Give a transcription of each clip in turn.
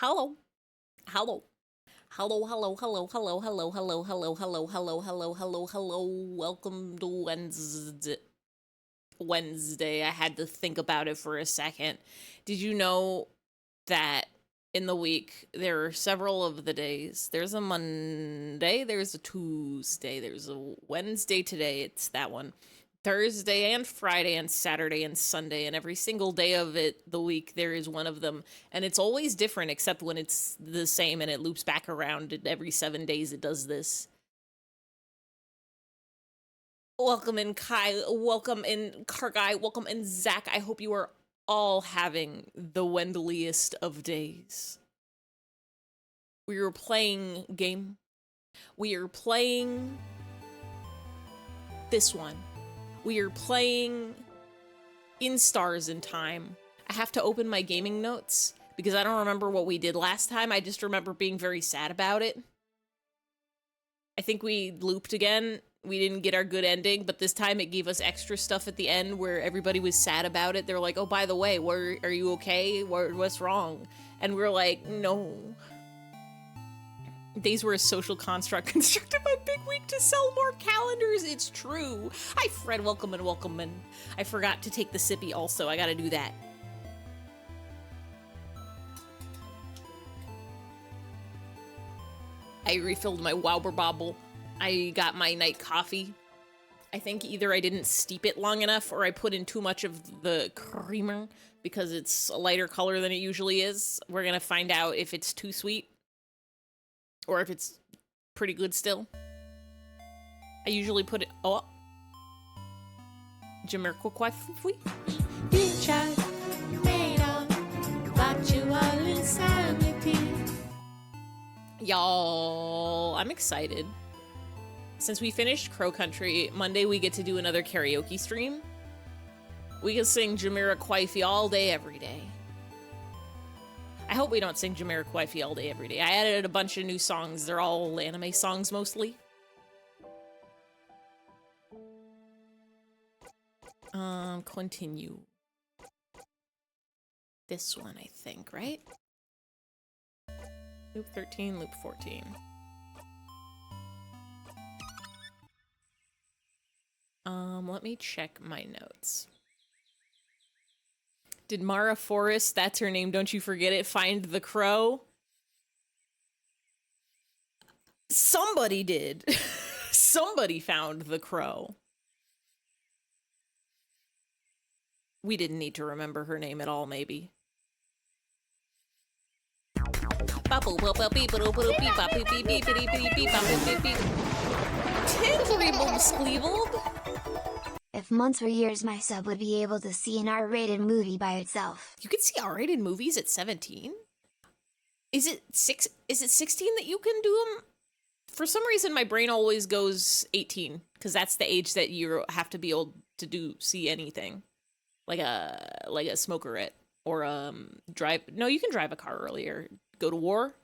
Hello. Hello. Hello, hello, hello, hello, hello, hello, hello, hello, hello, hello, hello, hello. Welcome to Wednesday. I had to think about it for a second. Did you know that in the week there are several of the days? There's a Monday, there's a Tuesday, there's a Wednesday today. It's that one. Thursday and Friday and Saturday and Sunday, and every single day of the week there is one of them, and it's always different except when it's the same and it loops back around, and every 7 days it does this. Welcome in Kai, welcome in Kargai, welcome in Zach. I hope you are all having the Wendeliest of days. We are playing game. We are playing this one. We are playing In Stars in Time. I have to open my gaming notes because I don't remember what we did last time. I just remember being very sad about it. I think we looped again. We didn't get our good ending, but this time it gave us extra stuff at the end where everybody was sad about it. They're like, oh, by the way, are you okay? What's wrong? And we're like, no. Days were a social construct constructed by Big Week to sell more calendars. It's true. Hi, Fred. Welcome and welcome. And I forgot to take the sippy also. I gotta do that. I refilled my Wowber Bobble. I got my night coffee. I think either I didn't steep it long enough or I put in too much of the creamer because it's a lighter color than it usually is. We're gonna find out if it's too sweet or if it's pretty good still. I usually put it, oh. Jamiroquai. You just made up virtual insanity. Y'all, I'm excited. Since we finished Crow Country, Monday we get to do another karaoke stream. We can sing Jamiroquai all day, every day. I hope we don't sing Jamiroquai all day, every day. I added a bunch of new songs. They're all anime songs, mostly. Continue. This one, I think, right? Loop 13, loop 14. Let me check my notes. Did Mara Forrest, that's her name, don't you forget it, find the crow? Somebody did. Somebody found the crow. We didn't need to remember her name at all, maybe. 10 If months or years my sub would be able to see an R-rated movie by itself. You can see R-rated movies at 17? Is it 16 that you can do them? For some reason, my brain always goes 18, because that's the age that you have to be able to see anything. Like a smokerette or drive. No, you can drive a car earlier. Go to war.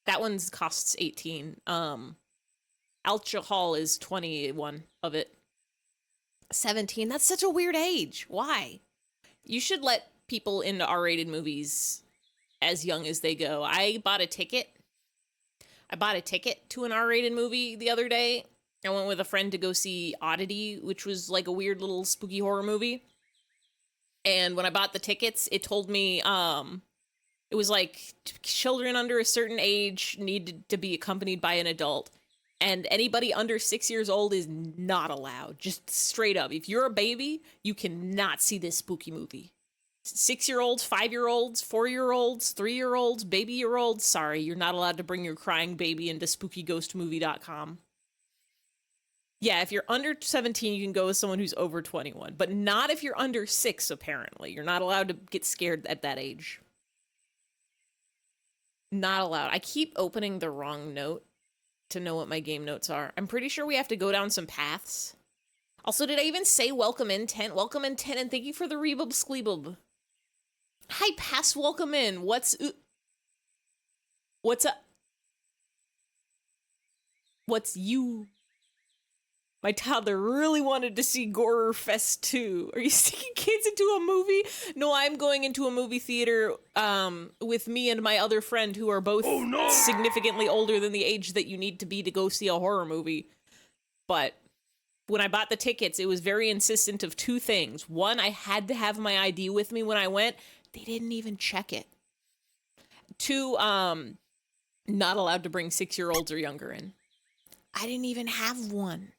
That one costs 18. Alcohol is 21 of it. 17. That's such a weird age. Why? You should let people into R-rated movies as young as they go. I bought a ticket to an R-rated movie the other day. I went with a friend to go see Oddity, which was like a weird little spooky horror movie. And when I bought the tickets, it told me it was like children under a certain age needed to be accompanied by an adult. And anybody under 6 years old is not allowed. Just straight up. If you're a baby, you cannot see this spooky movie. 6-year-olds, 5-year-olds, 4-year-olds, 3-year-olds, baby-year-olds, sorry, you're not allowed to bring your crying baby into spookyghostmovie.com. Yeah, if you're under 17, you can go with someone who's over 21, but not if you're under 6, apparently. You're not allowed to get scared at that age. Not allowed. I keep opening the wrong note to know what my game notes are. I'm pretty sure we have to go down some paths. Also, did I even say welcome in 10? Welcome in 10, and thank you for the rebub skleebub. Hi, pass welcome in. What's up? What's you? My toddler really wanted to see Gorer Fest 2. Are you sticking kids into a movie? No, I'm going into a movie theater with me and my other friend who are both significantly older than the age that you need to be to go see a horror movie. But when I bought the tickets, it was very insistent of two things. One, I had to have my ID with me when I went. They didn't even check it. Two, not allowed to bring 6-year-olds or younger in. I didn't even have one.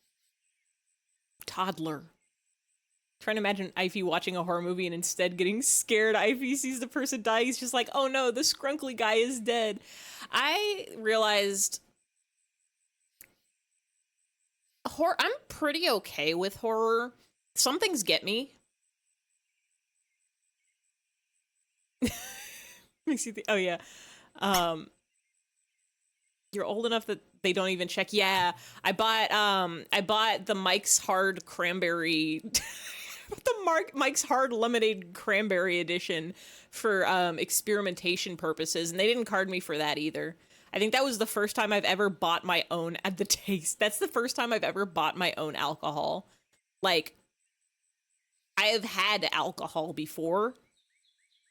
Toddler. Trying to imagine Ivy watching a horror movie and instead getting scared. Ivy sees the person die. He's just like, oh no, the scrunkly guy is dead. I realized horror. I'm pretty okay with horror. Some things get me. Makes you think, oh yeah. You're old enough that they don't even check. Yeah, I bought the Mike's Hard Cranberry, Mike's Hard Lemonade Cranberry edition for experimentation purposes, and they didn't card me for that either. I think that was the first time I've ever bought my own at the taste. That's the first time I've ever bought my own alcohol. Like, I have had alcohol before,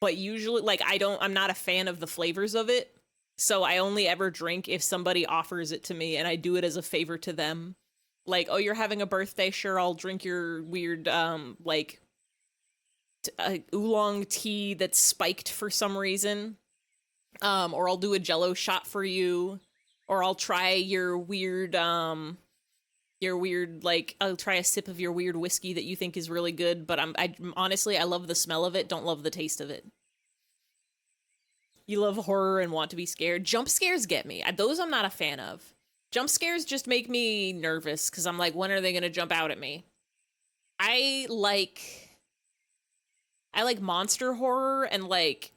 but usually, like, I'm not a fan of the flavors of it. So I only ever drink if somebody offers it to me, and I do it as a favor to them. Like, oh, you're having a birthday? Sure, I'll drink your weird, oolong tea that's spiked for some reason. Or I'll do a Jell-O shot for you. Or I'll try your weird, I'll try a sip of your weird whiskey that you think is really good. But honestly, I love the smell of it, don't love the taste of it. You love horror and want to be scared. Jump scares get me. Those I'm not a fan of. Jump scares just make me nervous because I'm like, when are they going to jump out at me? I like monster horror and like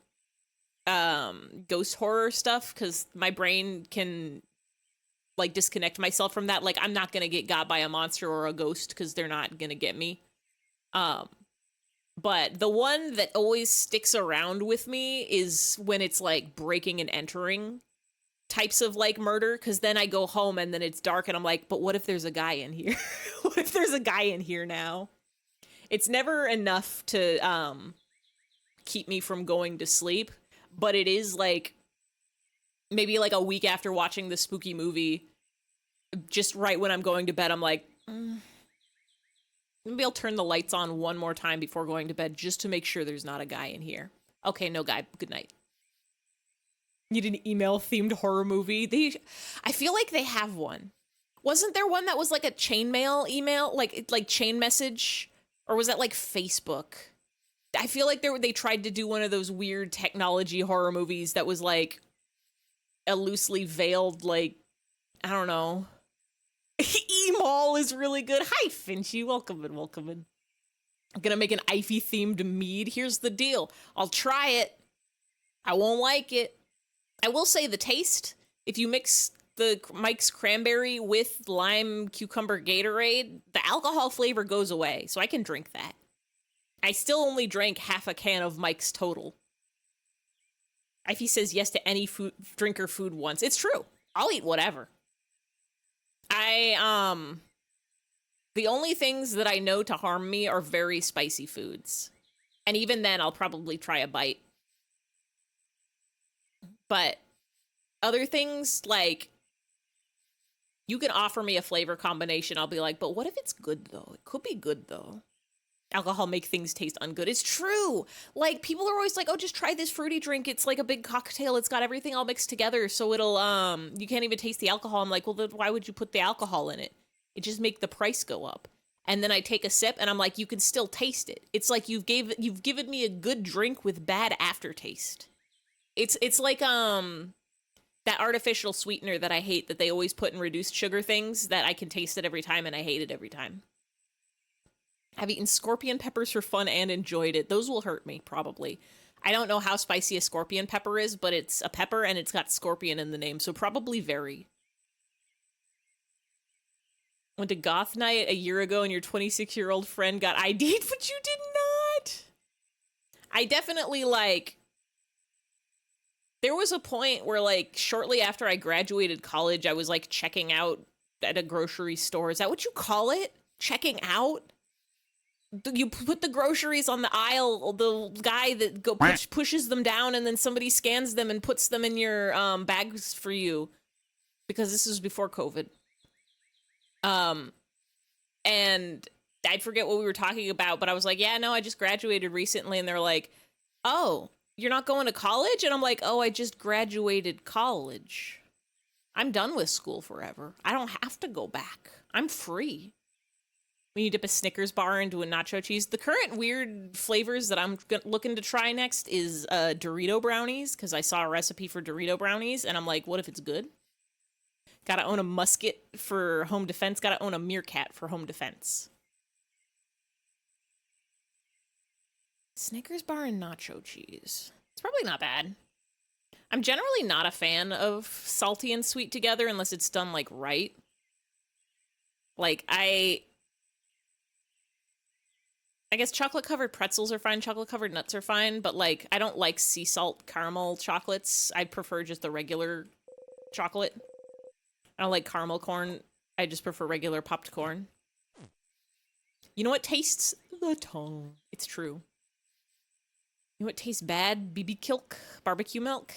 ghost horror stuff because my brain can like disconnect myself from that. Like, I'm not going to get got by a monster or a ghost because they're not going to get me. But the one that always sticks around with me is when it's like breaking and entering types of like murder, because then I go home and then it's dark and I'm like, but what if there's a guy in here? What if there's a guy in here now? It's never enough to keep me from going to sleep, but it is like maybe like a week after watching the spooky movie, just right when I'm going to bed, I'm like, maybe I'll turn the lights on one more time before going to bed just to make sure there's not a guy in here. Okay, no guy. Good night. Need an email-themed horror movie? I feel like they have one. Wasn't there one that was like a chainmail email? Like chain message? Or was that like Facebook? I feel like they tried to do one of those weird technology horror movies that was like a loosely veiled, like, I don't know. E-Mall is really good. Hi, Finchy. Welcome in, welcome in. I'm gonna make an Ivy-themed mead. Here's the deal. I'll try it. I won't like it. I will say the taste, if you mix the Mike's Cranberry with lime cucumber Gatorade, the alcohol flavor goes away, so I can drink that. I still only drank half a can of Mike's total. Ivy says yes to any drink or food once. It's true. I'll eat whatever. The only things that I know to harm me are very spicy foods. And even then, I'll probably try a bite. But other things, like, you can offer me a flavor combination, I'll be like, but what if it's good, though? It could be good, though. Alcohol make things taste ungood. It's true. Like, people are always like, oh, just try this fruity drink. It's like a big cocktail. It's got everything all mixed together, so it'll, you can't even taste the alcohol. I'm like, well, then why would you put the alcohol in it? It just make the price go up. And then I take a sip, and I'm like, you can still taste it. It's like you've given me a good drink with bad aftertaste. It's like, that artificial sweetener that I hate that they always put in reduced sugar things that I can taste it every time, and I hate it every time. I've eaten scorpion peppers for fun and enjoyed it. Those will hurt me, probably. I don't know how spicy a scorpion pepper is, but it's a pepper and it's got scorpion in the name, so probably very. Went to goth night a year ago and your 26-year-old friend got ID'd, but you did not. I definitely, like... There was a point where, like, shortly after I graduated college, I was, like, checking out at a grocery store. Is that what you call it? Checking out? You put the groceries on the aisle, the guy that pushes them down, and then somebody scans them and puts them in your bags for you, because this is before COVID. And I'd forget what we were talking about, but I was like, yeah, no, I just graduated recently. And they're like, oh, you're not going to college? And I'm like, oh, I just graduated college. I'm done with school forever. I don't have to go back. I'm free. When you dip a Snickers bar into a nacho cheese. The current weird flavors that I'm looking to try next is Dorito brownies, because I saw a recipe for Dorito brownies, and I'm like, what if it's good? Gotta own a musket for home defense. Gotta own a meerkat for home defense. Snickers bar and nacho cheese. It's probably not bad. I'm generally not a fan of salty and sweet together unless it's done, like, right. Like, I guess chocolate-covered pretzels are fine, chocolate-covered nuts are fine, but, like, I don't like sea salt caramel chocolates. I prefer just the regular chocolate. I don't like caramel corn. I just prefer regular popped corn. You know what tastes the tongue? It's true. You know what tastes bad? BB Kilk? Barbecue milk?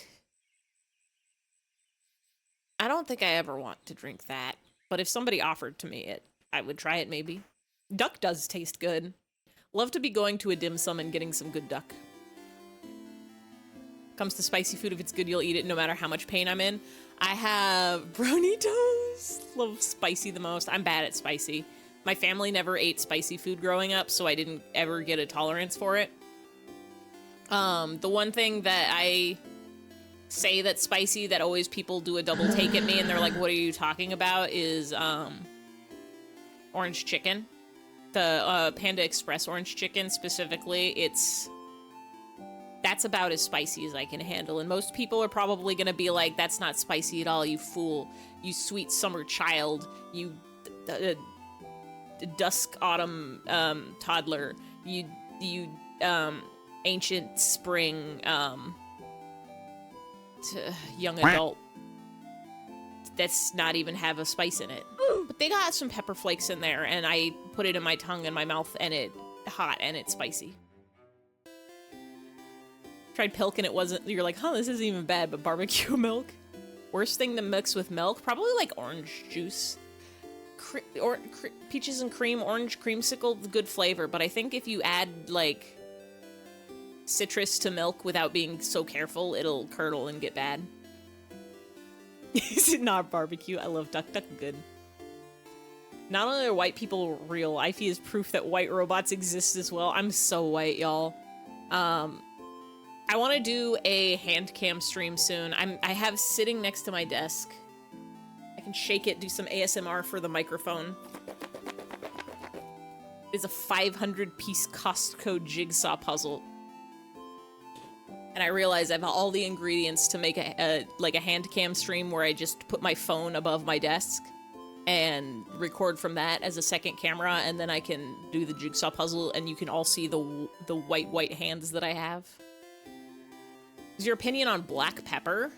I don't think I ever want to drink that, but if somebody offered to me it, I would try it maybe. Duck does taste good. Love to be going to a dim sum and getting some good duck. Comes to spicy food, if it's good, you'll eat it no matter how much pain I'm in. I have brownitos. Love spicy the most. I'm bad at spicy. My family never ate spicy food growing up, so I didn't ever get a tolerance for it. The one thing that I say that's spicy that always people do a double take at me and they're like, what are you talking about, is orange chicken. The Panda Express orange chicken specifically, that's about as spicy as I can handle. And most people are probably going to be like, that's not spicy at all, you fool. You sweet summer child. You dusk autumn toddler. You ancient spring young adult. That's not even have a spice in it. But they got some pepper flakes in there, and I put it in my tongue and my mouth, and it's hot and it's spicy. Tried pilk and it wasn't. You're like, huh, this isn't even bad, but barbecue milk. Worst thing to mix with milk? Probably like orange juice. Peaches and cream, orange creamsicle, good flavor, but I think if you add like citrus to milk without being so careful, it'll curdle and get bad. Is it not barbecue? I love duck good. Not only are white people real, Ify is proof that white robots exist as well. I'm so white, y'all. I want to do a hand cam stream soon. I have sitting next to my desk. I can shake it, do some ASMR for the microphone. It's a 500-piece Costco jigsaw puzzle. And I realize I have all the ingredients to make a hand cam stream where I just put my phone above my desk and record from that as a second camera, and then I can do the jigsaw puzzle and you can all see the white hands that I have. Is your opinion on black pepper?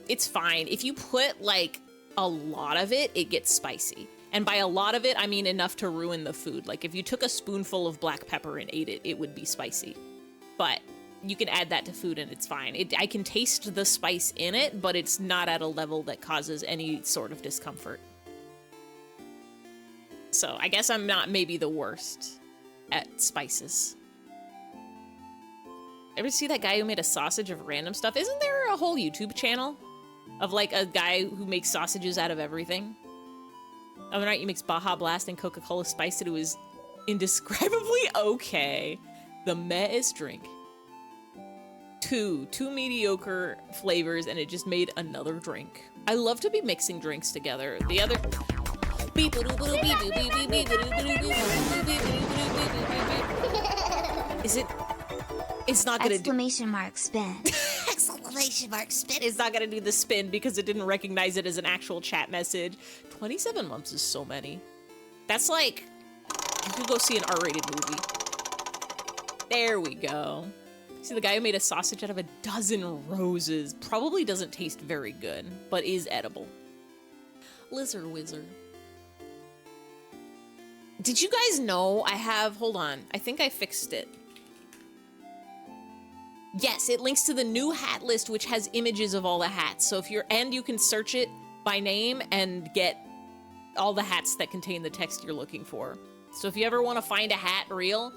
It's fine. If you put like a lot of it, it gets spicy. And by a lot of it, I mean enough to ruin the food. Like if you took a spoonful of black pepper and ate it, it would be spicy. But you can add that to food and it's fine. I can taste the spice in it, but it's not at a level that causes any sort of discomfort. So I guess I'm not maybe the worst at spices. Ever see that guy who made a sausage of random stuff? Isn't there a whole YouTube channel of like a guy who makes sausages out of everything? Other night he makes Baja Blast and Coca-Cola spiced it. It was indescribably okay. The meh-est drink. Two mediocre flavors, and it just made another drink. I love to be mixing drinks together. The other... Is it... It's not gonna Exclamation mark spin. Exclamation mark spin. It's not gonna do the spin because it didn't recognize it as an actual chat message. 27 months is so many. That's like... You could go see an R-rated movie. There we go. See, the guy who made a sausage out of a dozen roses probably doesn't taste very good, but is edible. Lizard Wizard. Did you guys know I have... Hold on. I think I fixed it. Yes, it links to the new hat list, which has images of all the hats. So if you're... And you can search it by name and get all the hats that contain the text you're looking for. So if you ever want to find a hat real,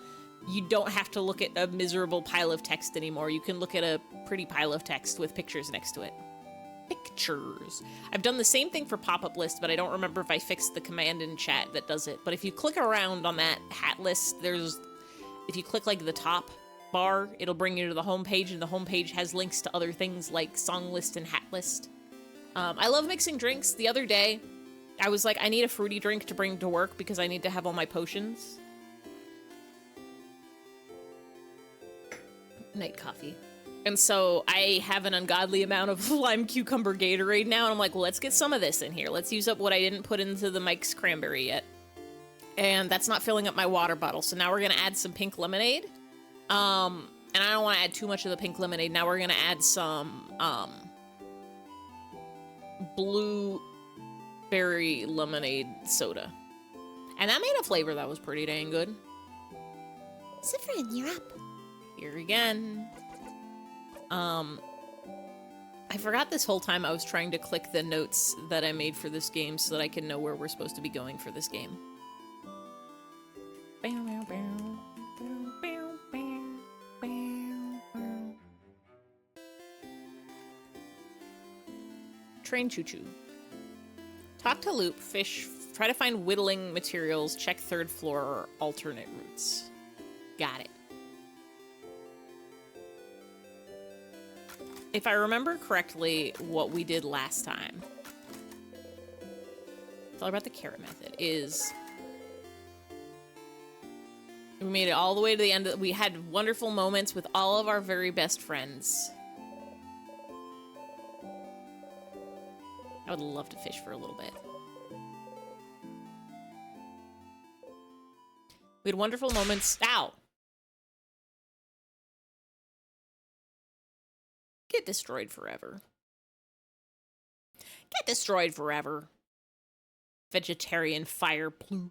you don't have to look at a miserable pile of text anymore. You can look at a pretty pile of text with pictures next to it. Pictures. I've done the same thing for pop-up list, but I don't remember if I fixed the command in chat that does it. But if you click around on that hat list, if you click like the top bar, it'll bring you to the home page, and the home page has links to other things like song list and hat list. I love mixing drinks. The other day, I was like, I need a fruity drink to bring to work because I need to have all my potions. Night coffee. And so I have an ungodly amount of lime cucumber Gatorade now, and I'm like, well, let's get some of this in here. Let's use up what I didn't put into the Mike's cranberry yet. And that's not filling up my water bottle. So now we're gonna add some pink lemonade. And I don't want to add too much of the pink lemonade. Now we're gonna add some blueberry lemonade soda. And that made a flavor that was pretty dang good. Zephyrin, you're up. Here again. I forgot this whole time I was trying to click the notes that I made for this game so that I can know where we're supposed to be going for this game. Train choo-choo. Talk to Loop, fish, try to find whittling materials, check third floor or alternate routes. Got it. If I remember correctly, what we did last time, it's all about the carrot method, is we made it all the way to the end. We had wonderful moments with all of our very best friends. I would love to fish for a little bit. We had wonderful moments. Ow! Get destroyed forever. Get destroyed forever. Vegetarian fire plume.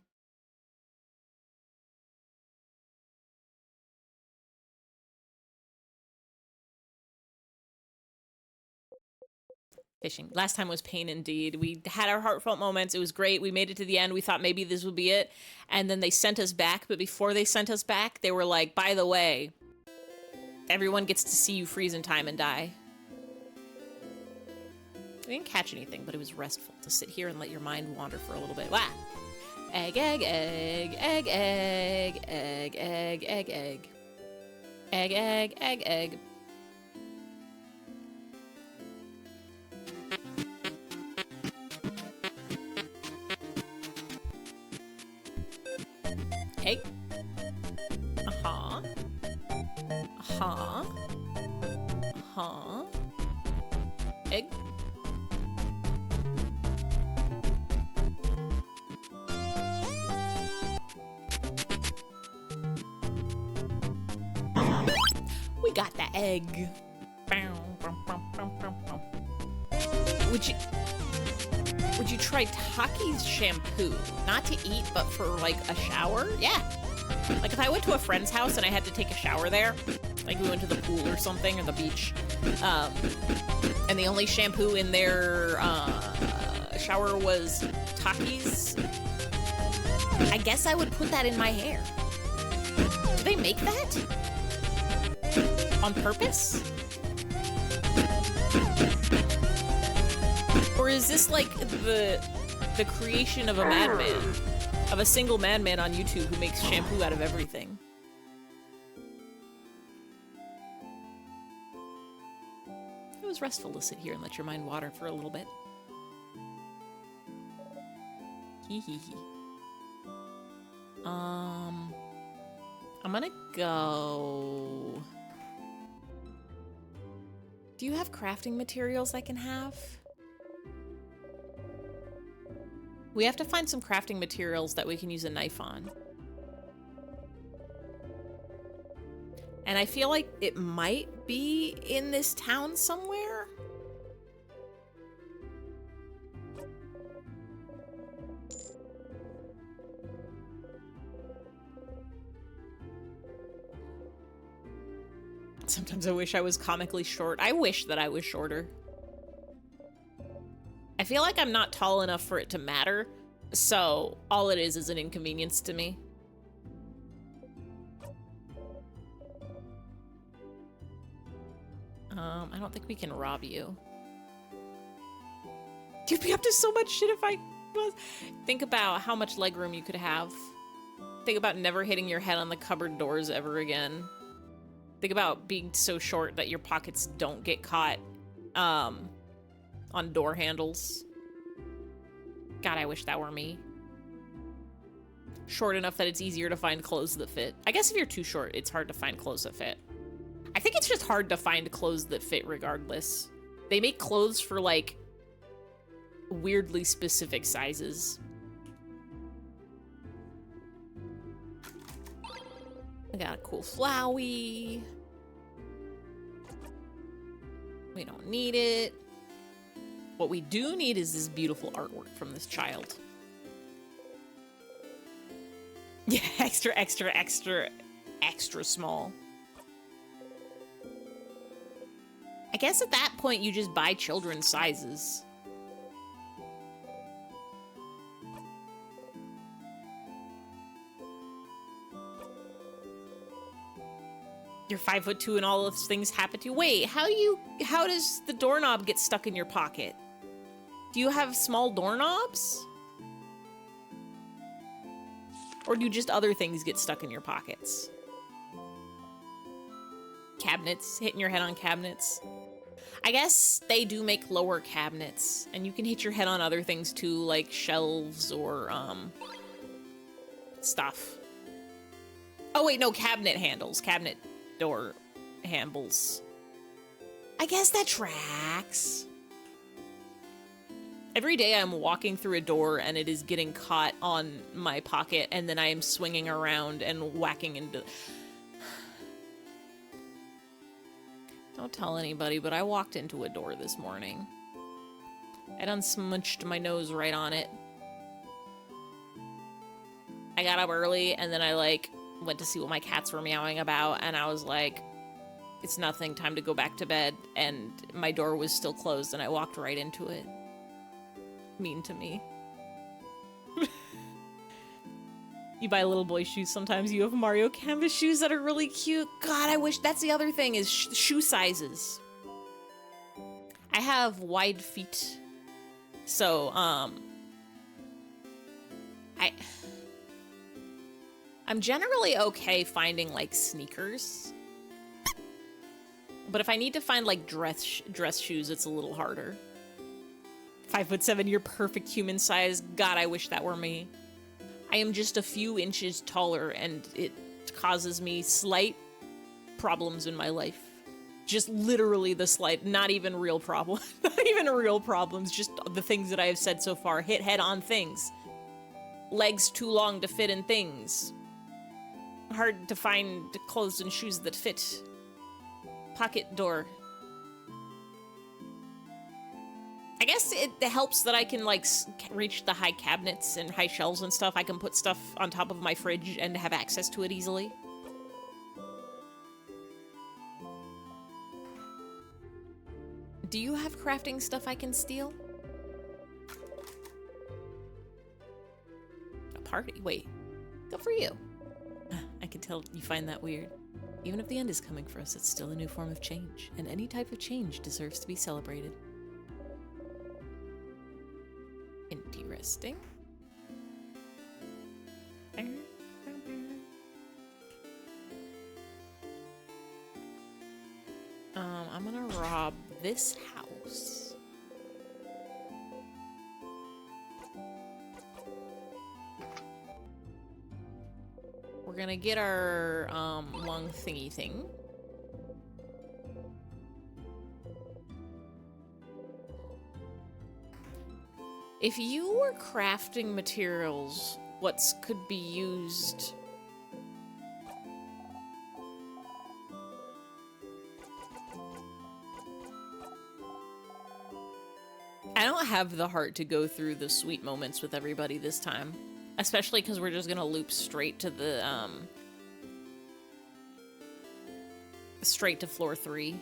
Fishing. Last time was pain indeed. We had our heartfelt moments. It was great. We made it to the end. We thought maybe this would be it. And then they sent us back. But before they sent us back, they were like, by the way, everyone gets to see you freeze in time and die. We didn't catch anything, but it was restful to sit here and let your mind wander for a little bit. Wow. Egg, egg, egg, egg, egg, egg, egg, egg, egg. Egg, egg, egg, egg. Egg. Uh-huh. Uh-huh. Uh-huh. Egg. We got the egg. Would you try Taki's shampoo? Not to eat, but for like a shower? Yeah. Like if I went to a friend's house and I had to take a shower there, like we went to the pool or something, or the beach, and the only shampoo in their shower was Taki's, I guess I would put that in my hair. Do they make that? On purpose? Or is this like the creation of a madman? Of a single madman on YouTube who makes shampoo out of everything? It was restful to sit here and let your mind wander for a little bit. Hee hee hee. I'm gonna go... Do you have crafting materials I can have? We have to find some crafting materials that we can use a knife on. And I feel like it might be in this town somewhere. Sometimes I wish I was comically short. I wish that I was shorter. I feel like I'm not tall enough for it to matter, so all it is an inconvenience to me. I don't think we can rob you. You'd be up to so much shit if I was. Think about how much legroom you could have. Think about never hitting your head on the cupboard doors ever again. Think about being so short that your pockets don't get caught on door handles. God, I wish that were me. Short enough that it's easier to find clothes that fit. I guess if you're too short, it's hard to find clothes that fit. I think it's just hard to find clothes that fit regardless. They make clothes for, like, weirdly specific sizes. I got a cool Flowey. We don't need it. What we do need is this beautiful artwork from this child. Yeah, extra, extra, extra, extra small. I guess at that point you just buy children's sizes. You're 5'2" and all those things happen to you. Wait, how does the doorknob get stuck in your pocket? Do you have small doorknobs? Or do just other things get stuck in your pockets? Cabinets, hitting your head on cabinets. I guess they do make lower cabinets, and you can hit your head on other things too, like shelves or, stuff. Oh wait, no, cabinet handles. Cabinet door handles. I guess that tracks. Every day I'm walking through a door and it is getting caught on my pocket, and then I am swinging around and whacking into... Don't tell anybody, but I walked into a door this morning. I done smunched my nose right on it. I got up early and then I, like, went to see what my cats were meowing about, and I was like, it's nothing, time to go back to bed, and my door was still closed and I walked right into it. Mean to me. You buy little boy shoes sometimes. You have Mario canvas shoes that are really cute. God, I wish... That's the other thing, is shoe sizes. I have wide feet. So, I'm generally okay finding, like, sneakers. But if I need to find, like, dress shoes, it's a little harder. 5'7", you're perfect human size. God, I wish that were me. I am just a few inches taller, and it causes me slight problems in my life. Just literally the slight, not even real problem. Not even real problems, just the things that I have said so far. Hit head on things. Legs too long to fit in things. Hard to find clothes and shoes that fit. Pocket door. I guess it helps that I can, like, reach the high cabinets and high shelves and stuff. I can put stuff on top of my fridge and have access to it easily. Do you have crafting stuff I can steal? A party? Wait. Good for you. I can tell you find that weird. Even if the end is coming for us, it's still a new form of change, and any type of change deserves to be celebrated. Interesting. I'm gonna rob this house. We're gonna get our lung thingy thing. If you were crafting materials, what could be used? I don't have the heart to go through the sweet moments with everybody this time. Especially because we're just gonna loop straight to the, straight to floor 3.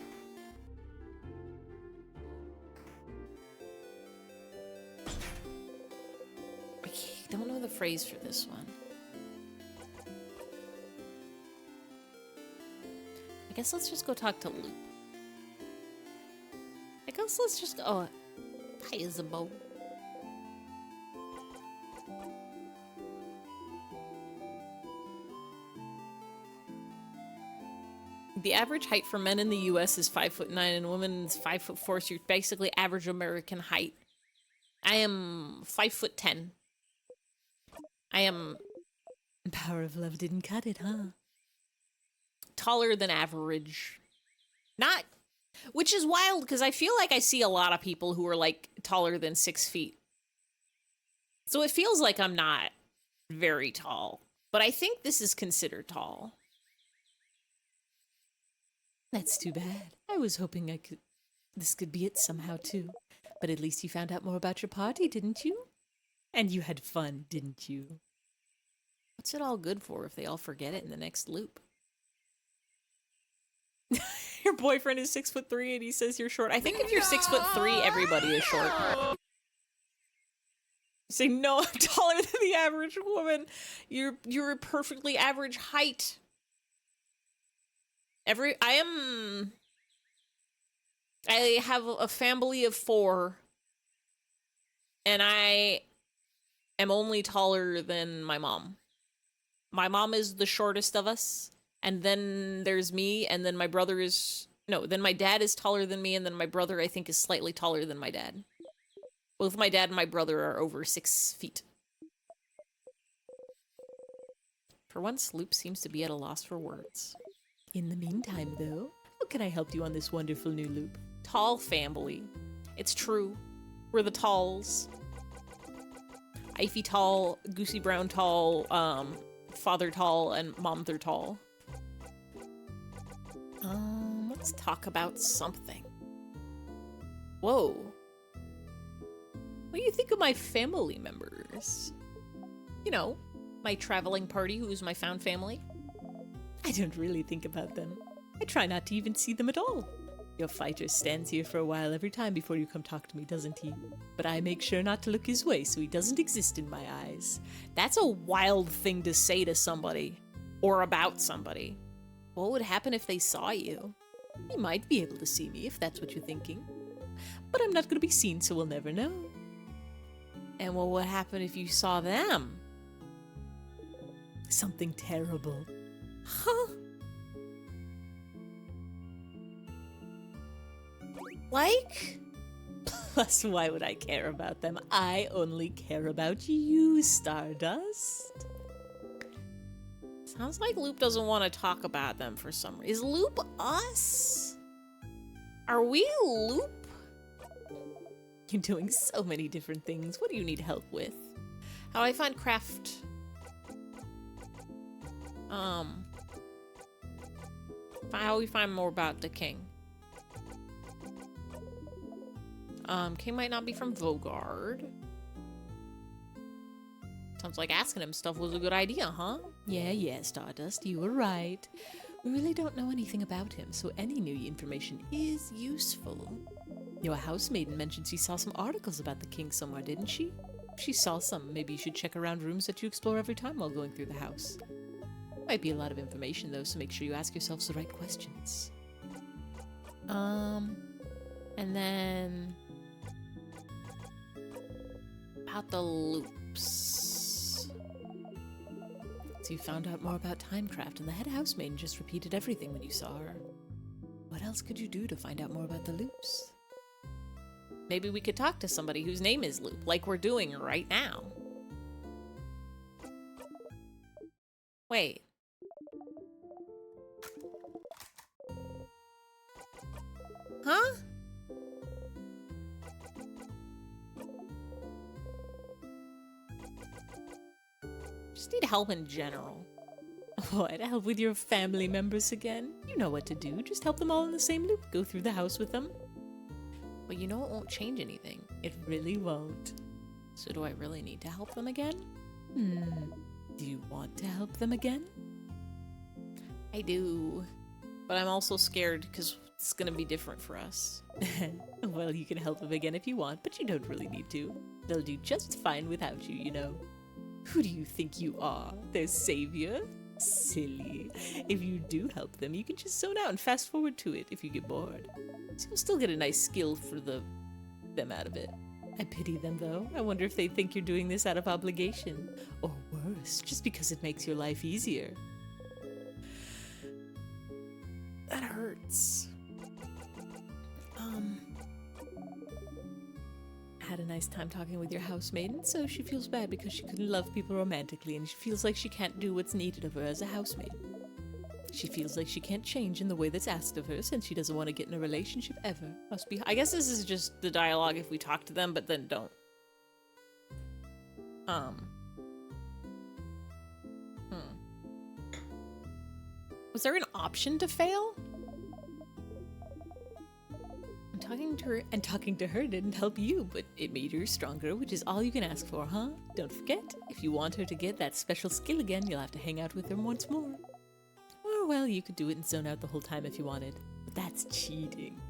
I don't know the phrase for this one. I guess let's just go talk to Luke. I guess let's just go. Oh, hi, Isabel. The average height for men in the U.S. is 5'9" and women is 5'4", so you're basically average American height. I am 5'10". I am... Power of love didn't cut it, huh? Taller than average. Not... Which is wild, because I feel like I see a lot of people who are, like, taller than 6 feet. So it feels like I'm not very tall. But I think this is considered tall. That's too bad. I was hoping this could be it somehow, too. But at least you found out more about your party, didn't you? And you had fun, didn't you? What's it all good for if they all forget it in the next loop? Your boyfriend is 6'3" and he says you're short. I think if you're 6'3", everybody is short. You say, no, I'm taller than the average woman. You're a perfectly average height. I have a family of 4, and I am only taller than my mom. My mom is the shortest of us, and then there's me, and then my brother is... No, then my dad is taller than me, and then my brother, I think, is slightly taller than my dad. Both my dad and my brother are over 6 feet. For once, Loop seems to be at a loss for words. In the meantime, though, how can I help you on this wonderful new loop? Tall family. It's true. We're the Talls. Ivy Tall, Goosey Brown Tall, Father Tall, and Momther Tall. Let's talk about something. Whoa. What do you think of my family members? You know, my traveling party who's my found family. I don't really think about them. I try not to even see them at all. Your fighter stands here for a while every time before you come talk to me, doesn't he? But I make sure not to look his way so he doesn't exist in my eyes. That's a wild thing to say to somebody. Or about somebody. What would happen if they saw you? You might be able to see me if that's what you're thinking. But I'm not going to be seen, so we'll never know. And what would happen if you saw them? Something terrible. Huh? Like? Plus, why would I care about them? I only care about you, Stardust. Sounds like Loop doesn't want to talk about them for some reason. Is Loop us? Are we Loop? You're doing so many different things. What do you need help with? How do I find craft? How do we find more about the king? King might not be from Vogard. Sounds like asking him stuff was a good idea, huh? Yeah, Stardust, you were right. We really don't know anything about him, so any new information is useful. Your housemaiden mentioned she saw some articles about the king somewhere, didn't she? If she saw some, maybe you should check around rooms that you explore every time while going through the house. Might be a lot of information, though, so make sure you ask yourselves the right questions. And then... about the loops. So you found out more about Timecraft, and the head housemaiden just repeated everything when you saw her. What else could you do to find out more about the loops? Maybe we could talk to somebody whose name is Loop, like we're doing right now. Wait. Huh? Just need help in general. What, help with your family members again? You know what to do, just help them all in the same loop. Go through the house with them. But you know it won't change anything. It really won't. So do I really need to help them again? Do you want to help them again? I do. But I'm also scared because it's gonna be different for us. Well, you can help them again if you want, but you don't really need to. They'll do just fine without you, you know. Who do you think you are? Their savior? Silly. If you do help them, you can just zone out and fast forward to it if you get bored. So you'll still get a nice skill for them out of it. I pity them, though. I wonder if they think you're doing this out of obligation. Or worse, just because it makes your life easier. That hurts. Had a nice time talking with your housemaiden, so she feels bad because she couldn't love people romantically, and she feels like she can't do what's needed of her as a housemaiden. She feels like she can't change in the way that's asked of her, since she doesn't want to get in a relationship ever. Must be. I guess this is just the dialogue if we talk to them, but then don't. Was there an option to fail? Talking to her didn't help you, but it made her stronger, which is all you can ask for, huh? Don't forget, if you want her to get that special skill again, you'll have to hang out with her once more. Or, well, you could do it and zone out the whole time if you wanted, but that's cheating.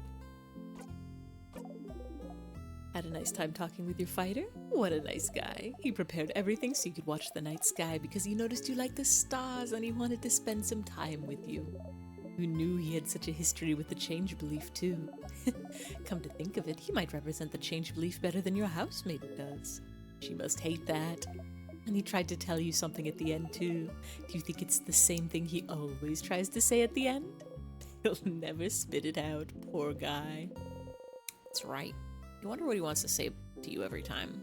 Had a nice time talking with your fighter? What a nice guy. He prepared everything so you could watch the night sky because he noticed you liked the stars and he wanted to spend some time with you. Who knew he had such a history with the change belief, too? Come to think of it, he might represent the change belief better than your housemaiden does. She must hate that. And he tried to tell you something at the end, too. Do you think it's the same thing he always tries to say at the end? He'll never spit it out, poor guy. That's right. You wonder what he wants to say to you every time.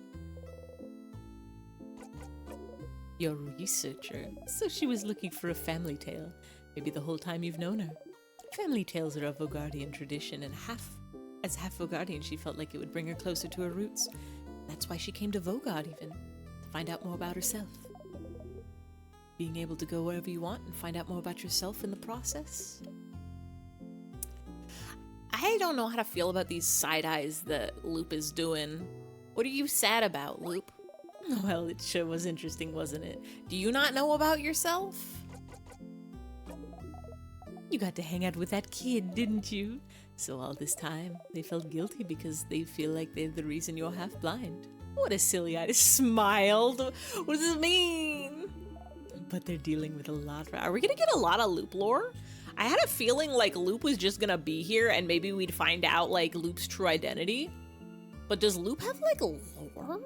You're a researcher, so she was looking for a family tale. Maybe the whole time you've known her. Family tales are a Vogardian tradition, and as half Vogardian, she felt like it would bring her closer to her roots. That's why she came to Vogard, even, to find out more about herself. Being able to go wherever you want and find out more about yourself in the process. I don't know how to feel about these side eyes that Loop is doing. What are you sad about, Loop? Well, it sure was interesting, wasn't it? Do you not know about yourself? You got to hang out with that kid, didn't you? So all this time, they felt guilty because they feel like they're the reason you're half blind. What a silly eye. Smiled. What does it mean? But they're dealing with a lot. Are we gonna get a lot of Loop lore? I had a feeling like Loop was just gonna be here and maybe we'd find out like Loop's true identity. But does Loop have like lore?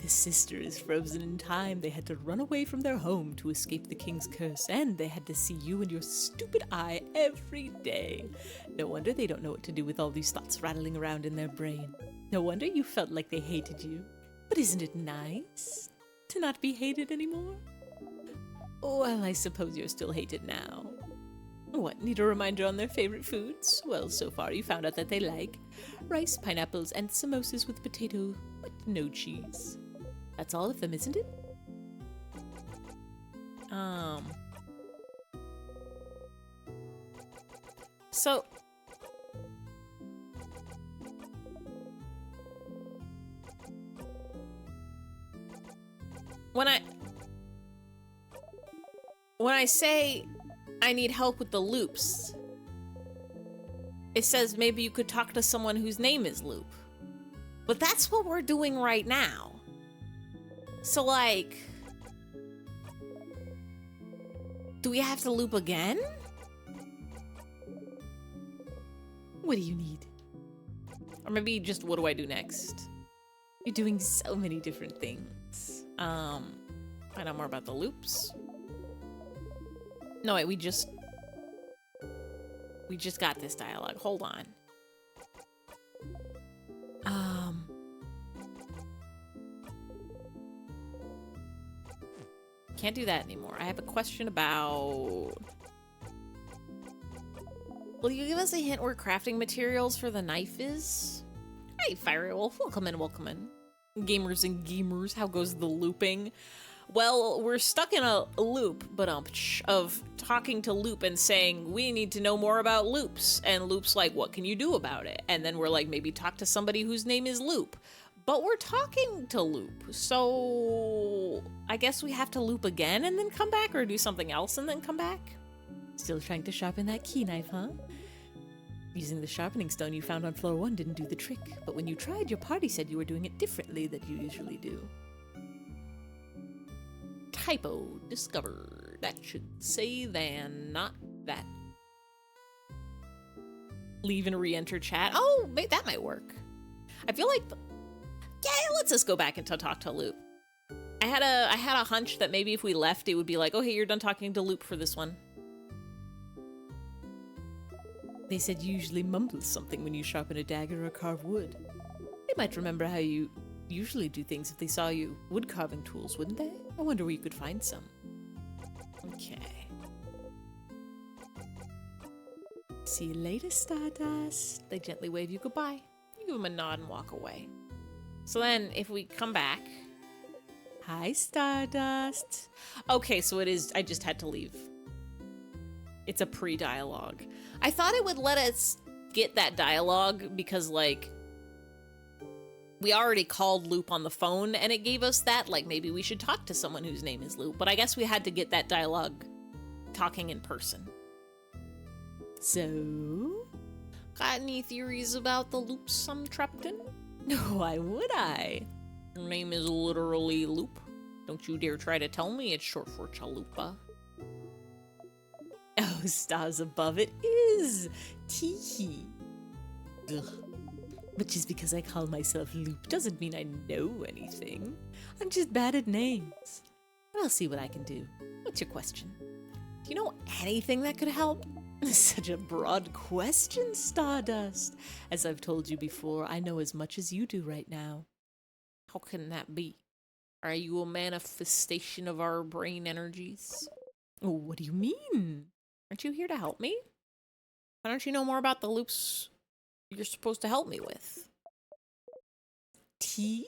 His sister is frozen in time. They had to run away from their home to escape the king's curse, and they had to see you and your stupid eye every day. No wonder they don't know what to do with all these thoughts rattling around in their brain. No wonder you felt like they hated you. But isn't it nice to not be hated anymore? Well, I suppose you're still hated now. What, need a reminder on their favorite foods? Well, so far you found out that they like rice, pineapples, and samosas with potato, but no cheese. That's all of them, isn't it? So... When I say I need help with the loops, it says maybe you could talk to someone whose name is Loop. But that's what we're doing right now. So, like, do we have to loop again? What do you need? Or maybe just what do I do next? You're doing so many different things. Find out more about the loops. No, wait, we just got this dialogue. Hold on. Can't do that anymore. I have a question about... Will you give us a hint where crafting materials for the knife is? Hey, Fiery Wolf. Welcome in, welcome in. Gamers and gamers, how goes the looping? Well, we're stuck in a loop, of talking to Loop and saying, we need to know more about loops. And Loop's like, what can you do about it? And then we're like, maybe talk to somebody whose name is Loop. But we're talking to Loop, so I guess we have to loop again and then come back, or do something else and then come back? Still trying to sharpen that key knife, huh? Using the sharpening stone you found on floor 1 didn't do the trick, but when you tried, your party said you were doing it differently than you usually do. Typo discovered. That should say than, not that. Leave and re-enter chat. Oh, that might work. I feel like, yeah, let's just go back and talk to Loop. I had a hunch that maybe if we left, it would be like, oh, hey, you're done talking to Loop for this one. They said you usually mumble something when you sharpen a dagger or carve wood. They might remember how you usually do things if they saw you wood carving tools, wouldn't they? I wonder where you could find some. Okay. See you later, Stardust. They gently wave you goodbye. You give them a nod and walk away. So then, if we come back... Hi, Stardust. Okay, so it is... I just had to leave. It's a pre-dialogue. I thought it would let us get that dialogue because, like, we already called Loop on the phone and it gave us that, like, maybe we should talk to someone whose name is Loop. But I guess we had to get that dialogue talking in person. So, got any theories about the loops I'm trapped in? No, why would I? Your name is literally Loop. Don't you dare try to tell me it's short for Chalupa. Oh, stars above it is Teehee. Ugh. But just because I call myself Loop doesn't mean I know anything. I'm just bad at names. But I'll see what I can do. What's your question? Do you know anything that could help? Such a broad question, Stardust. As I've told you before, I know as much as you do right now. How can that be? Are you a manifestation of our brain energies? Oh, what do you mean? Aren't you here to help me? Why don't you know more about the loops you're supposed to help me with? Tea?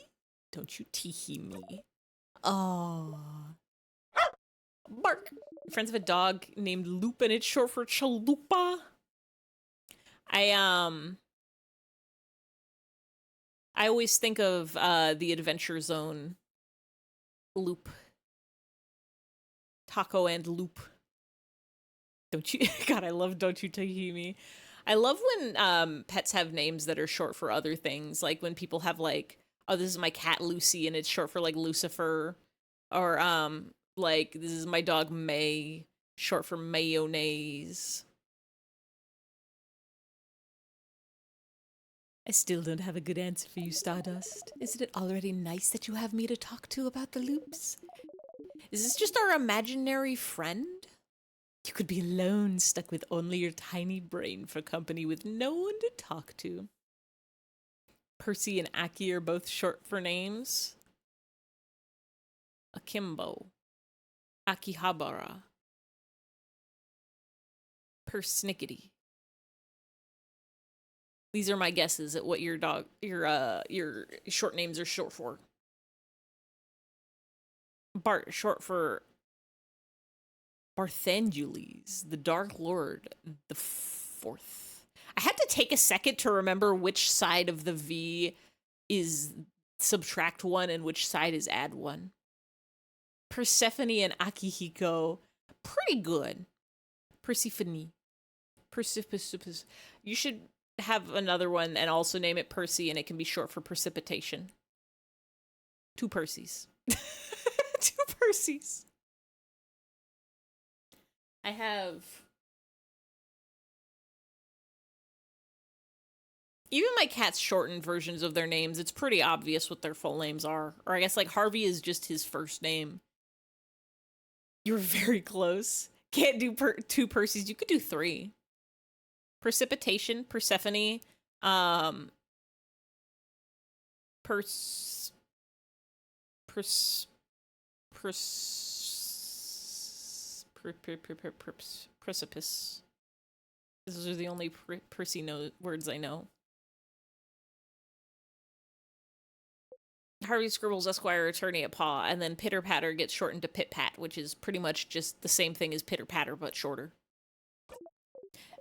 Don't you tee-hee me. Oh. Bark! Friends of a dog named Loop and it's short for Chalupa. I always think of the Adventure Zone Loop. Taco and Loop. Don't you? God, I love Don't You Tee Me. I love when pets have names that are short for other things. Like when people have like, oh, this is my cat Lucy and it's short for like Lucifer. Or like, this is my dog May, short for mayonnaise. I still don't have a good answer for you, Stardust. Isn't it already nice that you have me to talk to about the loops? Is this just our imaginary friend? You could be alone, stuck with only your tiny brain for company with no one to talk to. Percy and Aki are both short for names. Akimbo. Akihabara. Persnickety. These are my guesses at what your short names are short for. Bart, short for Barthangules, the Dark Lord, the fourth. I had to take a second to remember which side of the V is subtract one and which side is add one. Persephone and Akihiko, pretty good. Persephone. Persephone. You should have another one and also name it Percy and it can be short for precipitation. 2 Percys. 2 Percys. I have... Even my cats shortened versions of their names. It's pretty obvious what their full names are. Or I guess like Harvey is just his first name. You were very close. Can't do 2 Percys. You could do 3. Precipitation, Persephone, Precipice. Those are the only Percy words I know. Harvey Scribbles, Esquire, attorney at Paw, and then Pitter Patter gets shortened to Pit Pat, which is pretty much just the same thing as Pitter Patter, but shorter.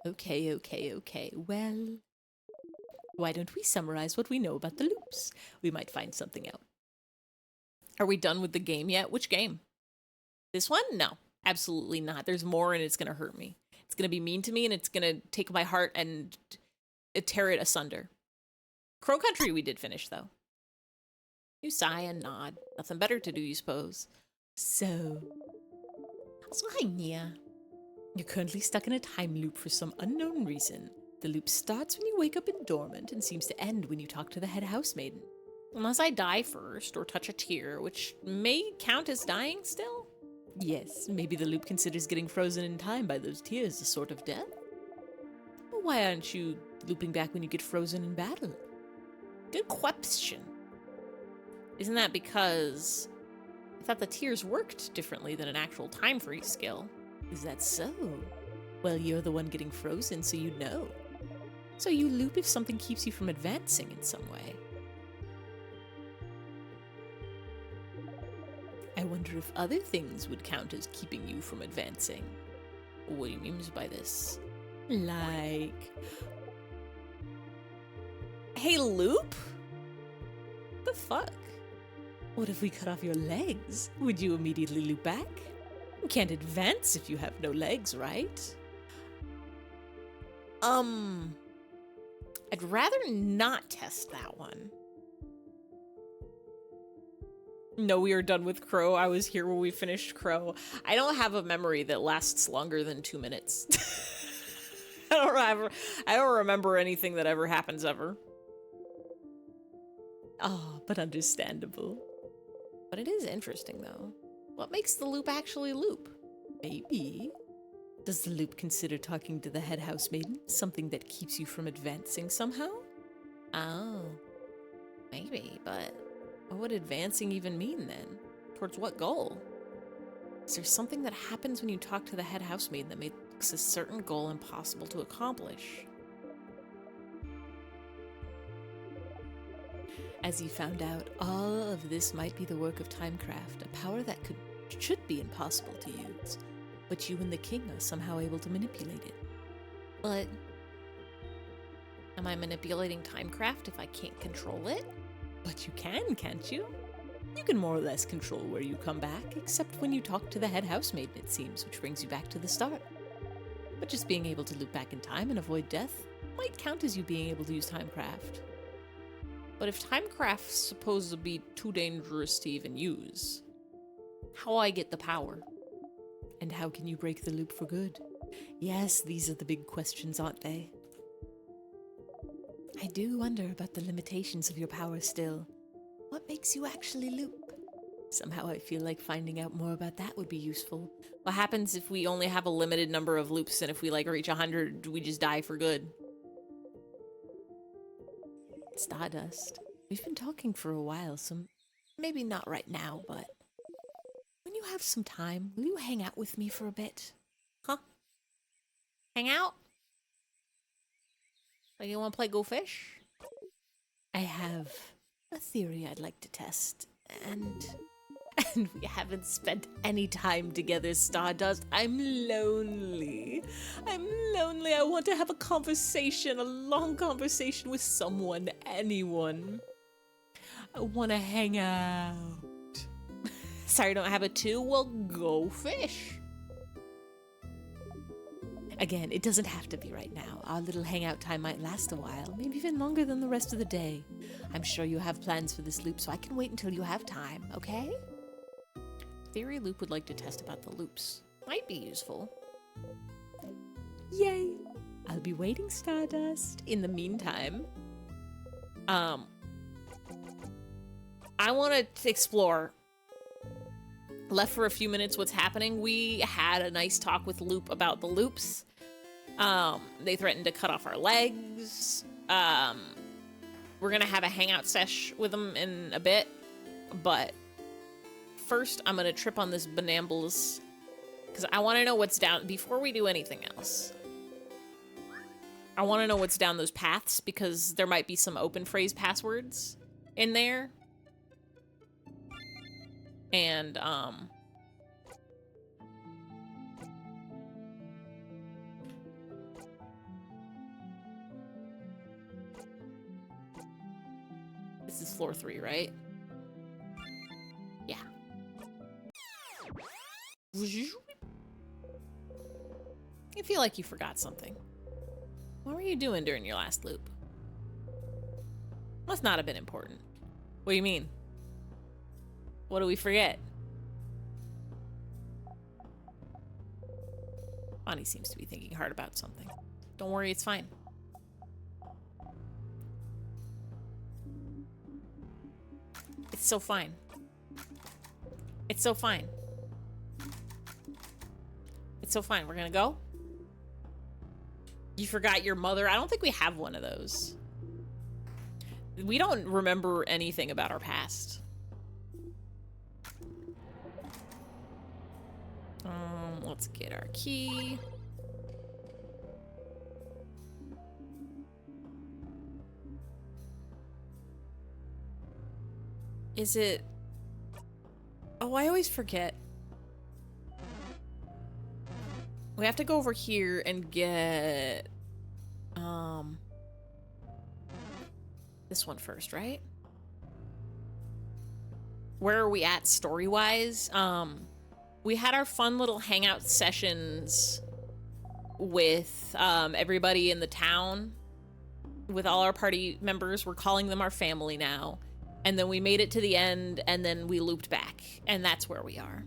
Okay. Well, why don't we summarize what we know about the loops? We might find something out. Are we done with the game yet? Which game? This one? No, absolutely not. There's more and it's going to hurt me. It's gonna be mean to me, and it's gonna take my heart and tear it asunder. Crow Country we did finish, though. You sigh and nod. Nothing better to do, you suppose. So hi, Nia. You're currently stuck in a time loop for some unknown reason. The loop starts when you wake up in dormant and seems to end when you talk to the head housemaiden. Unless I die first or touch a tear, which may count as dying still? Yes, maybe the loop considers getting frozen in time by those tears a sort of death. Well, why aren't you looping back when you get frozen in battle? Good question. Isn't that because I thought the tears worked differently than an actual time freeze skill? Is that so? Well, you're the one getting frozen, so you know. So you loop if something keeps you from advancing in some way. I wonder if other things would count as keeping you from advancing. What do you mean by this? Like... Hey, Loop? The fuck? What if we cut off your legs? Would you immediately loop back? You can't advance if you have no legs, right? I'd rather not test that one. No, we are done with Crow. I was here when we finished Crow. I don't have a memory that lasts longer than 2 minutes. I don't remember anything that ever happens ever. Oh, but understandable. But it is interesting, though. What makes the loop actually loop? Maybe. Does the loop consider talking to the head housemaiden something that keeps you from advancing somehow? Oh. Maybe, but what would advancing even mean then? Towards what goal? Is there something that happens when you talk to the head housemaiden that makes a certain goal impossible to accomplish? As you found out, all of this might be the work of Timecraft, a power that should be impossible to use, but you and the king are somehow able to manipulate it. But am I manipulating Timecraft if I can't control it? But you can, can't you? You can more or less control where you come back, except when you talk to the head housemaiden, it seems, which brings you back to the start. But just being able to loop back in time and avoid death might count as you being able to use Timecraft. But if Timecraft's supposed to be too dangerous to even use, how I get the power? And how can you break the loop for good? Yes, these are the big questions, aren't they? I do wonder about the limitations of your power still. What makes you actually loop? Somehow I feel like finding out more about that would be useful. What happens if we only have a limited number of loops, and if we reach 100, we just die for good? Stardust. We've been talking for a while, so maybe not right now, but when you have some time, will you hang out with me for a bit? Huh? Hang out? Like you want to play Go Fish? I have a theory I'd like to test, and we haven't spent any time together, Stardust. I'm lonely. I want to have a conversation, a long conversation with someone, anyone. I want to hang out. Sorry, I don't have a two? Well, go fish. Again, it doesn't have to be right now. Our little hangout time might last a while, maybe even longer than the rest of the day. I'm sure you have plans for this loop, so I can wait until you have time, okay? Theory Loop would like to test about the loops. Might be useful. Yay! I'll be waiting, Stardust. In the meantime, I want to explore. Left for a few minutes what's happening. We had a nice talk with Loop about the loops. They threatened to cut off our legs. We're gonna have a hangout sesh with them in a bit, but first I'm gonna trip on this Banambles because I want to know what's down before we do anything else. I want to know what's down those paths because there might be some open phrase passwords in there. And this is floor 3, right? Yeah. You feel like you forgot something. What were you doing during your last loop? Must not have been important. What do you mean? What do we forget? Bonnie seems to be thinking hard about something. Don't worry, it's fine. It's so fine. It's so fine. It's so fine. We're gonna go? You forgot your mother? I don't think we have one of those. We don't remember anything about our past. Let's get our key. Is it... Oh, I always forget. We have to go over here and get... this one first, right? Where are we at story-wise? We had our fun little hangout sessions with everybody in the town, with all our party members. We're calling them our family now. And then we made it to the end, and then we looped back. And that's where we are.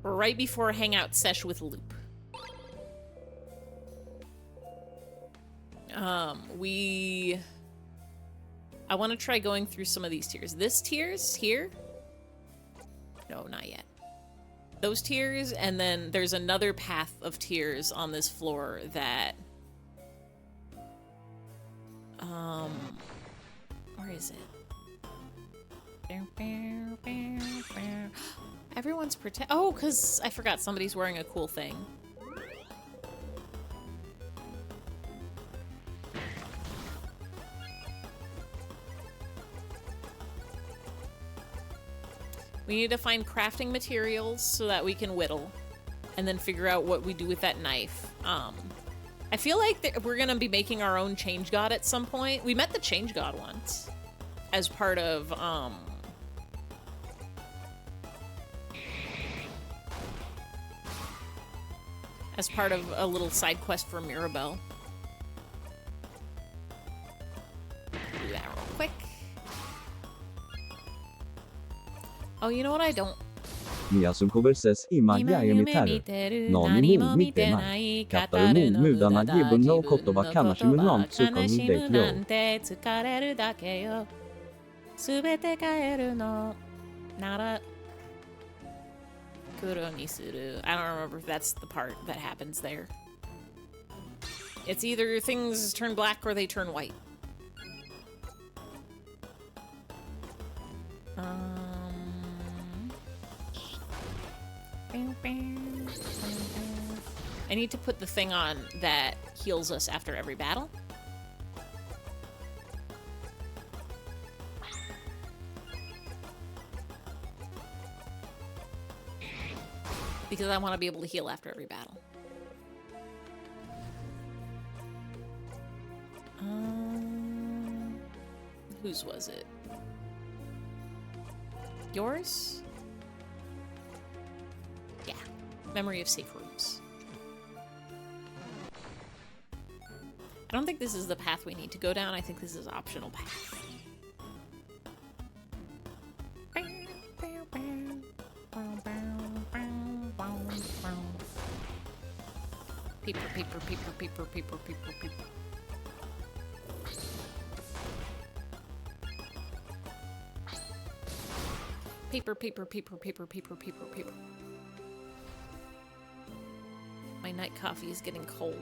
We're right before a hangout sesh with loop. I want to try going through some of these tiers. This tier's here? No, not yet. Those tiers, and then there's another path of tiers on this floor that... where is it? Everyone's oh, because I forgot somebody's wearing a cool thing. We need to find crafting materials so that we can whittle, and then figure out what we do with that knife. I feel like we're gonna be making our own change god at some point. We met the change god once as part of a little side quest for Mirabelle. Do that real quick. Oh, you know what I don't... 宮sun versus ima jag miteru. Nani mo mite nai. Kataru mo muda na gibun no kotoba kanashimu nan tsukaru de yo. 疲れるだけよ。すべて変えるのなら黒にする. I don't remember if that's the part that happens there. It's either things turn black or they turn white. I need to put the thing on that heals us after every battle. Because I want to be able to heal after every battle. Whose was it? Yours? Yeah. Memory of safe rooms. I don't think this is the path we need to go down. I think this is optional path. Paper, paper, paper, paper, paper, paper, paper. Paper, paper, paper, paper, paper, paper, paper. My night coffee is getting cold.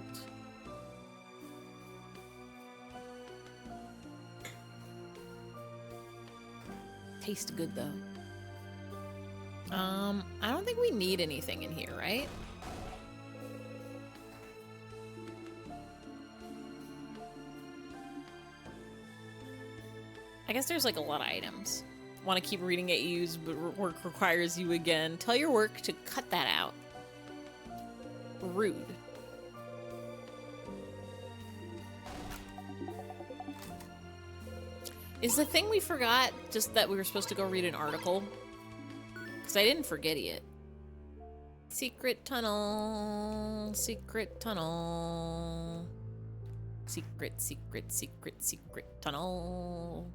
Tastes good though. I don't think we need anything in here, right? I guess there's like a lot of items. Want to keep reading at U's, but work requires you again. Tell your work to cut that out. Rude. Is the thing we forgot just that we were supposed to go read an article? Because I didn't forget it. Secret tunnel. Secret tunnel. Secret, secret, secret, secret tunnel.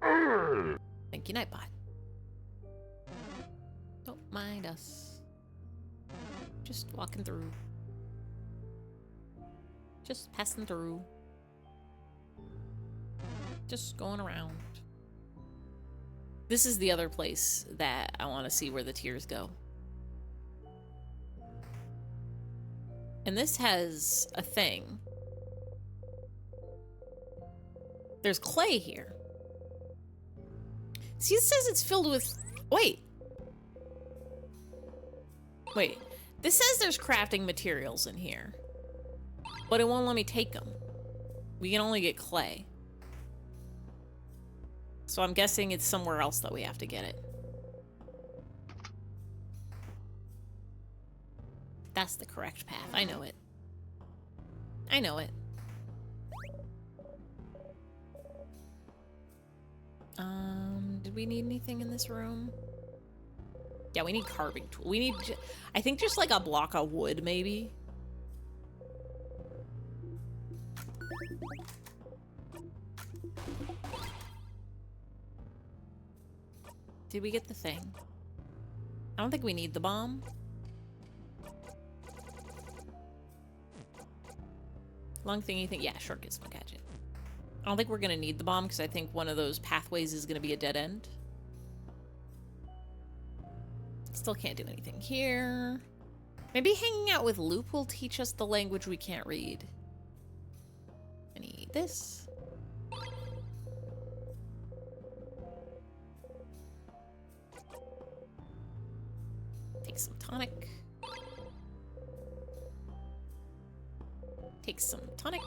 Thank you, Nightbot. Don't mind us. Just walking through. Just passing through. Just going around. This is the other place that I want to see where the tears go. And this has a thing. There's clay here. See, it says it's filled with... Wait. Wait. This says there's crafting materials in here. But it won't let me take them. We can only get clay. So I'm guessing it's somewhere else that we have to get it. That's the correct path. I know it. I know it. Did we need anything in this room? Yeah, we need carving tool. We need, I think just like a block of wood, maybe. Did we get the thing? I don't think we need the bomb. Long thingy thing. Yeah, sure, gizmo gadget. I don't think we're gonna need the bomb because I think one of those pathways is gonna be a dead end. Still can't do anything here. Maybe hanging out with Loop will teach us the language we can't read. I need this. Take some tonic. Take some tonic.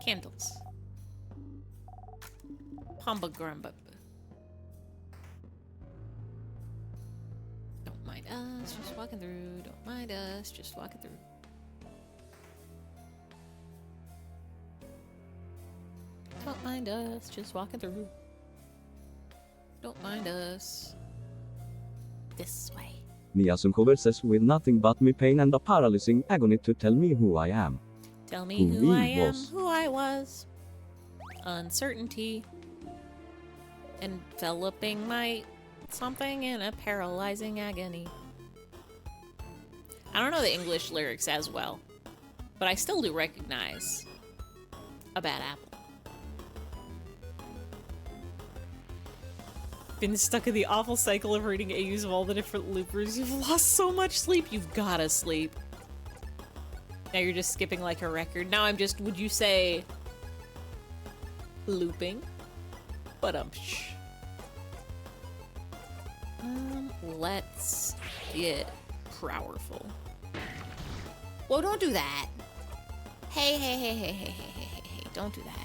Candles. Pamba gramba. Don't mind us, just walking through. Don't mind us, just walking through. Don't mind us, just walking through. Don't mind us. This way. Niasun converses with nothing but me pain and a paralyzing agony to tell me who I am. Tell me who I am, who I was. Uncertainty. Enveloping my something in a paralyzing agony. I don't know the English lyrics as well, but I still do recognize a bad apple. Been stuck in the awful cycle of reading AUs of all the different loopers. You've lost so much sleep. You've gotta sleep. Now you're just skipping like a record. Now I'm just, would you say, looping? But let's get powerful. Whoa, don't do that. Hey, hey, hey, hey, hey, hey, hey, hey, hey, don't do that.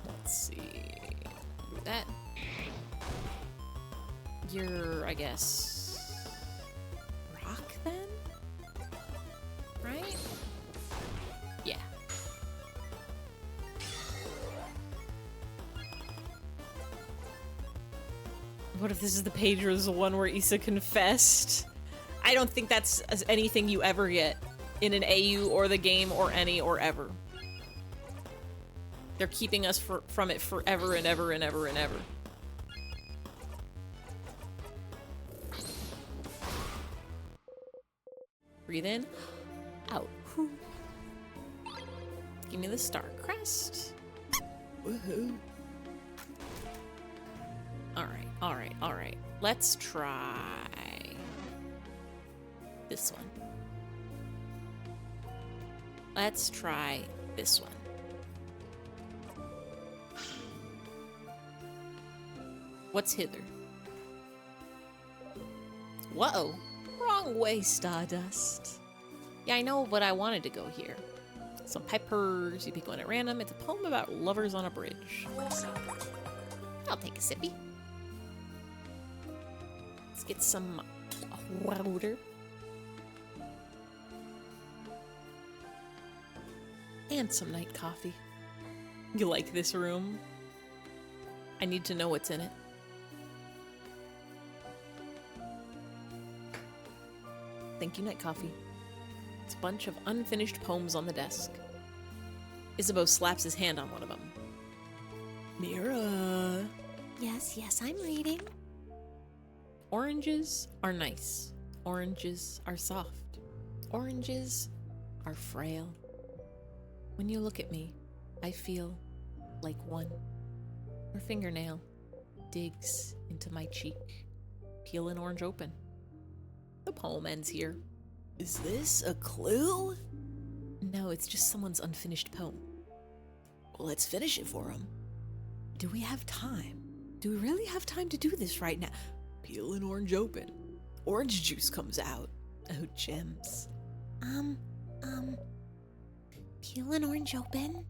Let's see. Do that. You're, I guess, rock then? Right? Yeah. What if this is the page or the one where Issa confessed? I don't think that's anything you ever get in an AU or the game or any or ever. They're keeping us from it forever and ever and ever and ever. Breathe in, out. Give me the star crest. Woohoo. Alright, alright, alright. Let's try this one. Let's try this one. What's hither? Whoa! Wrong way, Stardust. Yeah, I know, but I wanted to go here. Some peppers. You pick one at random. It's a poem about lovers on a bridge. I'll take a sippy. Let's get some water. And some night coffee. You like this room? I need to know what's in it. Thank you, night coffee. It's a bunch of unfinished poems on the desk. Isabeau slaps his hand on one of them. Mira. Yes, yes, I'm reading. Oranges are nice. Oranges are soft. Oranges are frail. When you look at me, I feel like one. Her fingernail digs into my cheek. Peel an orange open. The poem ends here. Is this a clue? No, it's just someone's unfinished poem. Well, let's finish it for him. Do we have time? Do we really have time to do this right now? Peel an orange open. Orange juice comes out. Oh, gems. Peel an orange open.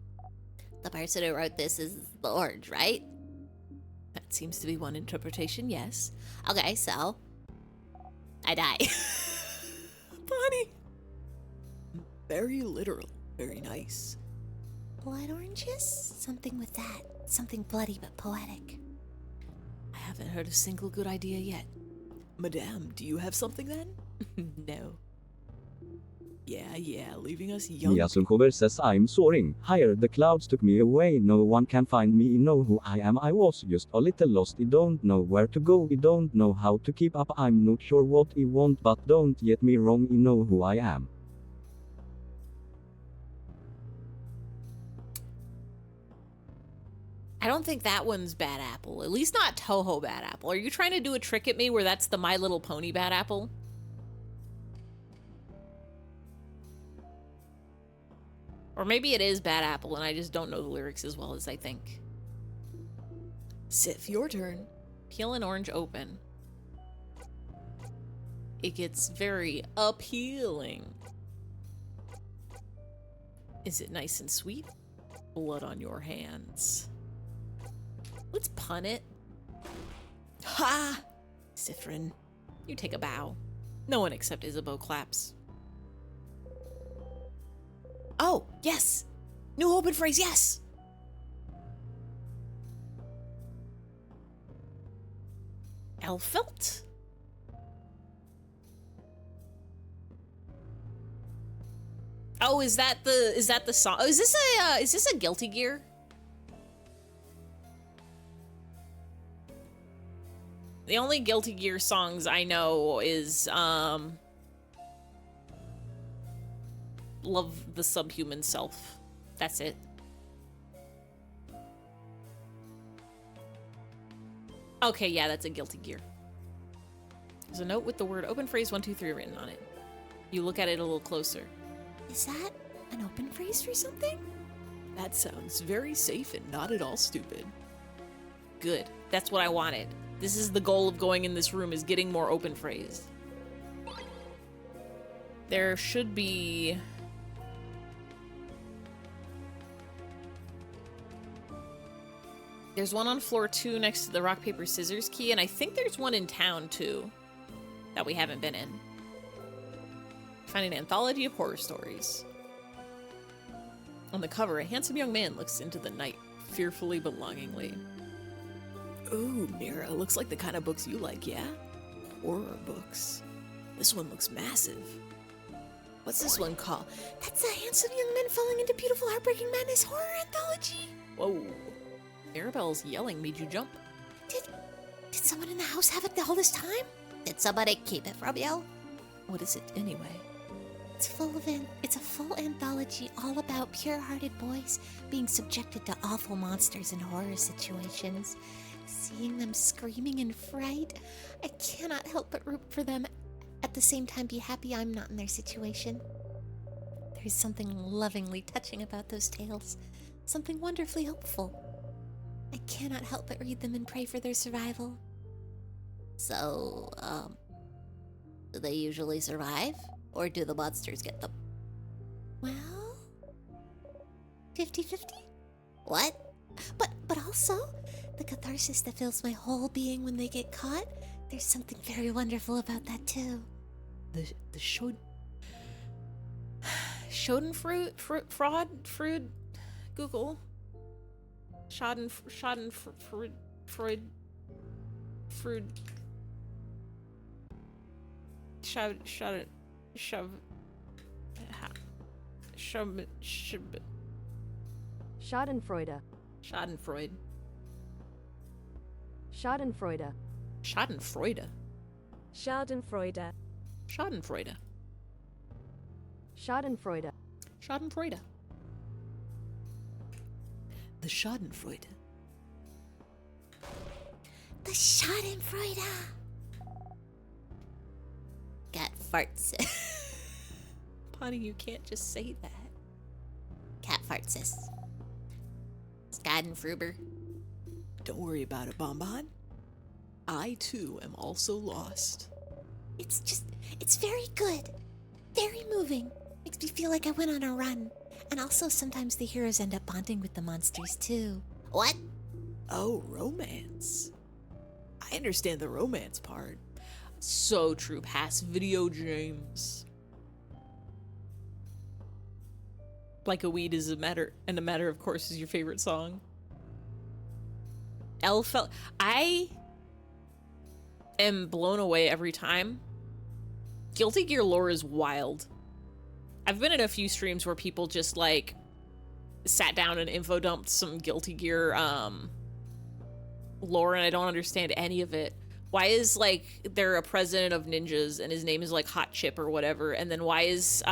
The person who wrote this is the orange, right? That seems to be one interpretation, yes. Okay, so I die. Bonnie! Very literal. Very nice. Blood oranges? Something with that. Something bloody but poetic. I haven't heard a single good idea yet. Madame, do you have something then? No. Yeah, leaving us young. Mia Sulkover says I'm soaring higher, the clouds took me away, no one can find me, know who I am, I was just a little lost, I don't know where to go, I don't know how to keep up, I'm not sure what I want, but don't get me wrong, I know who I am. I don't think that one's Bad Apple. At least not Toho Bad Apple. Are you trying to do a trick at me where that's the My Little Pony Bad Apple? Or maybe it is Bad Apple and I just don't know the lyrics as well as I think. Sif, your turn. Peel an orange open. It gets very appealing. Is it nice and sweet? Blood on your hands. Let's pun it. Ha! Sifrin, you take a bow. No one except Isabeau claps. Oh, yes! New open phrase, yes! Elfelt? Oh, is that the song? Oh, is this a Guilty Gear? The only Guilty Gear songs I know is Love the Subhuman Self. That's it. Okay, yeah, that's a Guilty Gear. There's a note with the word open phrase 123 written on it. You look at it a little closer. Is that an open phrase for something? That sounds very safe and not at all stupid. Good. That's what I wanted. This is the goal of going in this room, is getting more open phrase. There should be... There's one on floor 2 next to the rock, paper, scissors key, and I think there's one in town, too, that we haven't been in. Find an anthology of horror stories. On the cover, a handsome young man looks into the night, fearfully but longingly. Ooh, Mira, looks like the kind of books you like, yeah? Horror books. This one looks massive. What's this one called? That's a handsome young man falling into beautiful heartbreaking madness horror anthology. Whoa. Mirabelle's yelling made you jump. Did someone in the house have it all this time? Did somebody keep it from you? What is it anyway? It's a full anthology all about pure-hearted boys being subjected to awful monsters in horror situations. Seeing them screaming in fright, I cannot help but root for them. At the same time, be happy I'm not in their situation. There's something lovingly touching about those tales. Something wonderfully hopeful. I cannot help but read them and pray for their survival. So, do they usually survive? Or do the monsters get them? Well, 50-50? What? But also, the catharsis that fills my whole being when they get caught, there's something very wonderful about that too. The Schadenfreude Freud Google Schadenfreude Freud Schadenfreude. Schadenfreude. Schadenfreude. Schadenfreude. Schadenfreude. Schadenfreude. Schadenfreude. Schadenfreude. The Schadenfreude. The Schadenfreude. Got farts. Bonnie, you can't just say that. Cat fartses. Schadenfruber. Don't worry about it, Bonbon. I too am also lost. It's very good. Very moving. Makes me feel like I went on a run. And also sometimes the heroes end up bonding with the monsters too. What? Oh, romance. I understand the romance part. So true, past video games. Like a Weed is a matter, and a matter of course is your favorite song. I am blown away every time. Guilty Gear lore is wild. I've been in a few streams where people just like sat down and info dumped some Guilty Gear lore, and I don't understand any of it. Why is like there a president of ninjas and his name is like Hot Chip or whatever, and then why is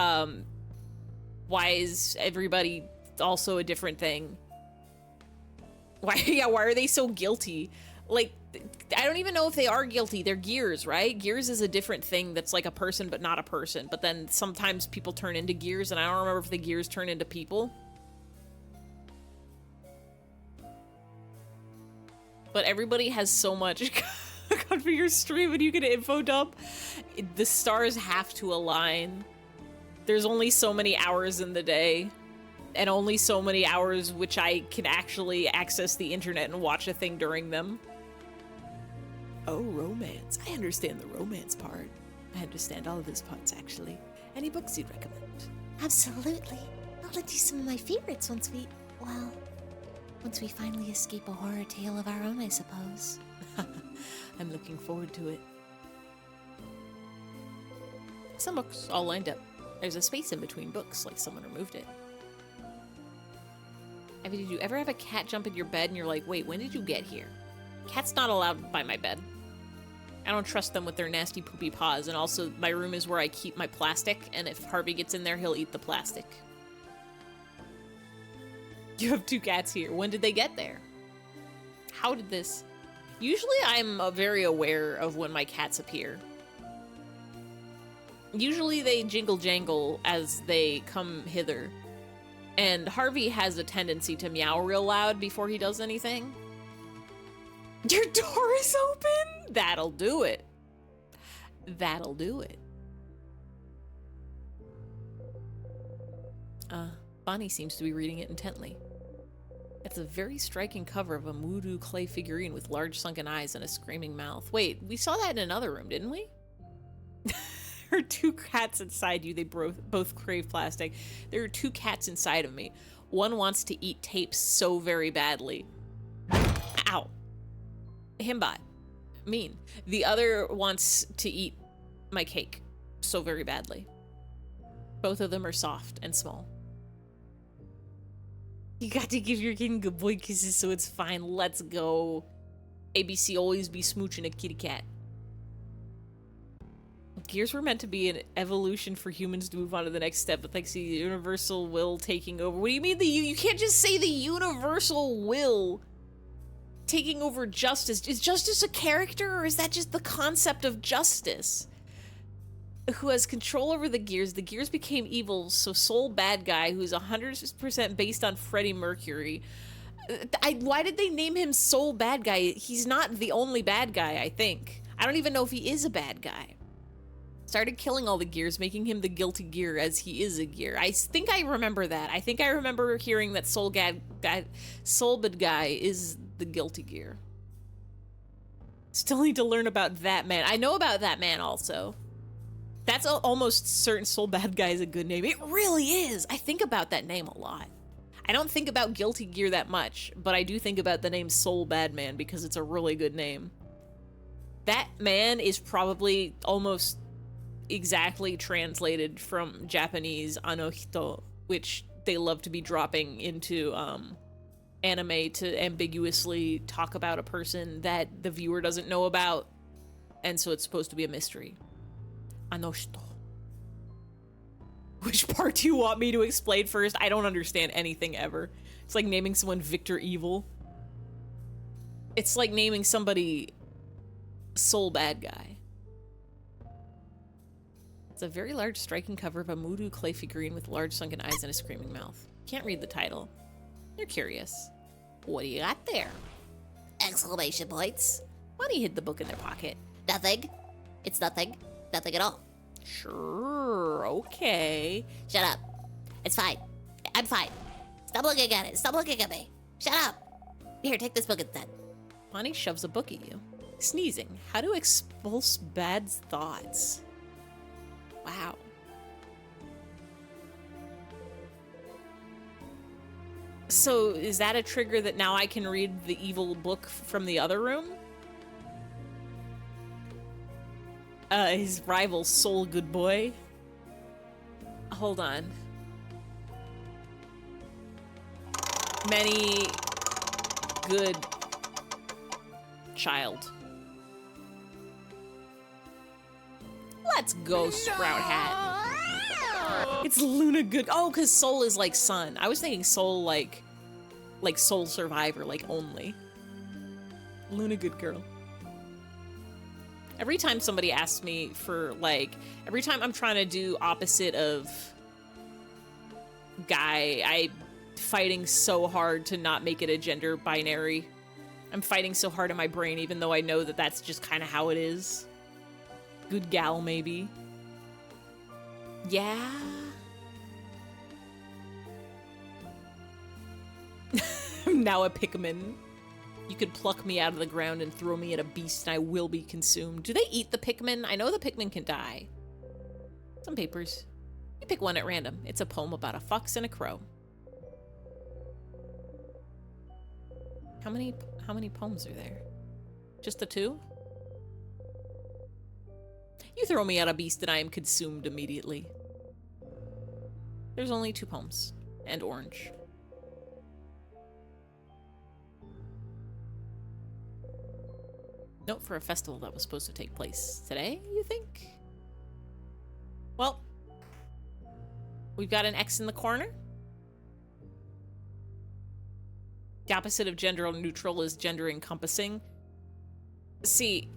everybody also a different thing? Why are they so guilty? Like, I don't even know if they are guilty. They're gears, right? Gears is a different thing that's like a person but not a person. But then sometimes people turn into gears, and I don't remember if the gears turn into people. But everybody has so much God, for your stream and you get an info dump. The stars have to align. There's only so many hours in the day. And only so many hours which I can actually access the internet and watch a thing during them. Oh, romance. I understand the romance part. I understand all of his parts, actually. Any books you'd recommend? Absolutely. I'll lend you some of my favorites once we finally escape a horror tale of our own, I suppose. I'm looking forward to it. Some books all lined up. There's a space in between books, like someone removed it. I mean, did you ever have a cat jump in your bed and you're like, wait, when did you get here? Cat's not allowed by my bed. I don't trust them with their nasty poopy paws, and also my room is where I keep my plastic, and if Harvey gets in there, he'll eat the plastic. You have 2 cats here. When did they get there? How did this... Usually I'm very aware of when my cats appear. Usually they jingle jangle as they come hither. And Harvey has a tendency to meow real loud before he does anything. Your door is open? That'll do it. That'll do it. Bonnie seems to be reading it intently. It's a very striking cover of a Voodoo clay figurine with large sunken eyes and a screaming mouth. Wait, we saw that in another room, didn't we? There are 2 cats inside you. They both crave plastic. There are 2 cats inside of me. One wants to eat tapes so very badly. Ow. Himbot. Mean. The other wants to eat my cake so very badly. Both of them are soft and small. You got to give your kitten good boy kisses so it's fine. Let's go. ABC always be smooching a kitty cat. Gears were meant to be an evolution for humans to move on to the next step, but thanks to the universal will taking over. What do you mean you can't just say the universal will taking over justice? Is justice a character, or is that just the concept of justice? Who has control over the gears? The gears became evil, so Soul Bad Guy, who's 100% based on Freddie Mercury. Why did they name him Soul Bad Guy? He's not the only bad guy, I think. I don't even know if he is a bad guy. Started killing all the gears, making him the guilty gear as he is a gear. I think I remember that. I think I remember hearing that Soulbad guy is the guilty gear. Still need to learn about that man. I know about that man also. That's almost certain Soulbad guy is a good name. It really is. I think about that name a lot. I don't think about guilty gear that much, but I do think about the name Soulbad Man because it's a really good name. That man is probably almost exactly translated from Japanese anohito, which they love to be dropping into anime to ambiguously talk about a person that the viewer doesn't know about, and so it's supposed to be a mystery. Anohito. Which part do you want me to explain first? I don't understand anything ever. It's like naming someone Victor Evil. It's like naming somebody Soul Bad Guy. It's a very large striking cover of a Moodoo clay figurine with large sunken eyes and a screaming mouth. Can't read the title. You're curious. What do you got there? Exclamation points. Money hid the book in their pocket. Nothing. It's nothing. Nothing at all. Sure, okay. Shut up. It's fine. I'm fine. Stop looking at it. Stop looking at me. Shut up. Here, take this book instead. Bonnie shoves a book at you. Sneezing. How to expulse bad thoughts. Wow. So is that a trigger that now I can read the evil book from the other room? His rival, Soul Good Boy. Hold on. Many good child. Let's go, Sprout Hat. It's Luna Good. Oh, because Soul is like sun. I was thinking Soul like Soul Survivor, like only. Luna Good Girl. Every time somebody asks me for, like, every time I'm trying to do opposite of guy, I'm fighting so hard to not make it a gender binary. I'm fighting so hard in my brain, even though I know that that's just kind of how it is. Good gal, maybe. Yeah. I'm now a Pikmin. You could pluck me out of the ground and throw me at a beast and I will be consumed. Do they eat the Pikmin? I know the Pikmin can die. Some papers. You pick one at random. It's a poem about a fox and a crow. How many poems are there? Just the two? You throw me at a beast and I am consumed immediately. There's only 2 poems. And orange. Note for a festival that was supposed to take place today, you think? Well, we've got an X in the corner. The opposite of gender neutral is gender encompassing. See,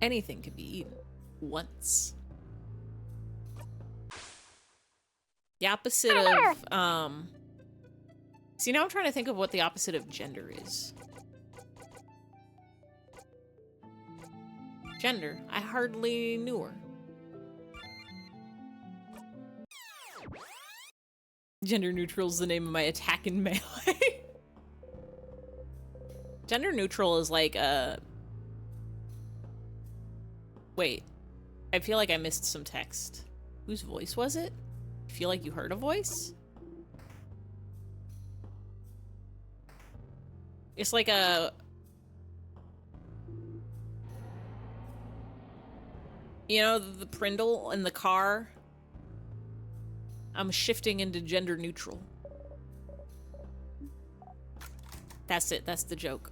anything can be eaten once. The opposite of, see, now I'm trying to think of what the opposite of gender is. Gender. I hardly knew her. Gender neutral is the name of my attack in melee. Gender neutral is like a... Wait. I feel like I missed some text. Whose voice was it? I feel like you heard a voice? It's like a... You know, the Prindle in the car? I'm shifting into gender neutral. That's it. That's the joke.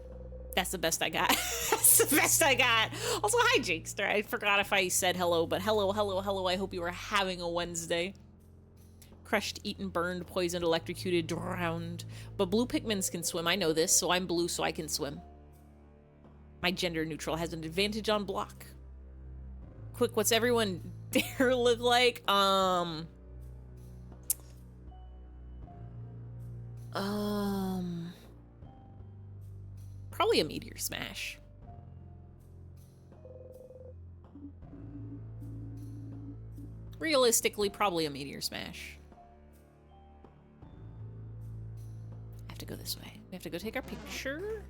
That's the best I got. That's the best I got. Also, hi, Jakester. I forgot if I said hello, but hello, hello, hello. I hope you are having a Wednesday. Crushed, eaten, burned, poisoned, electrocuted, drowned. But blue Pikmins can swim. I know this, so I'm blue, so I can swim. My gender neutral has an advantage on block. Quick, what's everyone dare live like? Probably a meteor smash. Realistically, probably a meteor smash. I have to go this way. We have to go take our picture.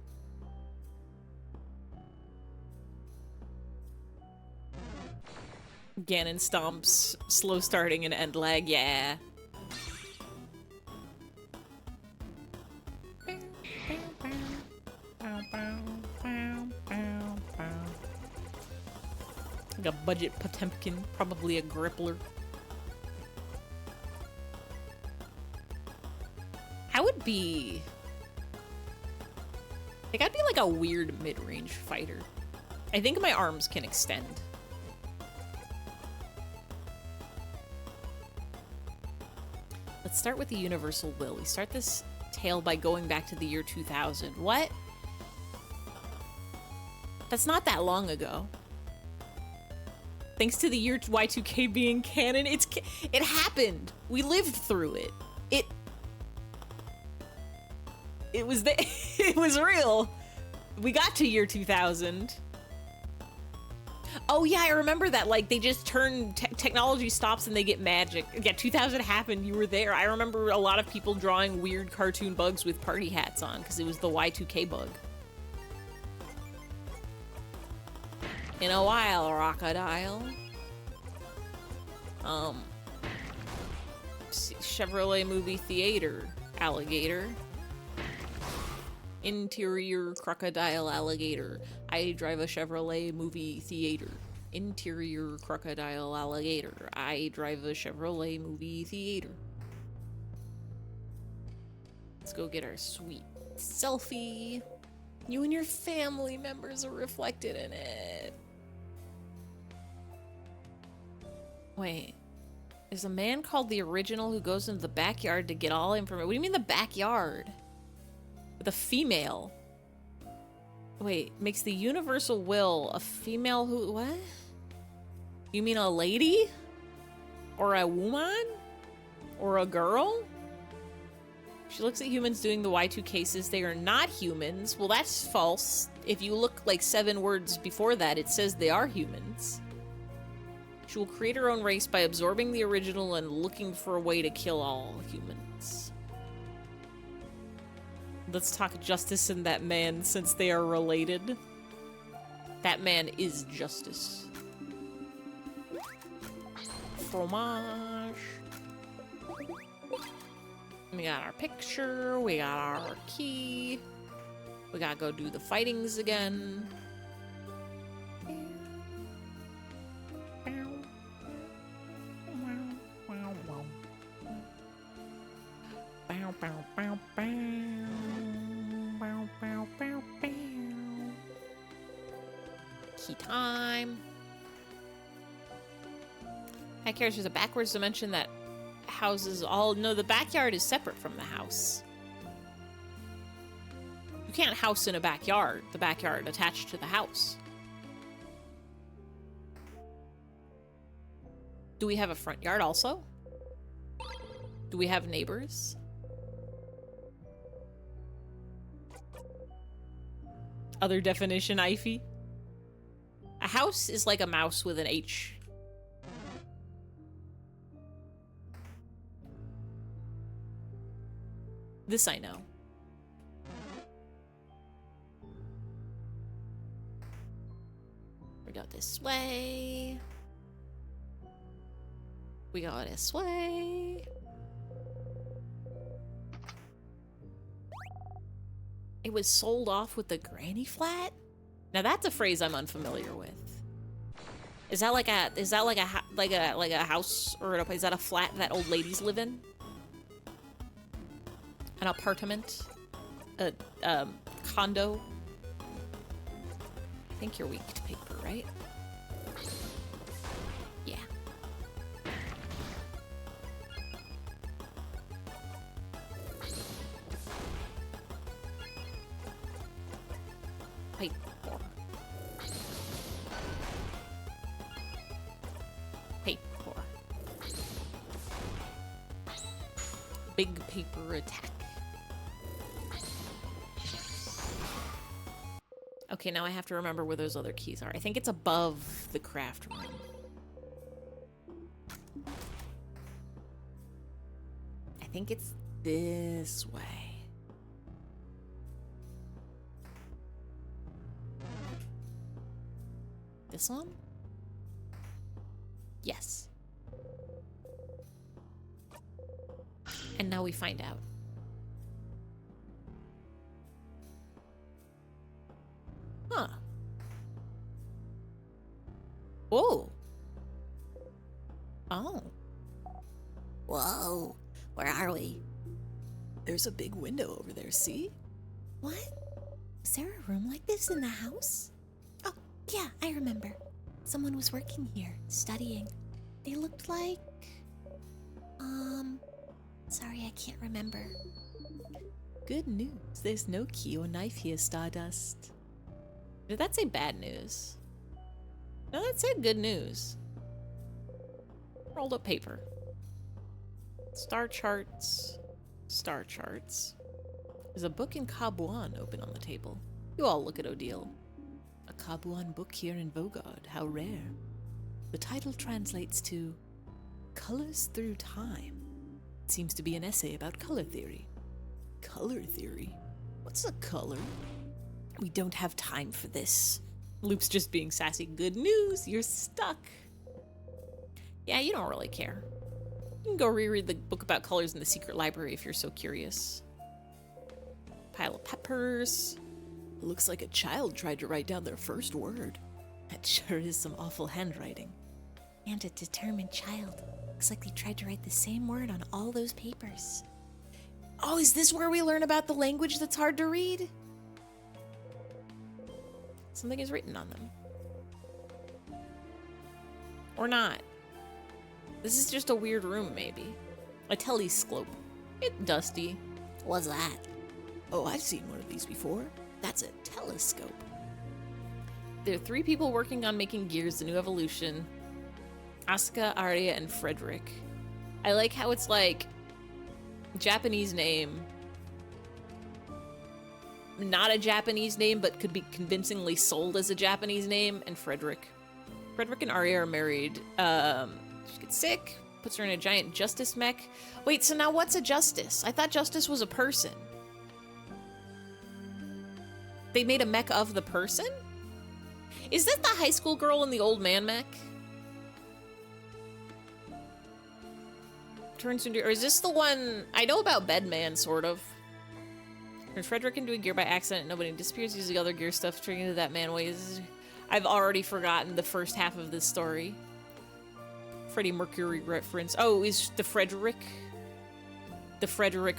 Ganon stomps, slow starting and end lag, yeah. Like a budget Potemkin, probably a grippler. I would be... like, I'd be like a weird mid-range fighter. I think my arms can extend. Let's start with the universal will. We start this tale by going back to the year 2000. What? That's not that long ago. Thanks to the year Y2K being canon, it happened. We lived through it. It was it was real. We got to year 2000. Oh yeah, I remember that. Like, they just turn technology stops and they get magic. Yeah, 2000 happened. You were there. I remember a lot of people drawing weird cartoon bugs with party hats on because it was the Y2K bug. In a while, Rockadile. Chevrolet movie theater alligator. Interior crocodile alligator. I drive a Chevrolet movie theater. Interior crocodile alligator. I drive a Chevrolet movie theater. Let's go get our sweet selfie. You and your family members are reflected in it. Wait. There's a man called the Original who goes into the backyard to get all information. What do you mean the backyard? With a female. Wait, makes the universal will a female who... what? You mean a lady? Or a woman? Or a girl? She looks at humans doing the Y2 cases. They are not humans. Well, that's false. If you look like 7 words before that, it says they are humans. She will create her own race by absorbing the original and looking for a way to kill all humans. Let's talk Justice and that man, since they are related. That man is Justice. Fromage. We got our picture, we got our key. We gotta go do the fightings again. Key time. Heck cares, there's a backwards dimension that houses all... no, the backyard is separate from the house. You can't house in a backyard. The backyard attached to the house. Do we have a front yard also? Do we have neighbors? Other definition, Ify. A house is like a mouse with an H. This I know. We go this way. We go this way. It was sold off with the granny flat? Now that's a phrase I'm unfamiliar with. Is that like a house or is that a flat that old ladies live in? An apartment? A condo? I think you're weak to paper, right? Yeah. Paper. Paper. Big paper attack. Okay, now I have to remember where those other keys are. I think it's above the craft room. I think it's this way. This one? Yes. And now we find out. Huh. Whoa. Oh. Whoa, where are we? There's a big window over there, see? What? Is there a room like this in the house? Oh, yeah, I remember. Someone was working here, studying. They looked like... Sorry, I can't remember. Good news. There's no key or knife here, Stardust. Did that say bad news? No, that said good news. Rolled up paper. Star charts. Star charts. There's a book in Kabuan open on the table. You all look at Odile. A Kabuan book here in Vogard. How rare. The title translates to Colors Through Time. It seems to be an essay about color theory. Color theory? What's a color? We don't have time for this. Loop's just being sassy. Good news, you're stuck. Yeah, you don't really care. You can go reread the book about colors in the secret library if you're so curious. Pile of peppers. Looks like a child tried to write down their first word. That sure is some awful handwriting. And a determined child. Looks like they tried to write the same word on all those papers. Oh, is this where we learn about the language that's hard to read? Something is written on them. Or not. This is just a weird room, maybe. A telescope. It's dusty. What's that? Oh, I've seen one of these before. That's a telescope. There are 3 people working on making gears, the new evolution. Asuka, Arya, and Frederick. I like how it's like Japanese name. Not a Japanese name, but could be convincingly sold as a Japanese name, and Frederick. Frederick and Arya are married. She gets sick, puts her in a giant justice mech. Wait, so now what's a justice? I thought justice was a person. They made a mech of the person? Is that the high school girl in the old man mech? Turns into, or is this the one, I know about Bedman, sort of. Turns Frederick into a gear by accident, nobody disappears, uses the other gear stuff, turning into that man ways. I've already forgotten the first half of this story. Freddie Mercury reference. Oh, is the Frederick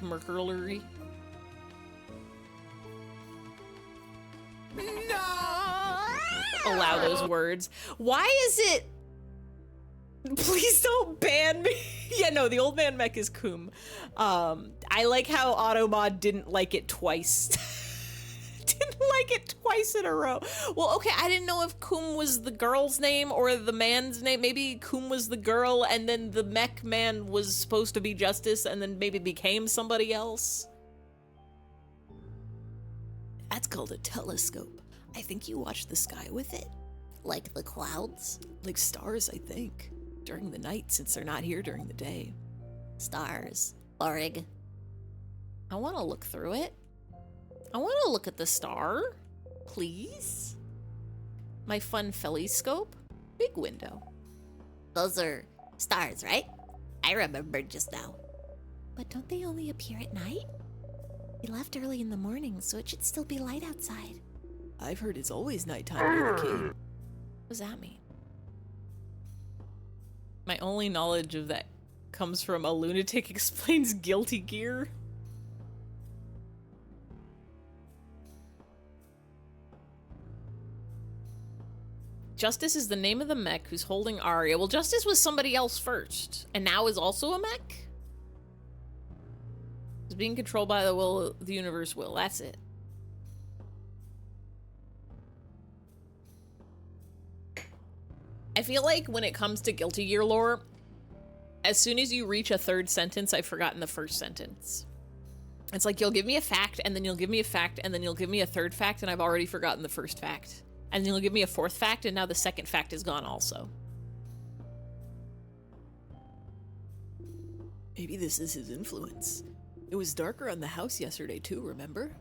Mercury? No! Allow those words. Why is it? Please don't ban me. Yeah, no, the old man mech is Coom. I like how Automod didn't like it twice. Didn't like it twice in a row. Well, okay, I didn't know if Coom was the girl's name or the man's name. Maybe Coom was the girl and then the mech man was supposed to be Justice and then maybe became somebody else. That's called a telescope. I think you watch the sky with it. Like the clouds? Like stars, I think. During the night, since they're not here during the day. Stars. Boring. I want to look through it. I want to look at the star. Please? My fun felly-scope? Big window. Those are stars, right? I remembered just now. But don't they only appear at night? We left early in the morning, so it should still be light outside. I've heard it's always nighttime near the cave. What does that mean? My only knowledge of that comes from A Lunatic Explains Guilty Gear. Justice is the name of the mech who's holding Arya. Well, Justice was somebody else first, and now is also a mech? Is being controlled by the will of the universe will. That's it. I feel like when it comes to Guilty Gear lore, as soon as you reach a third sentence, I've forgotten the first sentence. It's like you'll give me a fact, and then you'll give me a fact, and then you'll give me a third fact, and I've already forgotten the first fact. And then you'll give me a fourth fact, and now the second fact is gone also. Maybe this is his influence. It was darker on the house yesterday too, remember?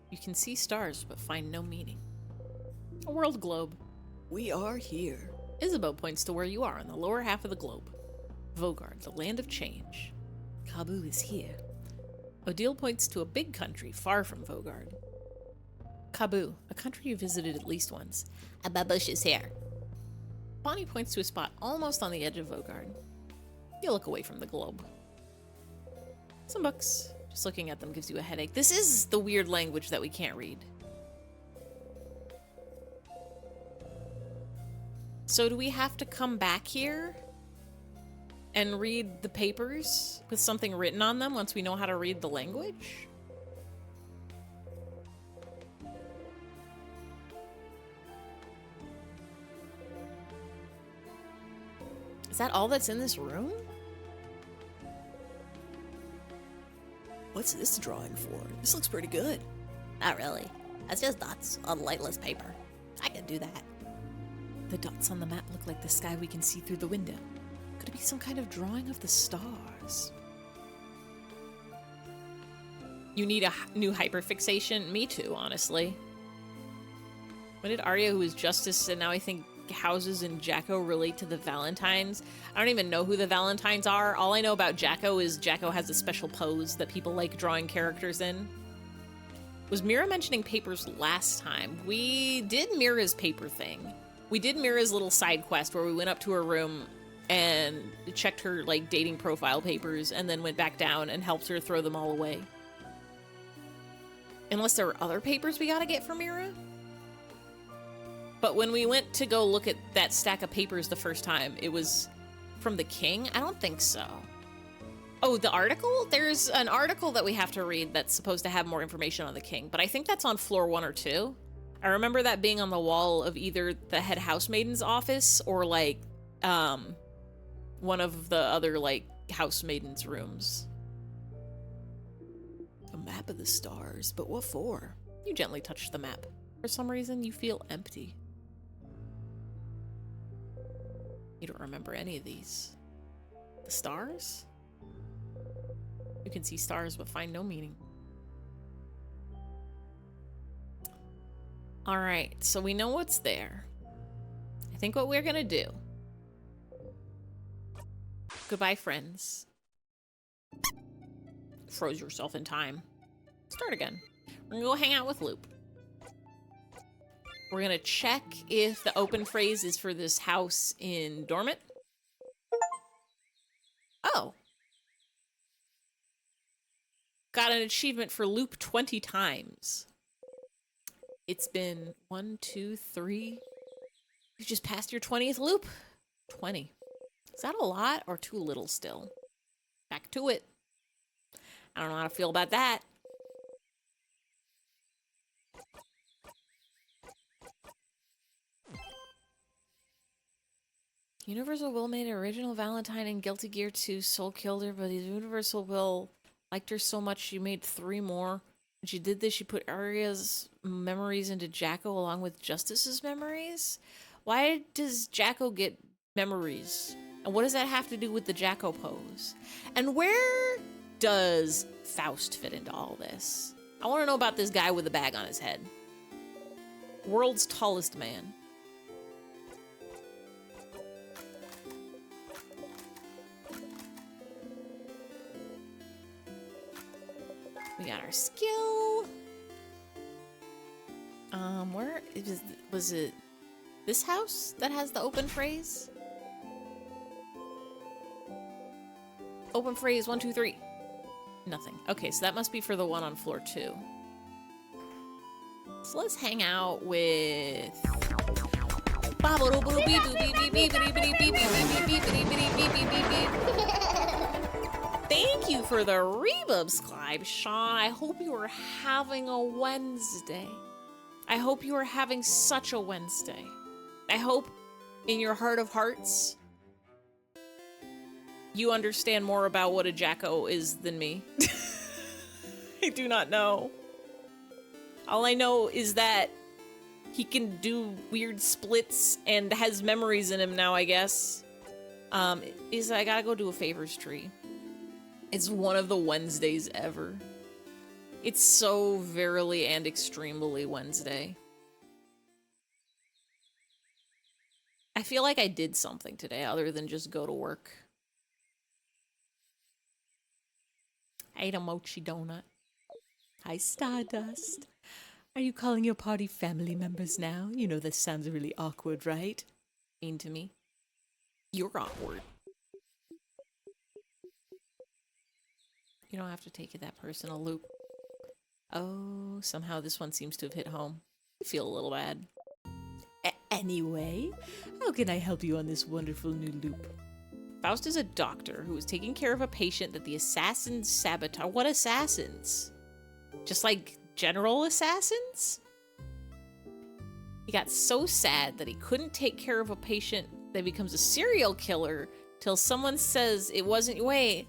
You can see stars, but find no meaning. A world globe. We are here. Isabeau points to where you are on the lower half of the globe. Vogard, the land of change. Kabu is here. Odile points to a big country far from Vogard. Kabu, a country you visited at least once. A babush is here. Bonnie points to a spot almost on the edge of Vogard. You look away from the globe. Some books. Just looking at them gives you a headache. This is the weird language that we can't read. So do we have to come back here and read the papers with something written on them once we know how to read the language? Is that all that's in this room? What's this drawing for? This looks pretty good. Not really. That's just dots on lightless paper. I can do that. The dots on the map look like the sky we can see through the window. Could it be some kind of drawing of the stars? You need a new hyperfixation? Me too, honestly. When did Arya, who is Justice and now I think houses in Jacko, relate to the Valentines? I don't even know who the Valentines are. All I know about Jacko is Jacko has a special pose that people like drawing characters in. Was Mira mentioning papers last time? We did Mira's paper thing. We did Mira's little side quest where we went up to her room and checked her like dating profile papers and then went back down and helped her throw them all away. Unless there were other papers we gotta get for Mira? But when we went to go look at that stack of papers the first time, it was from the king? I don't think so. Oh, the article? There's an article that we have to read that's supposed to have more information on the king, but I think that's on floor 1 or 2. I remember that being on the wall of either the head housemaiden's office or like one of the other like housemaiden's rooms. A map of the stars, but what for? You gently touch the map. For some reason, you feel empty. You don't remember any of these. The stars? You can see stars but find no meaning. Alright, so we know what's there. I think what we're gonna do. Goodbye, friends. Froze yourself in time. Start again. We're gonna go hang out with Loop. We're gonna check if the open phrase is for this house in Dormant. Oh. Got an achievement for Loop 20 times. It's been 1, 2, 3. You just passed your 20th loop. 20. Is that a lot or too little still? Back to it. I don't know how to feel about that. Universal Will made an original Valentine in Guilty Gear 2. Soul killed her, but his Universal Will liked her so much she made 3 more. When she did this, she put Arya's memories into Jacko along with Justice's memories? Why does Jacko get memories? And what does that have to do with the Jacko pose? And where does Faust fit into all this? I want to know about this guy with a bag on his head. World's tallest man. We got our skill. Where was it this house that has the open phrase? Open phrase 1, 2, 3. Nothing. Okay, so that must be for the one on floor 2. So let's hang out with Thank you for the resubscribe, Sean. I hope you are having a Wednesday. I hope you are having such a Wednesday. I hope in your heart of hearts You understand more about what a Jacko is than me. I do not know. All I know is that he can do weird splits and has memories in him now, I guess. Is I gotta go do a favors tree. It's one of the Wednesdays ever. It's so verily and extremely Wednesday. I feel like I did something today other than just go to work. I ate a mochi donut. Hi, Stardust. Are you calling your party family members now? You know this sounds really awkward, right? Mean to me. You're awkward. You don't have to take it that personal, Luke. Oh, somehow this one seems to have hit home. I feel a little bad. Anyway, how can I help you on this wonderful new loop? Faust is a doctor who was taking care of a patient that the assassins sabotage. What assassins? Just like general assassins? He got so sad that he couldn't take care of a patient that becomes a serial killer till someone says it wasn't. Wait.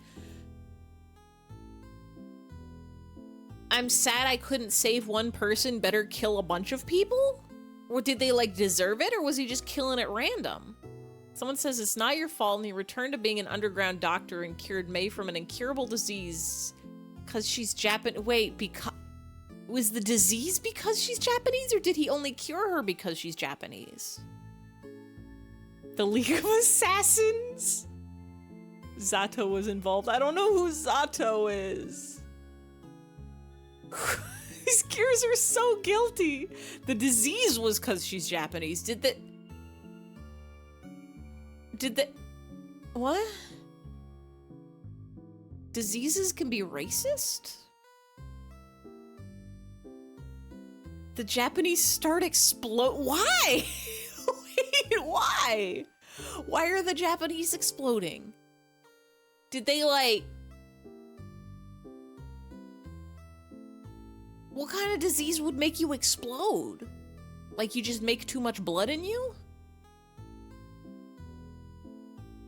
I'm sad I couldn't save one person, better kill a bunch of people? Or did they, like, deserve it, or was he just killing at random? Someone says it's not your fault, and he returned to being an underground doctor and cured May from an incurable disease because she's Japanese. Wait, was the disease because she's Japanese, or did he only cure her because she's Japanese? The League of Assassins? Zato was involved. I don't know who Zato is. These cures are so guilty. The disease was because she's Japanese. Did the... What? Diseases can be racist? The Japanese start explode. Why? Wait, why? Why are the Japanese exploding? Did they, like... What kind of disease would make you explode? Like you just make too much blood in you?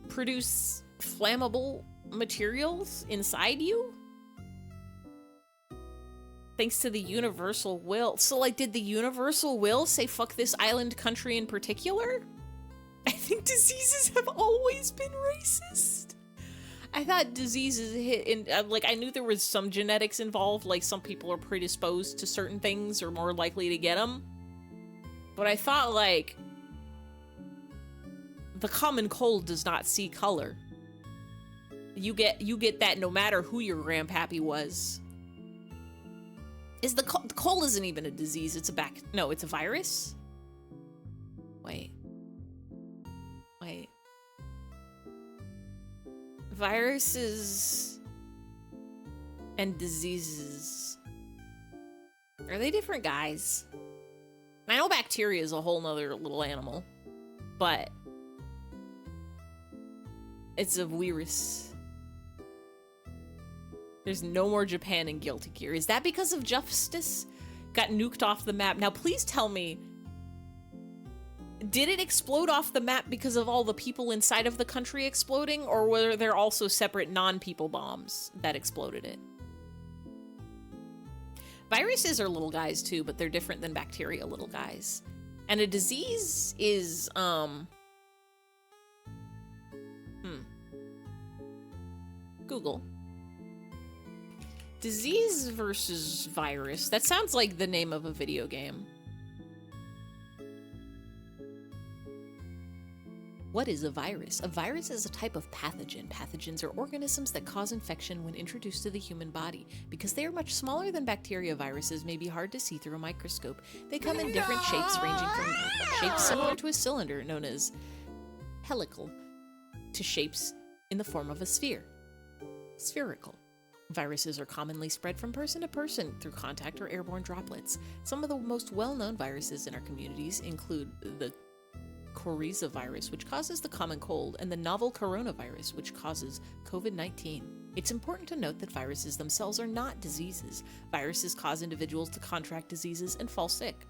Produce flammable materials inside you? Thanks to the universal will. So, like, did the universal will say fuck this island country in particular? I think diseases have always been racist. I thought diseases hit in, like, I knew there was some genetics involved, like some people are predisposed to certain things or more likely to get them. But I thought, like, the common cold does not see color. You get that no matter who your grandpappy was. Is the cold isn't even a disease, it's it's a virus? Wait. Viruses and diseases. Are they different guys? I know bacteria is a whole nother little animal, but it's a virus. There's no more Japan in Guilty Gear. Is that because of Justice got nuked off the map? Now please tell me, did it explode off the map because of all the people inside of the country exploding, or were there also separate non-people bombs that exploded it? Viruses are little guys too, but they're different than bacteria little guys. And a disease is, Google. Disease versus virus. That sounds like the name of a video game. What is a virus? A virus is a type of pathogen. Pathogens are organisms that cause infection when introduced to the human body. Because they are much smaller than bacteria, viruses may be hard to see through a microscope. They come in different shapes, ranging from shapes similar to a cylinder, known as helical, to shapes in the form of a sphere, spherical. Viruses are commonly spread from person to person through contact or airborne droplets. Some of the most well-known viruses in our communities include the Coryza virus, which causes the common cold, and the novel coronavirus, which causes COVID-19. It's important to note that viruses themselves are not diseases. Viruses cause individuals to contract diseases and fall sick.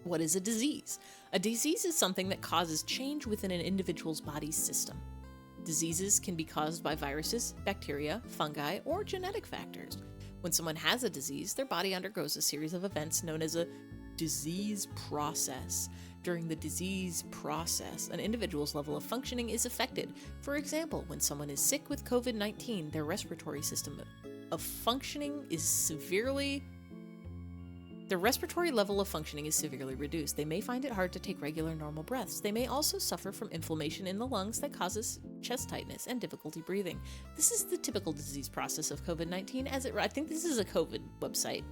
What is a disease? A disease is something that causes change within an individual's body's system. Diseases can be caused by viruses, bacteria, fungi, or genetic factors. When someone has a disease, their body undergoes a series of events known as a disease process. During the disease process, an individual's level of functioning is affected. For example, when someone is sick with COVID-19, their respiratory system of functioning is severely Their respiratory level of functioning is severely reduced. They may find it hard to take regular normal breaths. They may also suffer from inflammation in the lungs that causes chest tightness and difficulty breathing. This is the typical disease process of COVID-19 I think this is a COVID website.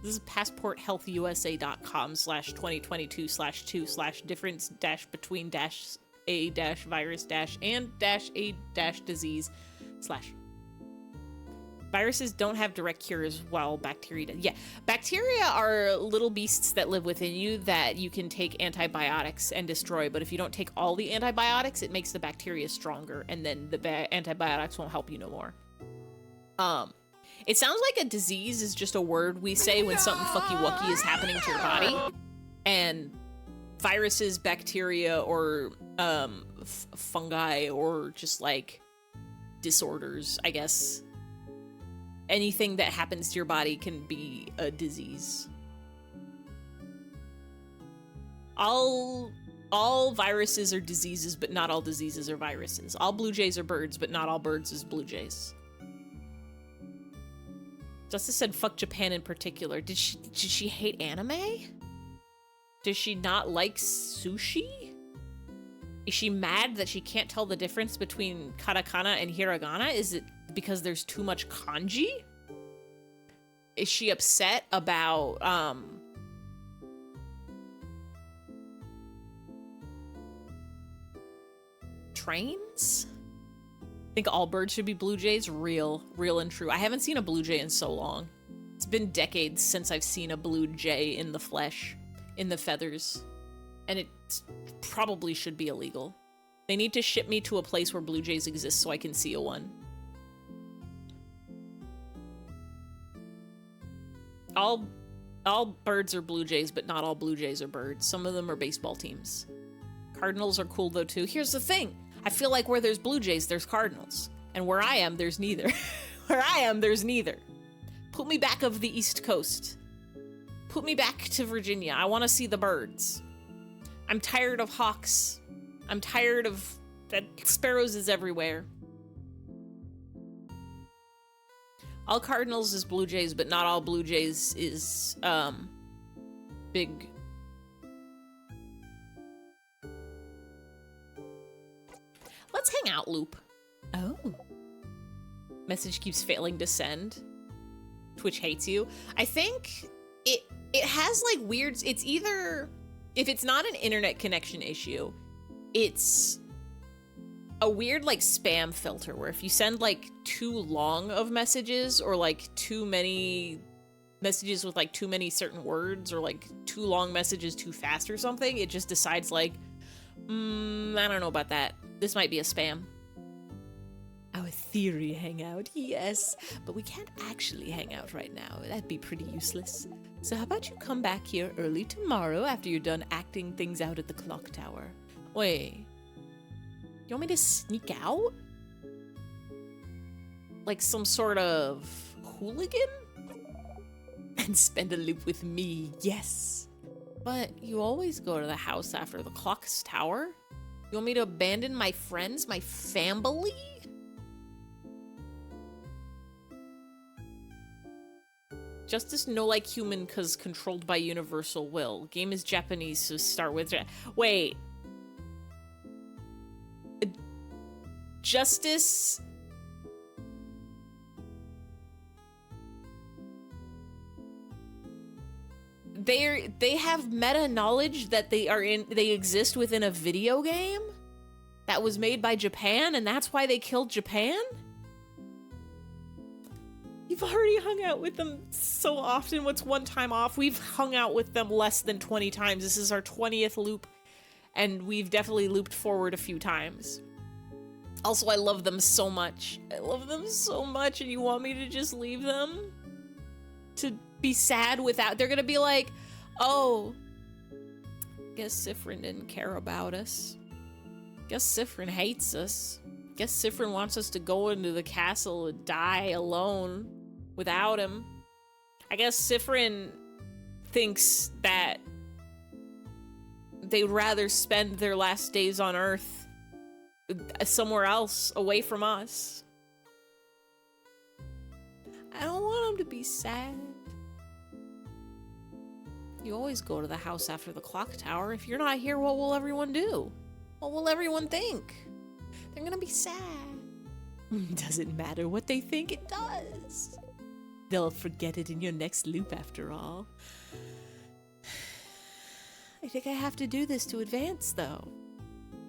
This is passport-health-usa.com/2022/2/difference-between-a-virus-and-a-disease/ Viruses don't have direct cures while bacteria do. Yeah, bacteria are little beasts that live within you that you can take antibiotics and destroy, but if you don't take all the antibiotics, it makes the bacteria stronger, and then the antibiotics won't help you no more. It sounds like a disease is just a word we say when something fucky-wucky is happening to your body, and viruses, bacteria, or fungi, or just like disorders, I guess. Anything that happens to your body can be a disease. All viruses are diseases, but not all diseases are viruses. All blue jays are birds, but not all birds is blue jays. Justice said fuck Japan in particular. Did she hate anime? Does she not like sushi? Is she mad that she can't tell the difference between katakana and hiragana? Is it because there's too much kanji? Is she upset about trains? I think all birds should be blue jays. Real and true. I haven't seen a blue jay in so long. It's been decades since I've seen a blue jay in the flesh, in the feathers, and it probably should be illegal. They need to ship me to a place where blue jays exist so I can see a one. All birds are blue jays, but not all blue jays are birds. Some of them are baseball teams. Cardinals are cool though too. Here's the thing. I feel like where there's blue jays, there's cardinals. And where I am, there's neither. Where I am, there's neither. Put me back of the East Coast. Put me back to Virginia. I want to see the birds. I'm tired of hawks. I'm tired of that sparrows is everywhere. All cardinals is blue jays, but not all blue jays is big. Let's hang out, Loop. Oh. Message keeps failing to send. Twitch hates you. I think it has like weird, it's either, if it's not an internet connection issue, it's a weird like spam filter where if you send like too long of messages or like too many messages with like too many certain words or like too long messages too fast or something, it just decides like, I don't know about that. This might be a spam. Our theory hangout, yes, but we can't actually hang out right now. That'd be pretty useless. So how about you come back here early tomorrow after you're done acting things out at the clock tower? Wait. You want me to sneak out? Like some sort of hooligan? And spend a loop with me, yes. But you always go to the house after the clock's tower? You want me to abandon my friends, my family? Justice no like human cause controlled by universal will. Game is Japanese, so start with wait. Justice they have meta knowledge that they exist within a video game that was made by Japan, and that's why they killed Japan? You've already hung out with them so often. What's one time off? We've hung out with them less than 20 times. This is our 20th loop, and we've definitely looped forward a few times. Also, I love them so much. I love them so much, and you want me to just leave them? To be sad without... They're gonna be like, oh, guess Sifrin didn't care about us. Guess Sifrin hates us. Guess Sifrin wants us to go into the castle and die alone without him. I guess Sifrin thinks that they'd rather spend their last days on Earth somewhere else, away from us. I don't want him to be sad. You always go to the house after the clock tower. If you're not here, what will everyone do? What will everyone think? They're gonna be sad. Doesn't matter what they think, it does. They'll forget it in your next loop after all. I think I have to do this to advance, though.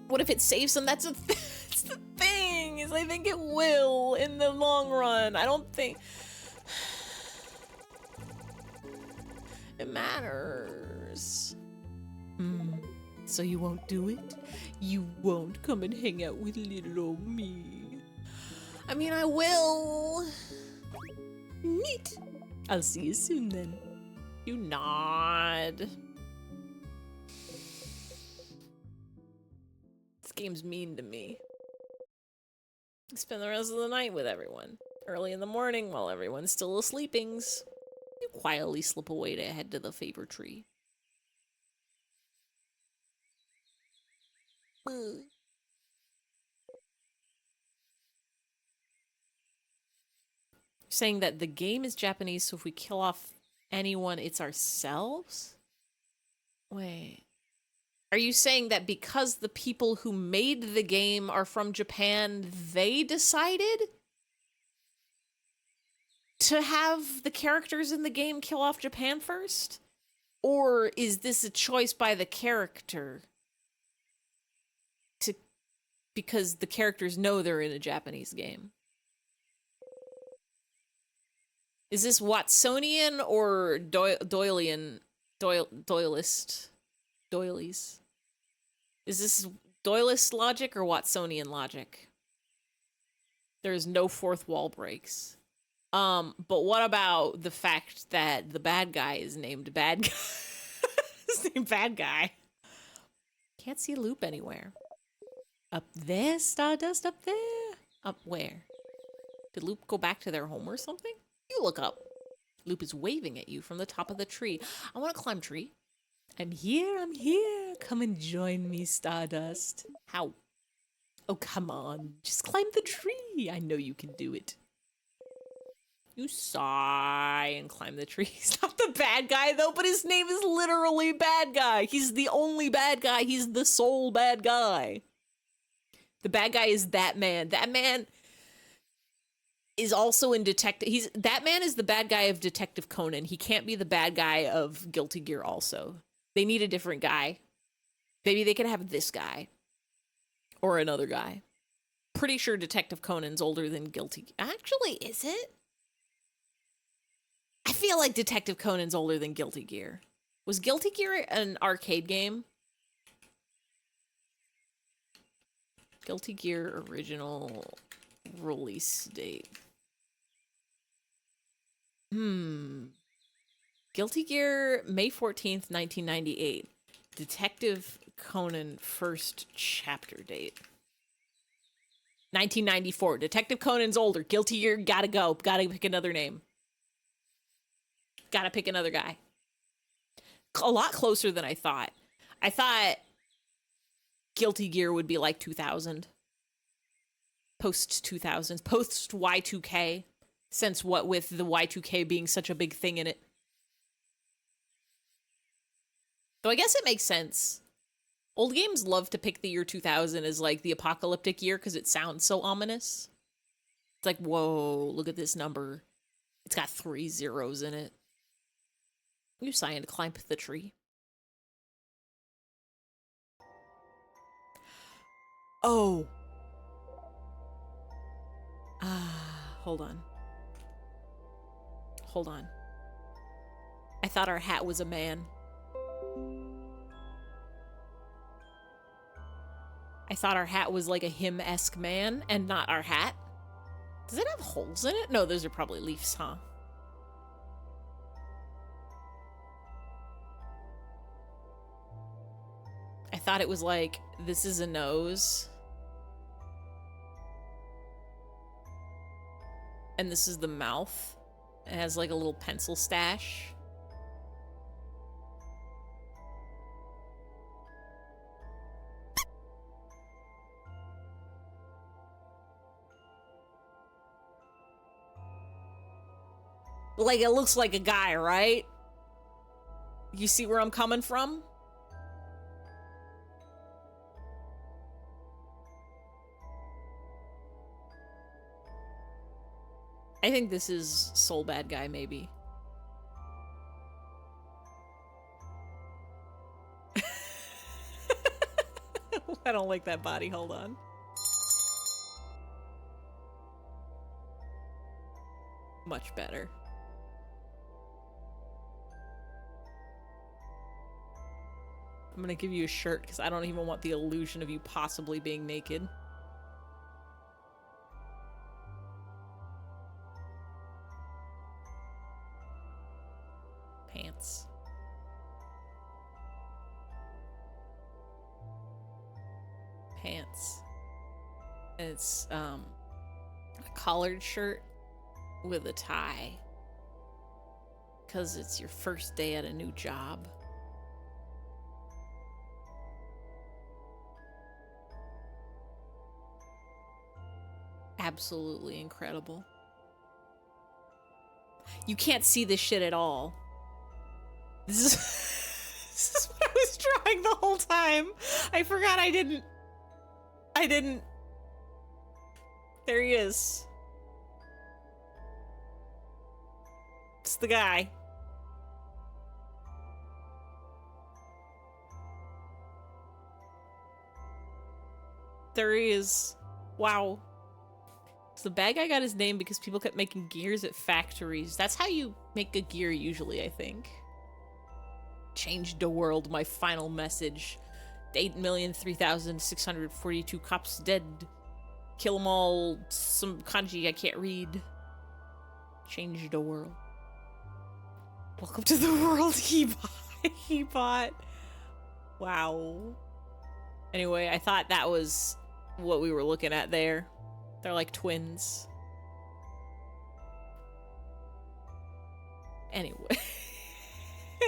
What if it saves them? That's the thing, is I think it will in the long run. I don't think it matters. So you won't do it? You won't come and hang out with little old me? I mean, I will. Neat. I'll see you soon then. You nod. This game's mean to me. Spend the rest of the night with everyone. Early in the morning, while everyone's still asleepings, you quietly slip away to head to the favor tree. Saying that the game is Japanese, so if we kill off anyone, it's ourselves? Wait. Are you saying that because the people who made the game are from Japan, they decided to have the characters in the game kill off Japan first? Or is this a choice by the character? Because the characters know they're in a Japanese game. Is this Watsonian or Doylean? Doylist? Doilies? Is this Doylist logic or Watsonian logic? There's no fourth wall breaks. But what about the fact that the bad guy is named Bad Guy? His name Bad Guy. Can't see Loop anywhere. Up there, Stardust, up there. Up where? Did Loop go back to their home or something? You look up. Loop is waving at you from the top of the tree. I want to climb tree. I'm here, I'm here. Come and join me, Stardust. How? Oh, come on. Just climb the tree. I know you can do it. You sigh and climb the tree. He's not the bad guy, though, but his name is literally Bad Guy. He's the only bad guy. He's the sole bad guy. The bad guy is that man. That man is also in Detective... That man is the bad guy of Detective Conan. He can't be the bad guy of Guilty Gear also. They need a different guy. Maybe they could have this guy. Or another guy. Pretty sure Detective Conan's older than Guilty... Actually, is it? I feel like Detective Conan's older than Guilty Gear. Was Guilty Gear an arcade game? Guilty Gear original release date. Guilty Gear, May 14th, 1998. Detective Conan first chapter date. 1994. Detective Conan's older. Guilty Gear, gotta go. Gotta pick another name. Gotta pick another guy. A lot closer than I thought. I thought Guilty Gear would be like 2000. Post 2000s. Post Y2K. Since what with the Y2K being such a big thing in it. Though I guess it makes sense. Old games love to pick the year 2000 as like the apocalyptic year because it sounds so ominous. It's like, whoa, look at this number. It's got 3 zeros in it. You sighing to climb the tree. Oh. Hold on. Hold on. I thought our hat was a man. I thought our hat was like a him-esque man and not our hat. Does it have holes in it? No, those are probably leaves, huh? I thought it was like, this is a nose. And this is the mouth. It has like a little pencil stash. Like, it looks like a guy, right? You see where I'm coming from? I think this is Soul Bad Guy, maybe. I don't like that body. Hold on. Much better. I'm gonna give you a shirt because I don't even want the illusion of you possibly being naked. Pants. Pants. And it's a collared shirt with a tie. Because it's your first day at a new job. Absolutely incredible. You can't see this shit at all. This is, this is what I was drawing the whole time. I forgot I didn't. There he is. It's the guy. There he is. Wow. So the bad guy got his name because people kept making gears at factories. That's how you make a gear usually, I think. Change the world, my final message. 8,003,642 cops dead. Kill them all. Some kanji I can't read. Change the world. Welcome to the world he bought. Wow. Anyway, I thought that was what we were looking at there. They're like twins. Anyway.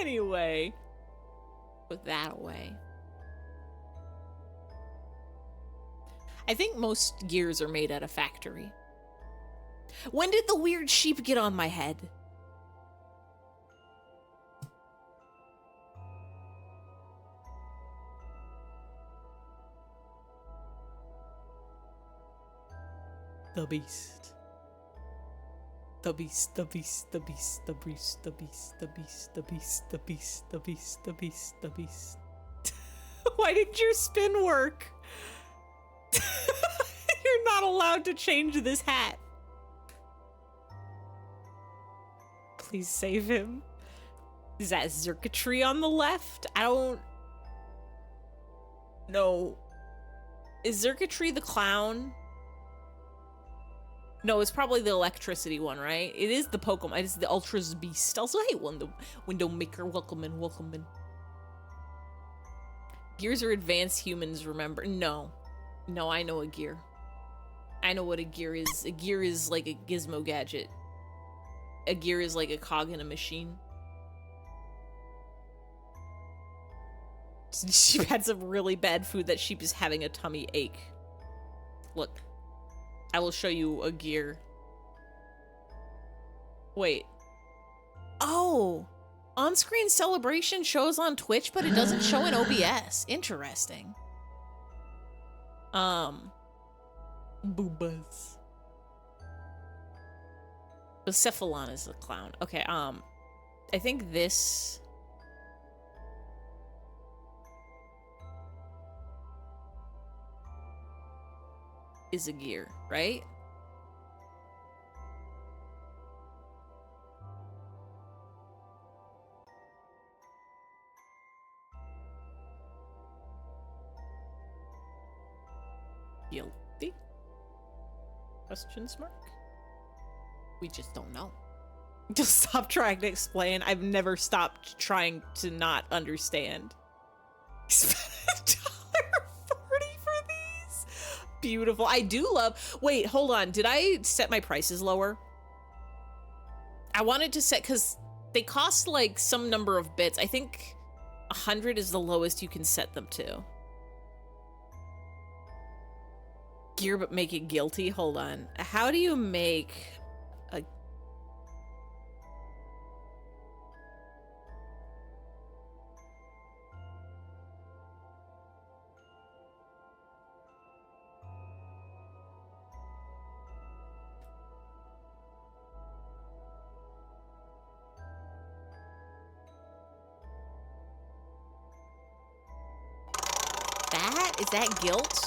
Anyway. Put that away. I think most gears are made at a factory. When did the weird sheep get on my head? The beast. The beast, the beast, the beast, the beast, the beast, the beast, the beast, the beast, the beast, the beast, the beast. Why didn't your spin work? You're not allowed to change this hat. Please save him. Is that circuitry on the left? I don't know. Is circuitry the clown? No, it's probably the electricity one, right? It is the Pokemon. It is the Ultra's Beast. Also, hey, window maker, welcome in, welcome in. Gears are advanced humans, remember? No. No, I know a gear. I know what a gear is. A gear is like a gizmo gadget. A gear is like a cog in a machine. Sheep had some really bad food. That sheep is having a tummy ache. Look. I will show you a gear. Wait. Oh! On-screen celebration shows on Twitch, but it doesn't show in OBS. Interesting. Boobas. Cephalon is the clown. Okay, I think this... is a gear, right? Guilty? Question mark? We just don't know. Just stop trying to explain. I've never stopped trying to not understand. $1.40 for these? Beautiful. I do love... Wait, hold on. Did I set my prices lower? I wanted to set, because they cost like some number of bits. I think 100 is the lowest you can set them to. Gear but make it guilty? Hold on. How do you make a... That? Is that guilt?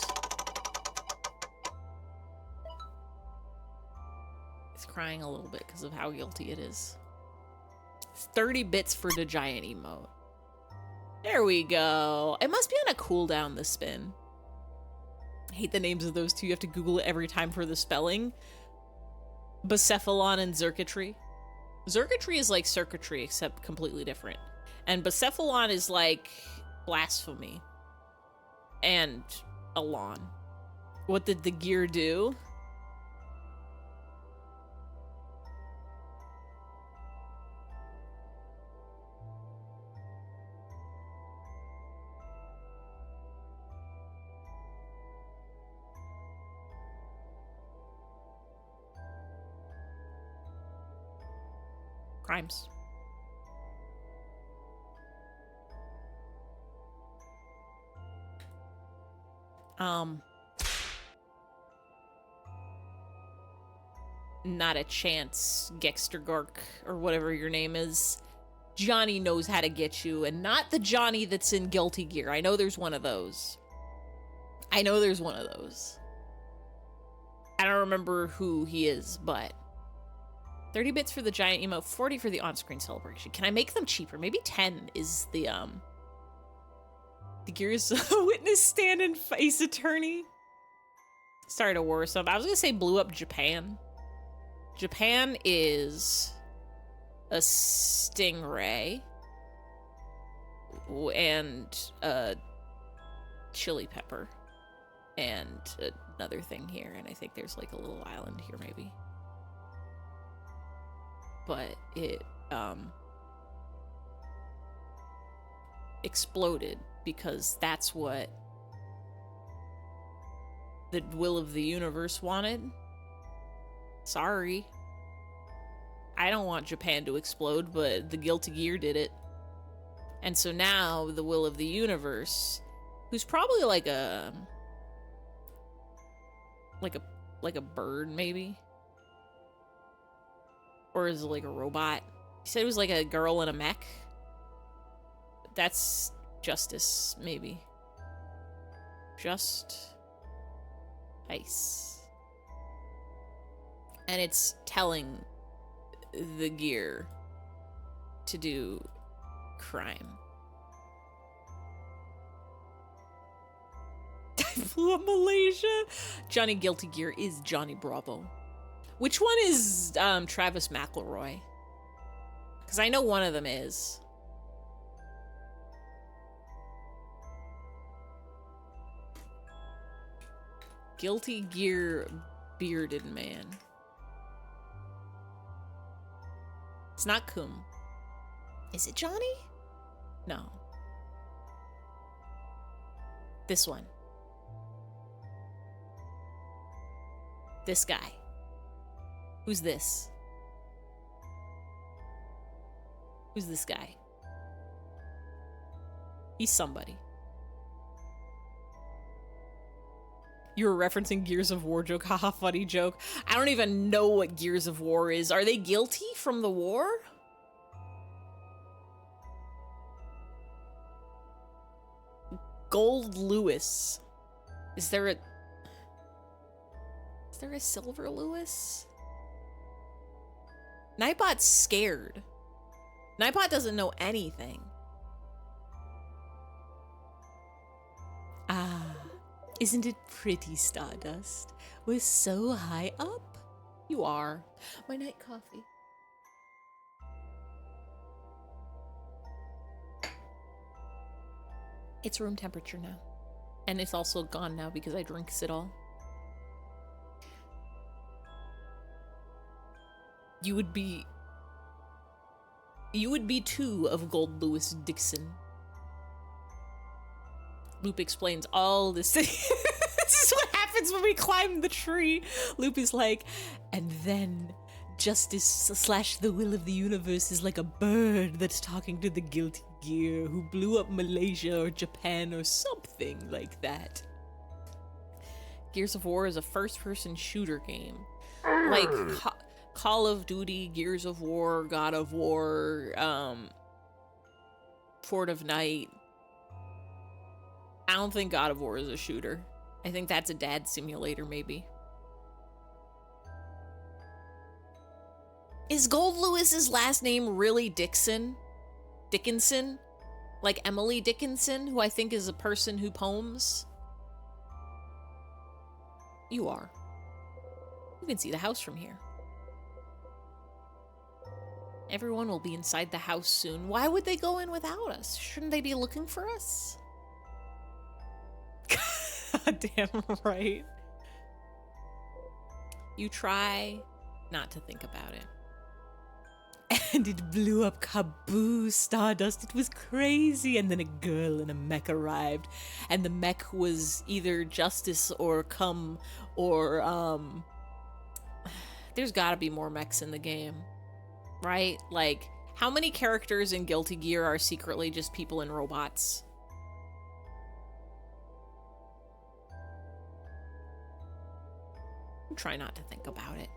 It's crying a little bit because of how guilty it is. It's 30 bits for the giant emote. There we go. It must be on a cooldown, this spin. I hate the names of those two. You have to Google it every time for the spelling. Bucephalon and Zircuitry. Zircuitry is like circuitry, except completely different. And Bucephalon is like blasphemy. And Alon. What did the gear do? Crimes. Not a chance, Gextergork, or whatever your name is. Johnny knows how to get you, and not the Johnny that's in Guilty Gear. I know there's one of those. I know there's one of those. I don't remember who he is, but 30 bits for the giant emote, 40 for the on-screen celebration. Can I make them cheaper? Maybe 10 is the Gears witness stand and face attorney. Started a war or something. I was gonna say blew up Japan. Japan is a stingray and a chili pepper and another thing here, and I think there's like a little island here maybe. But it exploded because that's what the will of the universe wanted. Sorry. I don't want Japan to explode, but the Guilty Gear did it. And so now the will of the universe, who's probably like a bird maybe? Or is it like a robot? He said it was like a girl in a mech. That's justice, maybe. Just ice. And it's telling the gear to do crime. I blew up Malaysia. Johnny Guilty Gear is Johnny Bravo. Which one is Travis McElroy? Because I know one of them is. Guilty Gear bearded man. It's not Kum. Is it Johnny? No. This one. This guy. Who's this? Who's this guy? He's somebody. You were referencing Gears of War joke. Haha, funny joke. I don't even know what Gears of War is. Are they guilty from the war? Gold Lewis. Is there a Silver Lewis? Nightbot's scared. Nightbot doesn't know anything. Ah. Isn't it pretty, Stardust? We're so high up. You are. My night coffee. It's room temperature now. And it's also gone now because I drinks it all. You would be You would be two of Gold Lewis Dixon. Loop explains all this. This is what happens when we climb the tree. Loop is like, and then justice slash the will of the universe is like a bird that's talking to the guilty gear who blew up Malaysia or Japan or something like that. Gears of War is a first-person shooter game. Like Call of Duty, Gears of War, God of War, Fort of Night. I don't think God of War is a shooter. I think that's a dad simulator, maybe. Is Gold Lewis's last name really Dixon? Dickinson? Like Emily Dickinson, who I think is a person who poems? You are. You can see the house from here. Everyone will be inside the house soon. Why would they go in without us? Shouldn't they be looking for us? Damn right. You try not to think about it. And it blew up, kaboo, Stardust. It was crazy. And then a girl in a mech arrived. And the mech was either Justice or Cum or, there's gotta be more mechs in the game. Right? Like, how many characters in Guilty Gear are secretly just people in robots? Try not to think about it.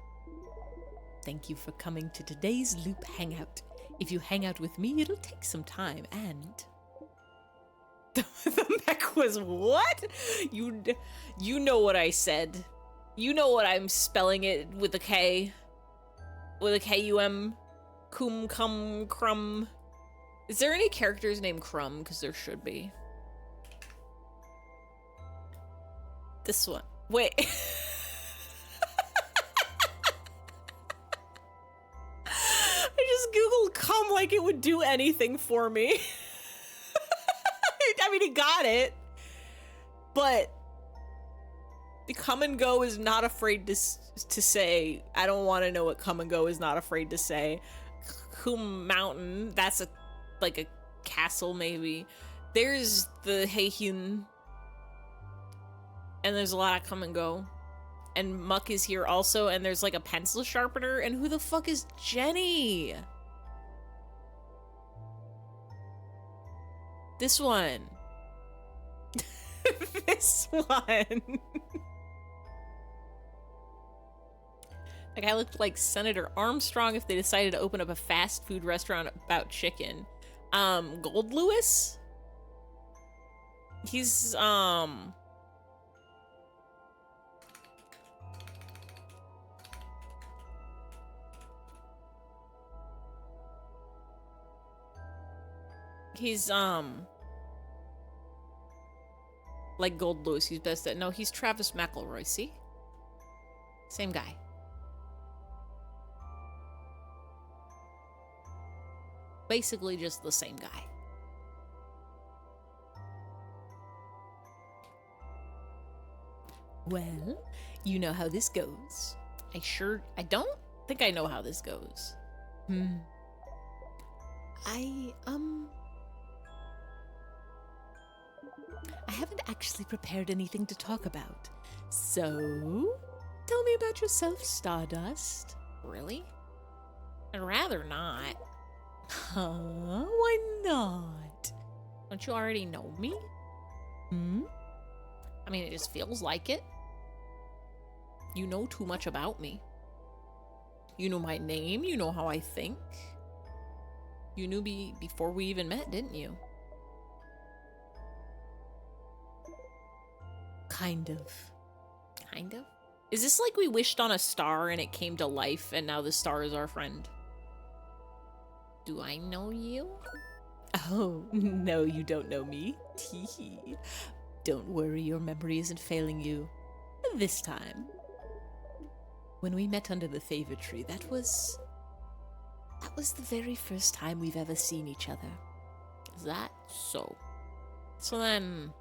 Thank you for coming to today's Loop Hangout. If you hang out with me, it'll take some time, and... The mech was what? You know what I said. You know what I'm spelling it with a K. With a K-U-M. Cum, cum, crumb. Is there any characters named Crumb? Because there should be. This one. Wait. I just googled cum like it would do anything for me. I mean, it got it. But the Come and Go is not afraid to say. I don't want to know what Come and Go is not afraid to say. Coom Mountain, that's like a castle maybe. There's the Heihyun. And there's a lot of Come and Go. And Muck is here also, and there's like a pencil sharpener, and who the fuck is Jenny? This one. This one. Like, I looked like Senator Armstrong if they decided to open up a fast food restaurant about chicken. Gold Lewis? He's, He's, like Gold Lewis, he's best at... No, he's Travis McElroy, see? Same guy. Basically just the same guy. Well, you know how this goes. I don't think I know how this goes. I haven't actually prepared anything to talk about. So, tell me about yourself, Stardust. Really? I'd rather not. Huh? Why not? Don't you already know me? I mean, it just feels like it. You know too much about me. You know my name, you know how I think. You knew me before we even met, didn't you? Kind of. Kind of? Is this like we wished on a star and it came to life and now the star is our friend? Do I know you? Oh, no, you don't know me. Teehee. Don't worry, your memory isn't failing you. This time. When we met under the favor tree, that was the very first time we've ever seen each other. Is that so? So then,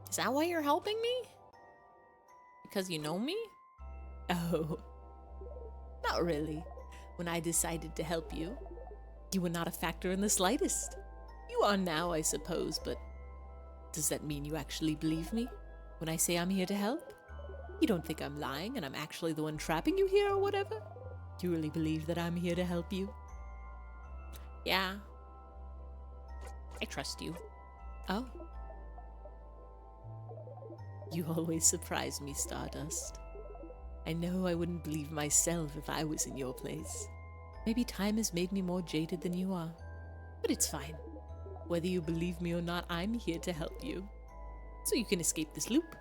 is that why you're helping me? Because you know me? Oh, not really. When I decided to help you, You were not a factor in the slightest. You are now, I suppose, but does that mean you actually believe me when I say I'm here to help? You don't think I'm lying and I'm actually the one trapping you here or whatever? You really believe that I'm here to help you? Yeah. I trust you. Oh. You always surprise me, Stardust. I know I wouldn't believe myself if I was in your place. Maybe time has made me more jaded than you are. But it's fine. Whether you believe me or not, I'm here to help you. So you can escape this loop.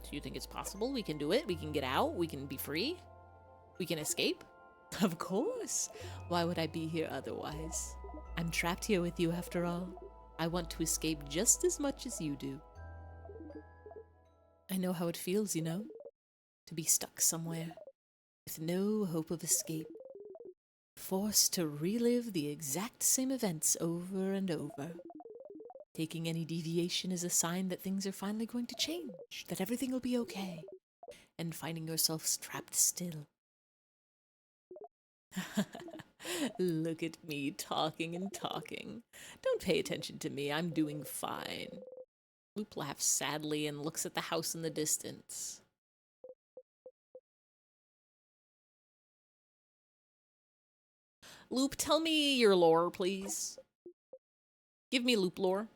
So you think it's possible? We can do it? We can get out? We can be free? We can escape? Of course. Why would I be here otherwise? I'm trapped here with you after all. I want to escape just as much as you do. I know how it feels, you know? To be stuck somewhere, with no hope of escape. Forced to relive the exact same events over and over. Taking any deviation is a sign that things are finally going to change, that everything will be okay, and finding yourself trapped still. Look at me talking and talking. Don't pay attention to me, I'm doing fine. Loop laughs sadly and looks at the house in the distance. Loop, tell me your lore, please. Give me Loop lore.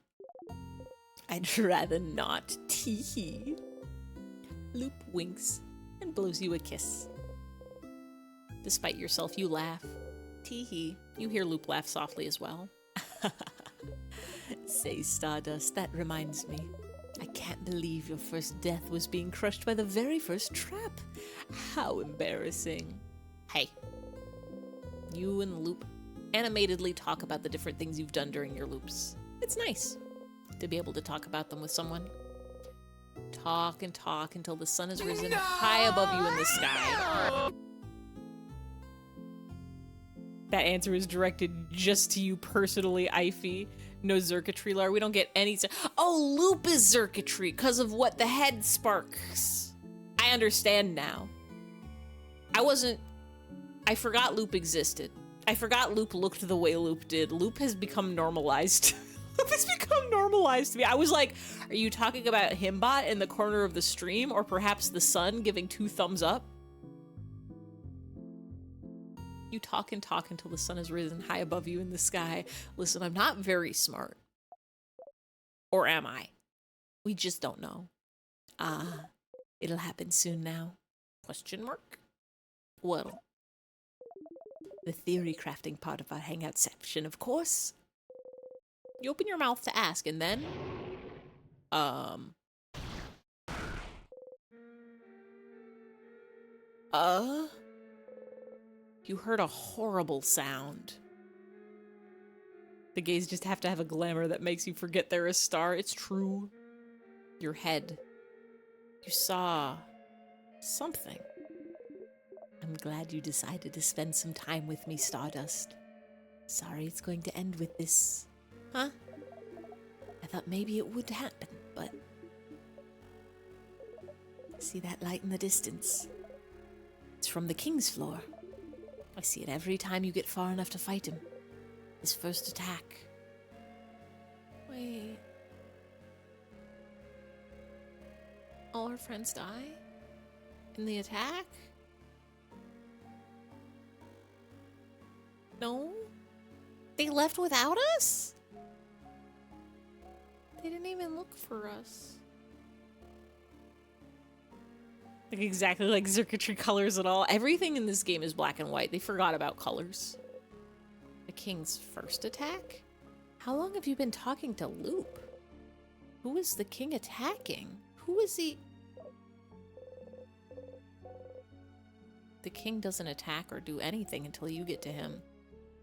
I'd rather not. Tee-hee. Loop winks and blows you a kiss. Despite yourself, you laugh. Tee-hee. You hear Loop laugh softly as well. Say, Stardust, that reminds me. I can't believe your first death was being crushed by the very first trap. How embarrassing. Hey. You and Loop animatedly talk about the different things you've done during your loops. It's nice to be able to talk about them with someone. Talk and talk until the sun has risen high above you in the sky. That answer is directed just to you personally, Ify. No Zerkatry lore. We don't get any. Oh, Loop is Zerkatry because of what the head sparks. I understand now. I forgot Loop existed. I forgot Loop looked the way Loop did. Loop has become normalized. Loop has become normalized to me. I was like, are you talking about Himbot in the corner of the stream, or perhaps the sun giving 2 thumbs up? You talk and talk until the sun has risen high above you in the sky. Listen, I'm not very smart. Or am I? We just don't know. It'll happen soon now. Question mark? Well, the theory crafting part of our hangout section, of course. You open your mouth to ask, and then... You heard a horrible sound. The gays just have to have a glamour that makes you forget they're a star. It's true. Your head. You saw... something. I'm glad you decided to spend some time with me, Stardust. Sorry it's going to end with this. Huh? I thought maybe it would happen, but... See that light in the distance? It's from the king's floor. I see it every time you get far enough to fight him. His first attack. Wait. All our friends die? In the attack? No? They left without us? They didn't even look for us. Like exactly like Zerkatry colors at all. Everything in this game is black and white. They forgot about colors. The king's first attack? How long have you been talking to Loop? Who is the king attacking? Who is he? The king doesn't attack or do anything until you get to him.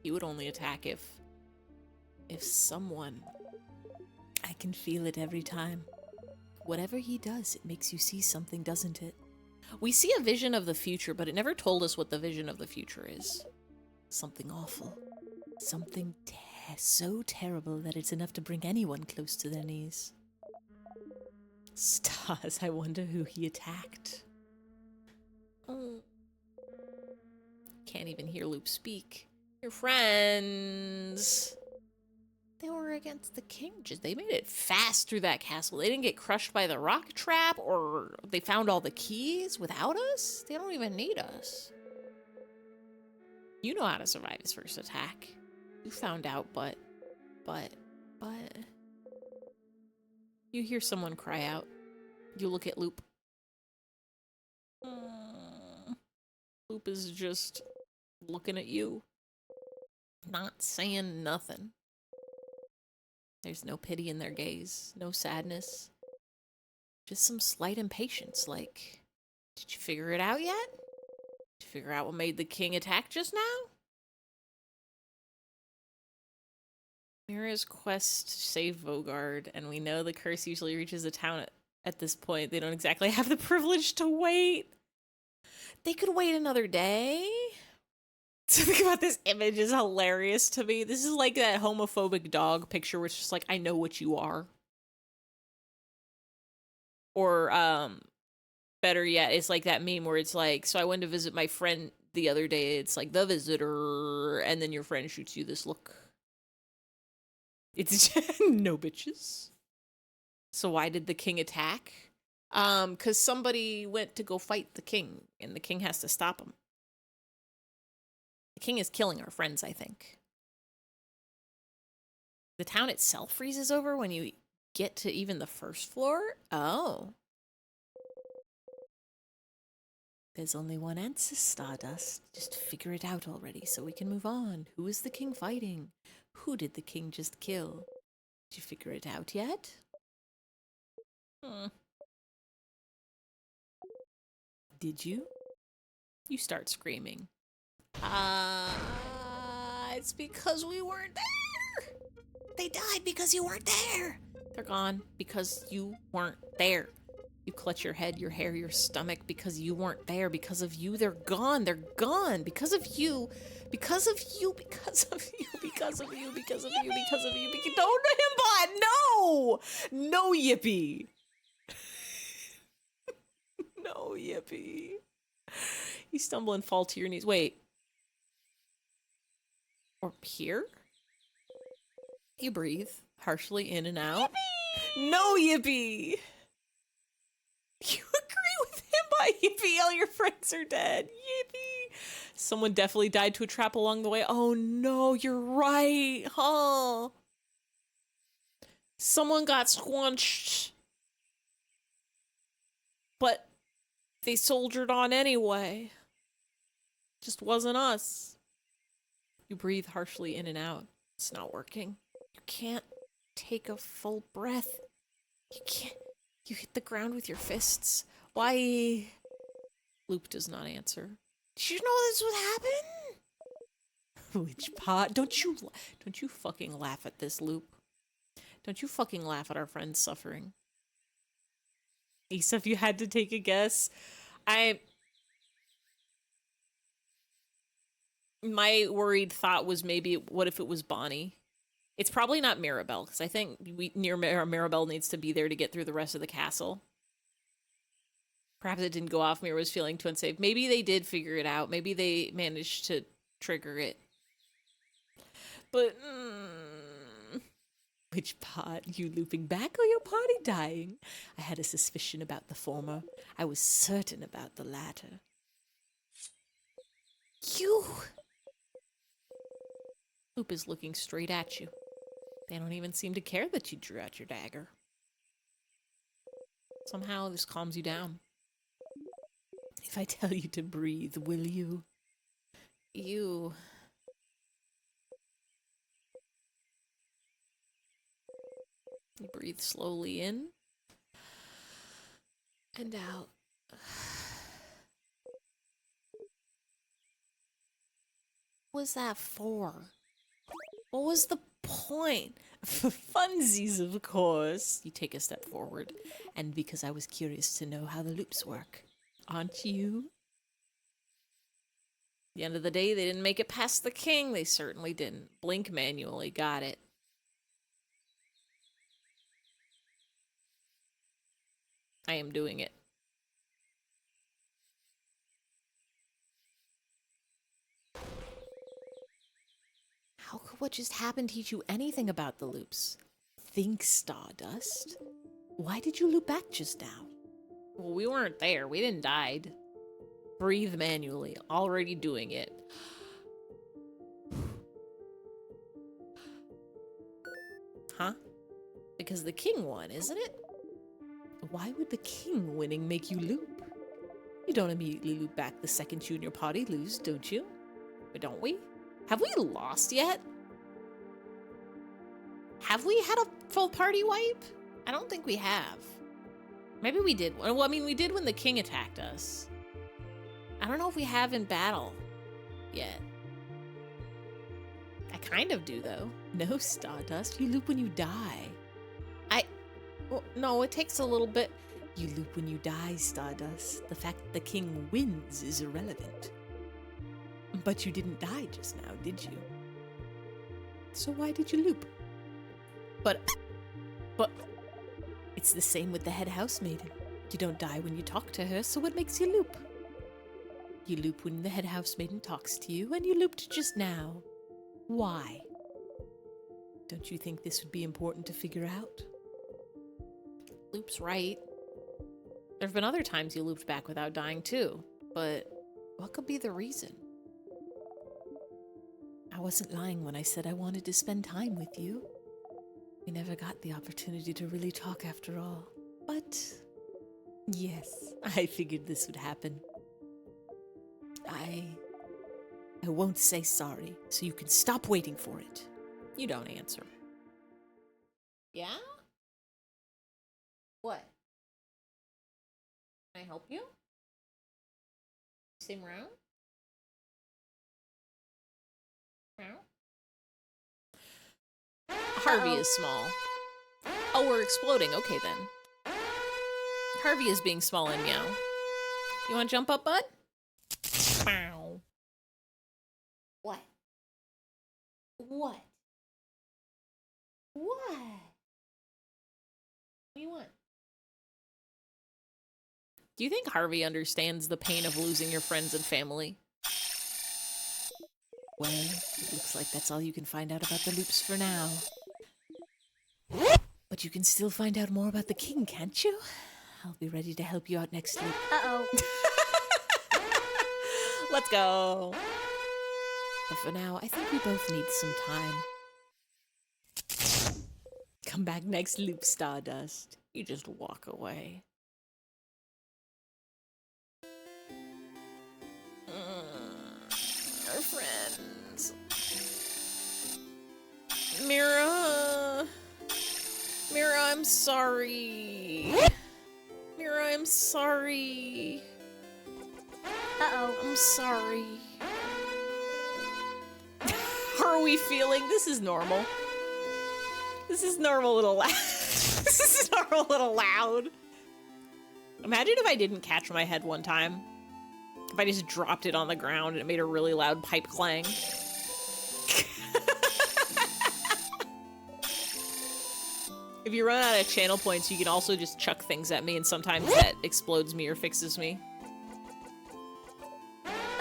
He would only attack if someone... I can feel it every time. Whatever he does, it makes you see something, doesn't it? We see a vision of the future, but it never told us what the vision of the future is. Something awful. Something so terrible that it's enough to bring anyone close to their knees. Stars, I wonder who he attacked. Oh. Can't even hear Loop speak. Your friends. They were against the king. They made it fast through that castle. They didn't get crushed by the rock trap, or they found all the keys without us? They don't even need us. You know how to survive his first attack. You found out, but... You hear someone cry out. You look at Loop. Loop is just looking at you. Not saying nothing. There's no pity in their gaze, no sadness. Just some slight impatience, like, did you figure it out yet? Did you figure out what made the king attack just now? Mira's quest to save Vogard, and we know the curse usually reaches the town at this point. They don't exactly have the privilege to wait. They could wait another day. To think about this image is hilarious to me. This is like that homophobic dog picture where it's just like, I know what you are. Or, better yet, it's like that meme where it's like, so I went to visit my friend the other day. It's like, the visitor, and then your friend shoots you this look. It's no bitches. So why did the king attack? Because somebody went to go fight the king, and the king has to stop him. The king is killing our friends, I think. The town itself freezes over when you get to even the first floor? Oh. There's only one answer, Stardust. Just figure it out already so we can move on. Who is the king fighting? Who did the king just kill? Did you figure it out yet? Did you? You start screaming. It's because we weren't there. They died because you weren't there. They're gone because you weren't there. You clutch your head, your hair, your stomach because you weren't there. Because of you, they're gone. They're gone. Because of you. Because of you. Because of you. Because of you. Because of you. Because of you. Don't himbot. No. No, Yippee. No, Yippee. You stumble and fall to your knees. Wait. Or here? You breathe harshly in and out. Yippee! No, Yippee! You agree with him by Yippee, all your friends are dead. Yippee! Someone definitely died to a trap along the way. Oh no, you're right, huh? Someone got squunched. But they soldiered on anyway. Just wasn't us. You breathe harshly in and out. It's not working. You can't take a full breath. You can't. You hit the ground with your fists. Why? Loop does not answer. Did you know this would happen? Which pot? Don't you fucking laugh at this, Loop. Don't you fucking laugh at our friends suffering. Issa, if you had to take a guess, my worried thought was maybe, what if it was Bonnie? It's probably not Mirabelle, because I think Mirabelle needs to be there to get through the rest of the castle. Perhaps it didn't go off. Mira was feeling too unsafe. Maybe they did figure it out. Maybe they managed to trigger it. But, which pot? You looping back or your party dying? I had a suspicion about the former. I was certain about the latter. You... Loop is looking straight at you. They don't even seem to care that you drew out your dagger. Somehow this calms you down. If I tell you to breathe, will you? You breathe slowly in and out. What was that for? What was the point? For funsies, of course. You take a step forward, and because I was curious to know how the loops work. Aren't you? At the end of the day, they didn't make it past the king. They certainly didn't. Blink manually. Got it. I am doing it. could what just happened teach you anything about the loops? Think, Stardust. Why did you loop back just now? Well, we weren't there. We didn't die. Breathe manually. Already doing it. Huh? Because the king won, isn't it? Why would the king winning make you loop? You don't immediately loop back the second you and your party lose, don't you? Or don't we? Have we lost yet? Have we had a full party wipe? I don't think we have. Maybe we did. Well, I mean, we did when the king attacked us. I don't know if we have in battle yet. I kind of do, though. No, Stardust. You loop when you die. Well, no, it takes a little bit. You loop when you die, Stardust. The fact that the king wins is irrelevant. But you didn't die just now, did you? So why did you loop? But it's the same with the head housemaiden. You don't die when you talk to her, so what makes you loop? You loop when the head housemaiden talks to you, and you looped just now. Why? Don't you think this would be important to figure out? Loop's right. There have been other times you looped back without dying too, but what could be the reason? I wasn't lying when I said I wanted to spend time with you. We never got the opportunity to really talk after all. But yes, I figured this would happen. I won't say sorry, so you can stop waiting for it. You don't answer. Yeah? What? Can I help you? Same round? Meow? Harvey is small. Oh, we're exploding. Okay, then. Harvey is being small and meow. You want to jump up, bud? Meow. What? What? What? What do you want? Do you think Harvey understands the pain of losing your friends and family? Well, it looks like that's all you can find out about the loops for now. But you can still find out more about the king, can't you? I'll be ready to help you out next loop. Uh-oh. Let's go. But for now, I think we both need some time. Come back next loop, Stardust. You just walk away. Our friends. Mira. Mira, I'm sorry. Mira, I'm sorry. Uh-oh. I'm sorry. How are we feeling? This is normal. This is normal little loud. This is normal little loud. Imagine if I didn't catch my head one time. If I just dropped it on the ground and it made a really loud pipe clang. If you run out of channel points, you can also just chuck things at me, and sometimes that explodes me or fixes me.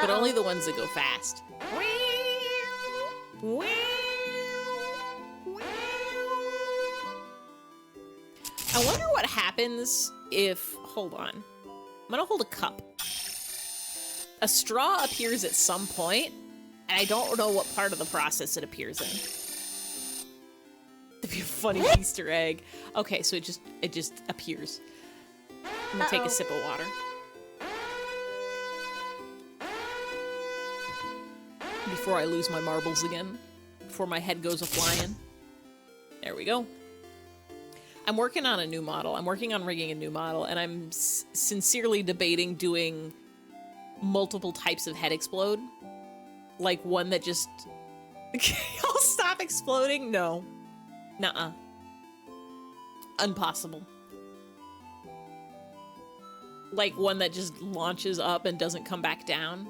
But only the ones that go fast. I wonder what happens if... Hold on. I'm gonna hold a cup. A straw appears at some point, and I don't know what part of the process it appears in. That'd be a funny Easter egg. Okay, so it just appears. I'm gonna take a sip of water. Before I lose my marbles again. Before my head goes a-flying. There we go. I'm working on a new model. I'm working on rigging a new model, and I'm sincerely debating doing multiple types of head explode. Like one that just... I'll stop exploding? No. Nuh-uh. Impossible. Like one that just launches up and doesn't come back down.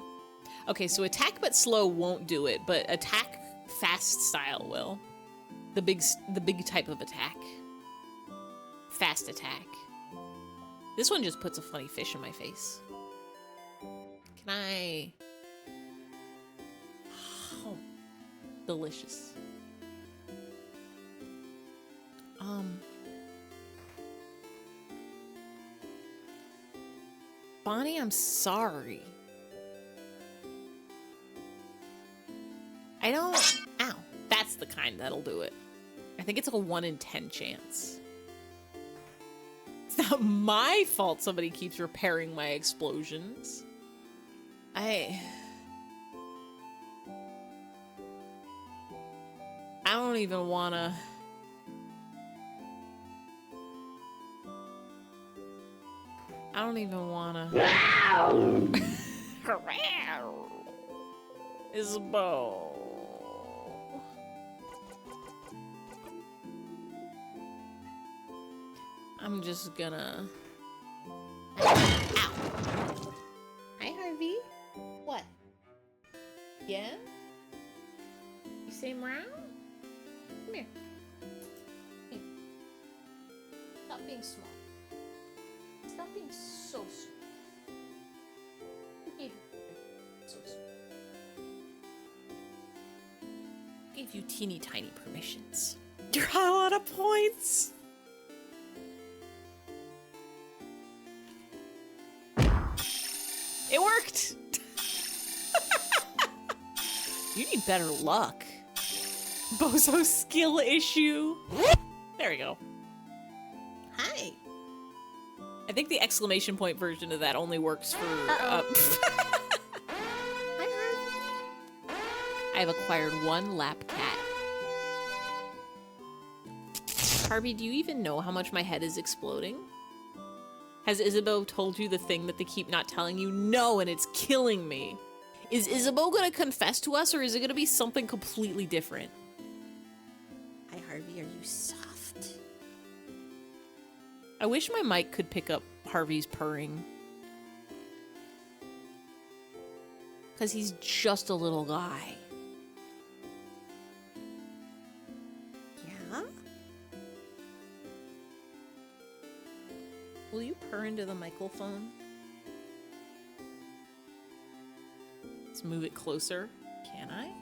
Okay, so attack but slow won't do it, but attack fast style will. The big type of attack. Fast attack. This one just puts a funny fish in my face. Can I... Oh, delicious. Bonnie, I'm sorry. I don't... Ow. That's the kind that'll do it. I think it's like a 1 in 10 chance. It's not my fault somebody keeps repairing my explosions. I don't even wanna... I don't even wanna... Isabel. I'm just gonna... Ow. Hi, Harvey. What? Yeah? You say meow? Come here. Here. Stop being small. Stop being so small. Who gave you so small? Gave you teeny tiny permissions. You're all out of points. It worked! You need better luck. Bozo skill issue. There we go. Hi. I think the exclamation point version of that only works for... Hi, I have acquired 1 lap cat. Harvey, do you even know how much my head is exploding? Has Isabeau told you the thing that they keep not telling you? No, and it's killing me. Is Isabeau gonna confess to us, or is it gonna be something completely different? Hi, Harvey, are you soft? I wish my mic could pick up Harvey's purring. Because he's just a little guy. Yeah? Will you purr into the microphone? Let's move it closer. Can I?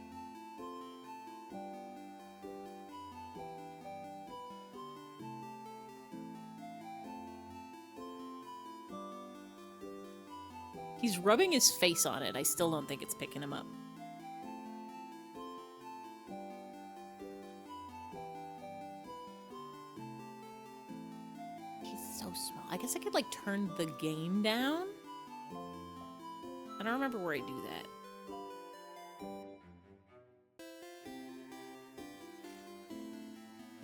He's rubbing his face on it. I still don't think it's picking him up. Small. I guess I could like turn the gain down. I don't remember where I do that.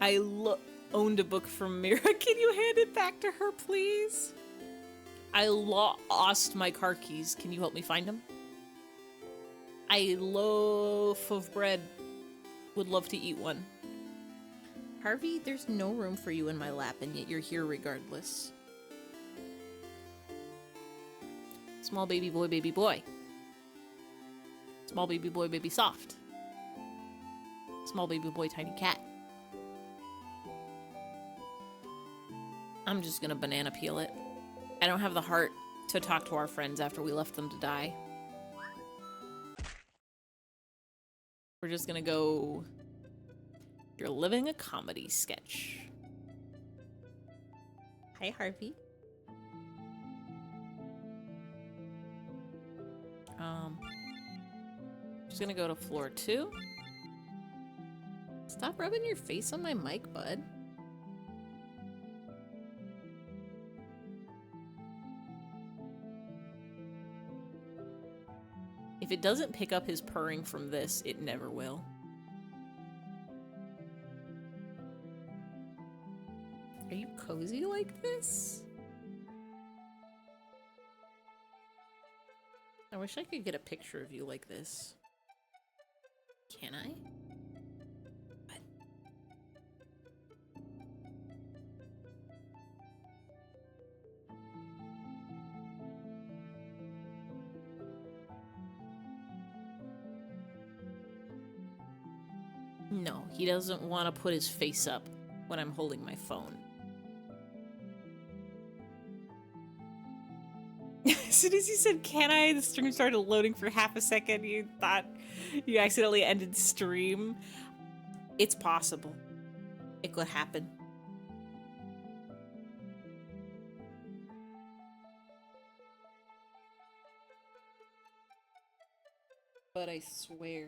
I owned a book from Mira. Can you hand it back to her, please? I lost my car keys. Can you help me find them? A loaf of bread. Would love to eat one. Harvey, there's no room for you in my lap, and yet you're here regardless. Small baby boy, baby boy. Small baby boy, baby soft. Small baby boy, tiny cat. I'm just gonna banana peel it. I don't have the heart to talk to our friends after we left them to die. We're just gonna go... You're living a comedy sketch. Hi, Harvey. Just gonna go to floor 2. Stop rubbing your face on my mic, bud. If it doesn't pick up his purring from this, it never will. Are you cozy like this? I wish I could get a picture of you like this. Can I? What? No, he doesn't want to put his face up when I'm holding my phone. As soon as you said, can I, the stream started loading for half a second. You thought you accidentally ended stream. It's possible. It could happen. but I swear.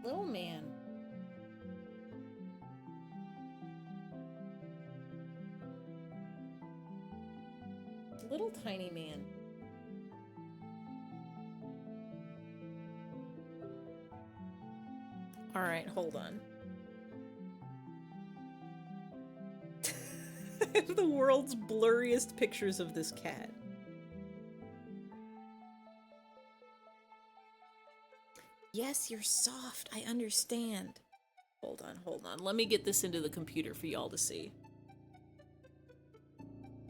Little man. Little tiny man. All right, hold on. I have the world's blurriest pictures of this cat. Yes, you're soft. I understand. Hold on, hold on. Let me get this into the computer for y'all to see.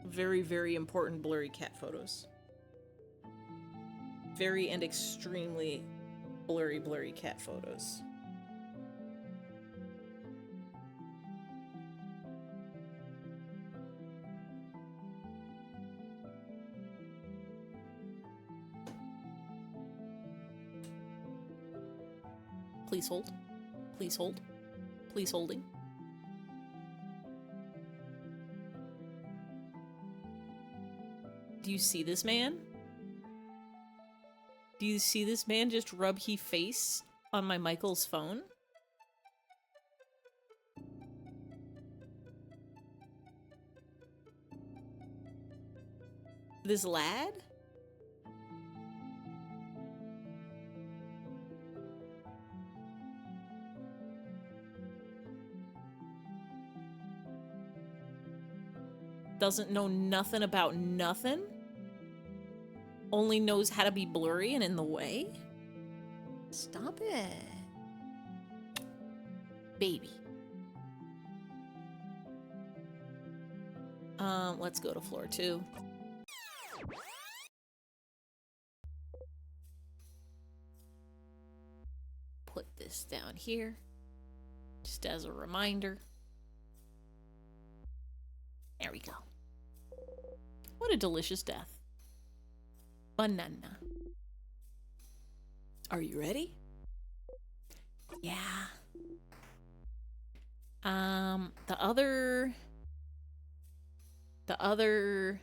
Very, very important blurry cat photos. Very and extremely blurry cat photos. Please hold. Please hold. Please holding. Do you see this man? Do you see this man just rub he face on my Michael's phone? This lad? Doesn't know nothing about nothing? Only knows how to be blurry and in the way? Stop it. Baby. Let's go to floor 2. Put this down here, just as a reminder. There we go. What a delicious death. Banana. Are you ready? Yeah. The other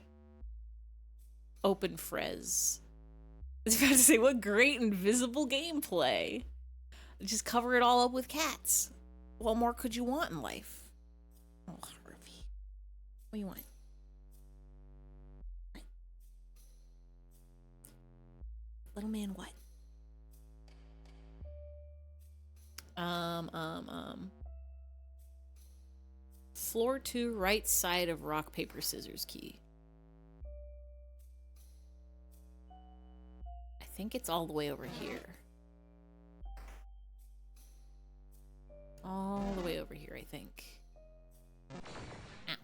open Frez. I was about to say, what great invisible gameplay. Just cover it all up with cats. What more could you want in life? Oh, Harvey. What do you want? Little man what? Floor 2, right side of rock, paper, scissors key. I think it's all the way over here. All the way over here, I think. Ow.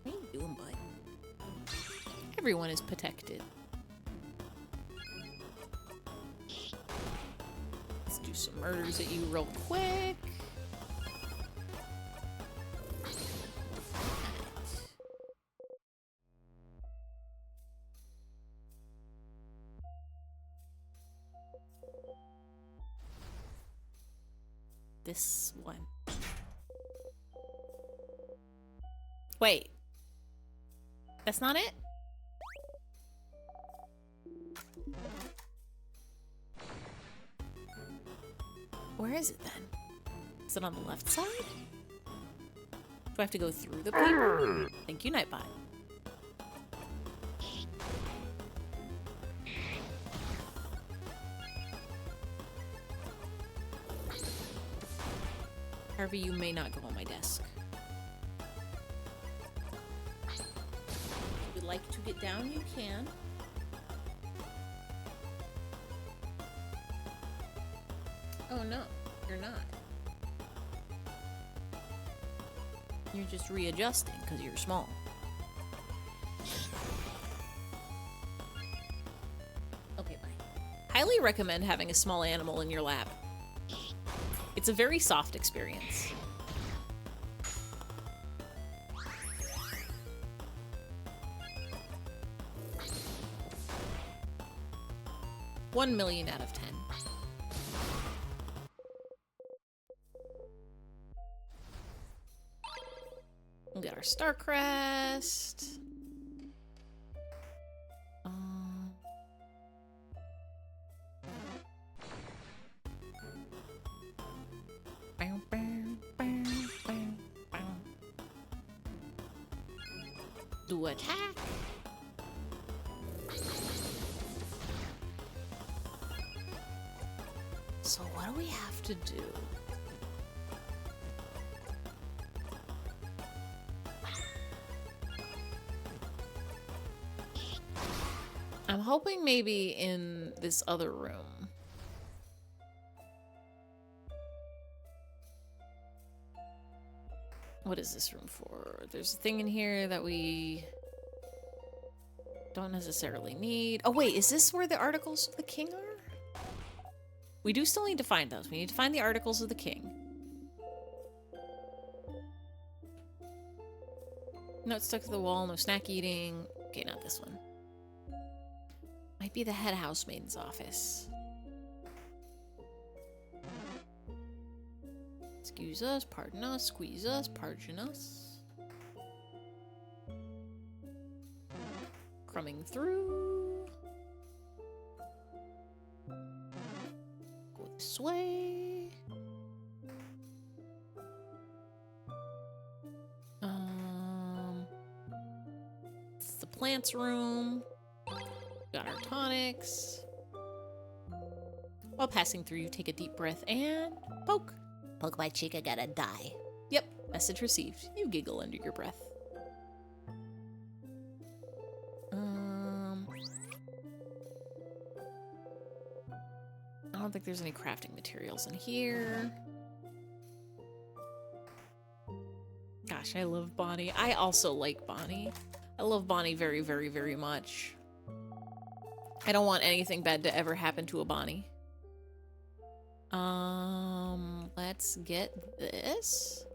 What are you doing, bud? Everyone is protected. Let's do some murders at you real quick. This one. Wait. That's not it? Where is it then? Is it on the left side? Do I have to go through the paper? Thank you, Nightbot. Harvey, you may not go on my desk. If you'd like to get down, you can. Oh no, you're not. You're just readjusting because you're small. Okay, bye. Highly recommend having a small animal in your lap. It's a very soft experience. $1 million out of 10. Starcrest. Do attack. So what do we have to do? I'm hoping maybe in this other room. What is this room for? There's a thing in here that we don't necessarily need. Oh wait, is this where the Articles of the King are? We do still need to find those. We need to find the Articles of the King. No, it's stuck to the wall. No snack eating. Okay, not this one. Might be the head housemaiden's office. Excuse us, pardon us, squeeze us, pardon us. Crumbing through. Go this way. It's the plants room. Got our tonics. While passing through, you take a deep breath and poke. Poke my cheek, I gotta die. Yep, message received. You giggle under your breath. I don't think there's any crafting materials in here. Gosh, I love Bonnie. I also like Bonnie. I love Bonnie very, very, very much. I don't want anything bad to ever happen to a Bonnie. Let's get this.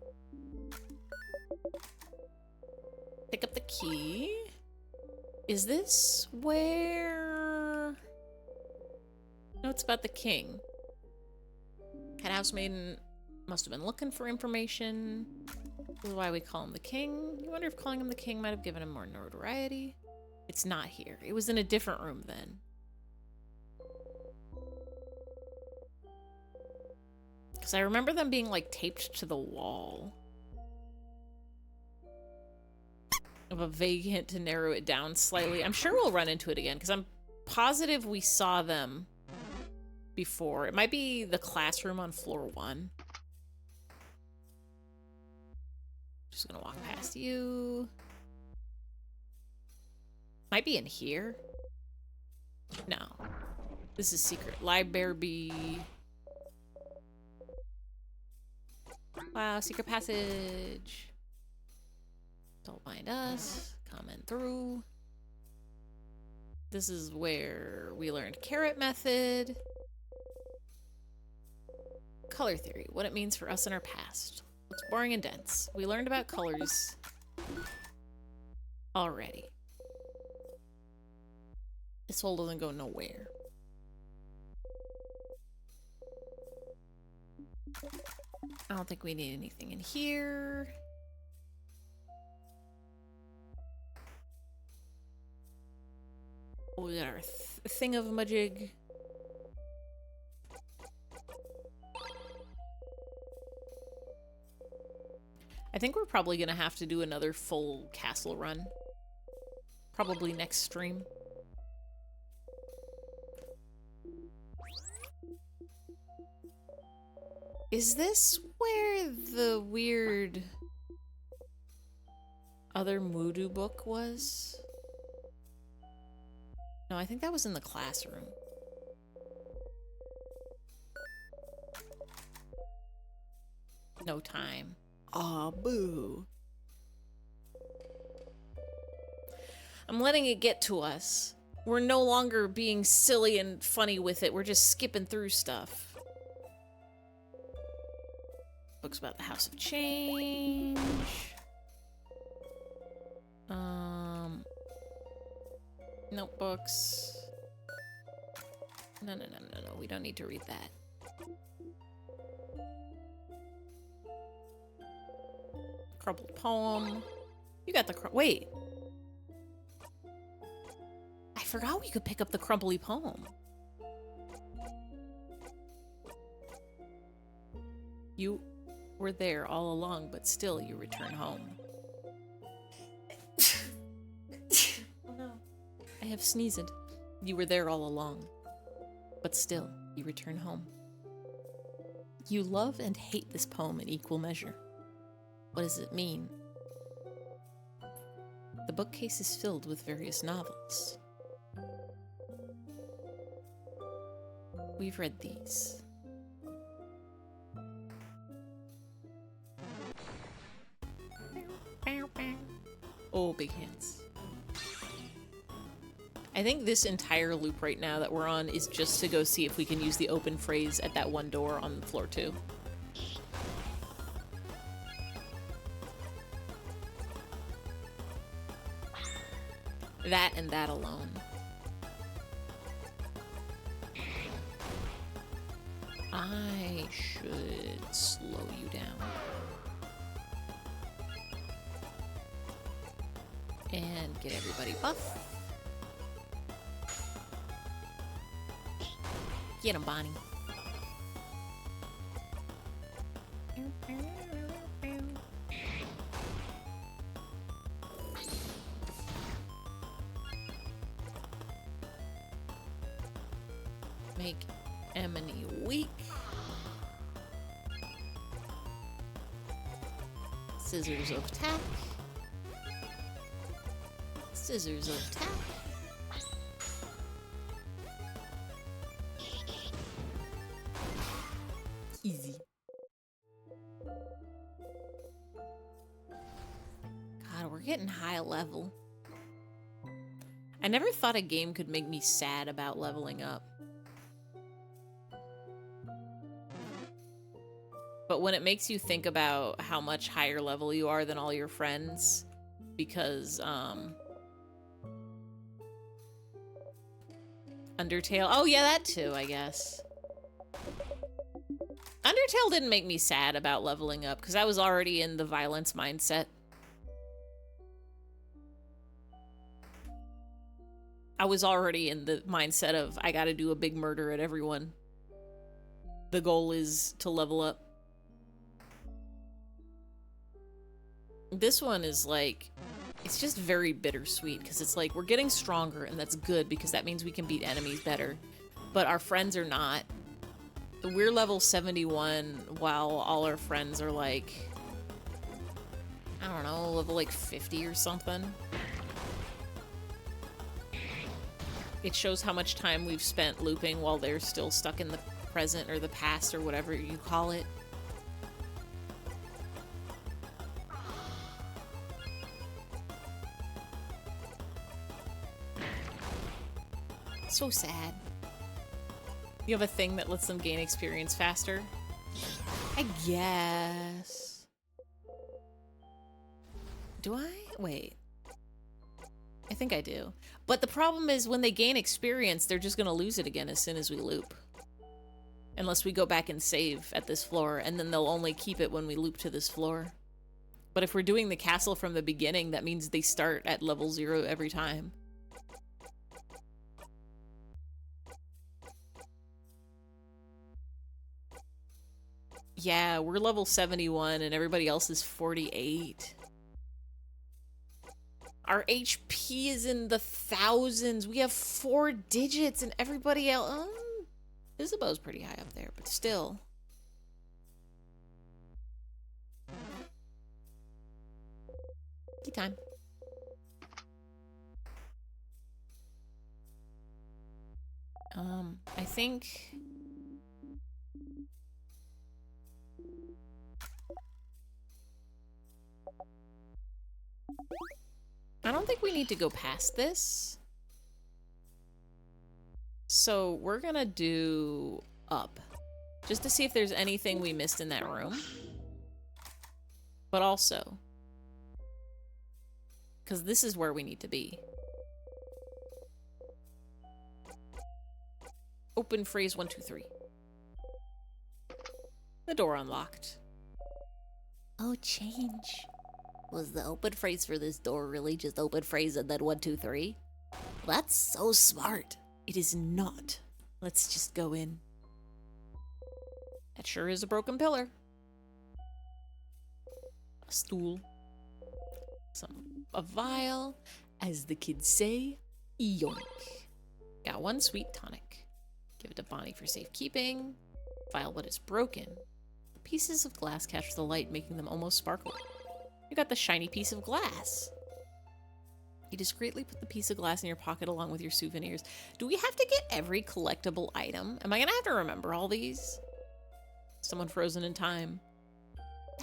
Pick up the key. Is this where... No, it's about the king. Head housemaiden must have been looking for information. This is why we call him the king. You wonder if calling him the king might have given him more notoriety? It's not here. It was in a different room then. Because I remember them being, like, taped to the wall. Of a vague hint to narrow it down slightly. I'm sure we'll run into it again, because I'm positive we saw them before. It might be the classroom on floor 1. Just gonna walk past you. Might be in here. No. This is secret. Library. Wow, secret passage. Don't mind us. Comment through. This is where we learned carrot method. Color theory. What it means for us in our past. Looks boring and dense. We learned about colors already. This hole doesn't go nowhere. I don't think we need anything in here. We got our thingamajig. I think we're probably gonna have to do another full castle run. Probably next stream. Is this where the weird other Moodoo book was? No, I think that was in the classroom. No time. Aw, boo. I'm letting it get to us. We're no longer being silly and funny with it. We're just skipping through stuff. Books about the House of Change. Notebooks. No. We don't need to read that. Crumpled poem. You got the wait. I forgot we could pick up the crumply poem. You were there all along, but still you return home. Oh no. I have sneezed. You were there all along, but still you return home. You love and hate this poem in equal measure. What does it mean? The bookcase is filled with various novels. We've read these. Oh, big hands. I think this entire loop right now that we're on is just to go see if we can use the open phrase at that one door on floor 2. That and that alone. I should slow you down. And get everybody buff. Get him, Bonnie. Make Emily weak. Scissors of tack. Scissors of tack. Easy. God, we're getting high level. I never thought a game could make me sad about leveling up. But when it makes you think about how much higher level you are than all your friends, because, Undertale. Oh, yeah, that too, I guess. Undertale didn't make me sad about leveling up, because I was already in the violence mindset. I was already in the mindset of, I gotta do a big murder at everyone. The goal is to level up. This one is like, it's just very bittersweet, because it's like, we're getting stronger, and that's good, because that means we can beat enemies better. But our friends are not. We're level 71, while all our friends are like, I don't know, level like 50 or something. It shows how much time we've spent looping while they're still stuck in the present or the past or whatever you call it. So sad. You have a thing that lets them gain experience faster? I guess. Do I? Wait. I think I do. But the problem is when they gain experience, they're just gonna lose it again as soon as we loop. Unless we go back and save at this floor, and then they'll only keep it when we loop to this floor. But if we're doing the castle from the beginning, that means they start at level 0 every time. Yeah, we're level 71 and everybody else is 48. Our HP is in the thousands. We have 4 digits and everybody else... Isabeau's pretty high up there, but still. Tea time. I think... I don't think we need to go past this. So we're gonna do up. Just to see if there's anything we missed in that room. But also, because this is where we need to be. Open phrase 1, 2, 3. The door unlocked. Oh, change. Was the open phrase for this door really just open phrase and then 1, 2, 3? That's so smart. It is not. Let's just go in. That sure is a broken pillar. A stool. A vial. As the kids say, yoink. Got 1 sweet tonic. Give it to Bonnie for safekeeping. Vial what is broken. Pieces of glass catch the light, making them almost sparkle. You got the shiny piece of glass. You discreetly put the piece of glass in your pocket along with your souvenirs. Do we have to get every collectible item? Am I gonna have to remember all these? Someone frozen in time.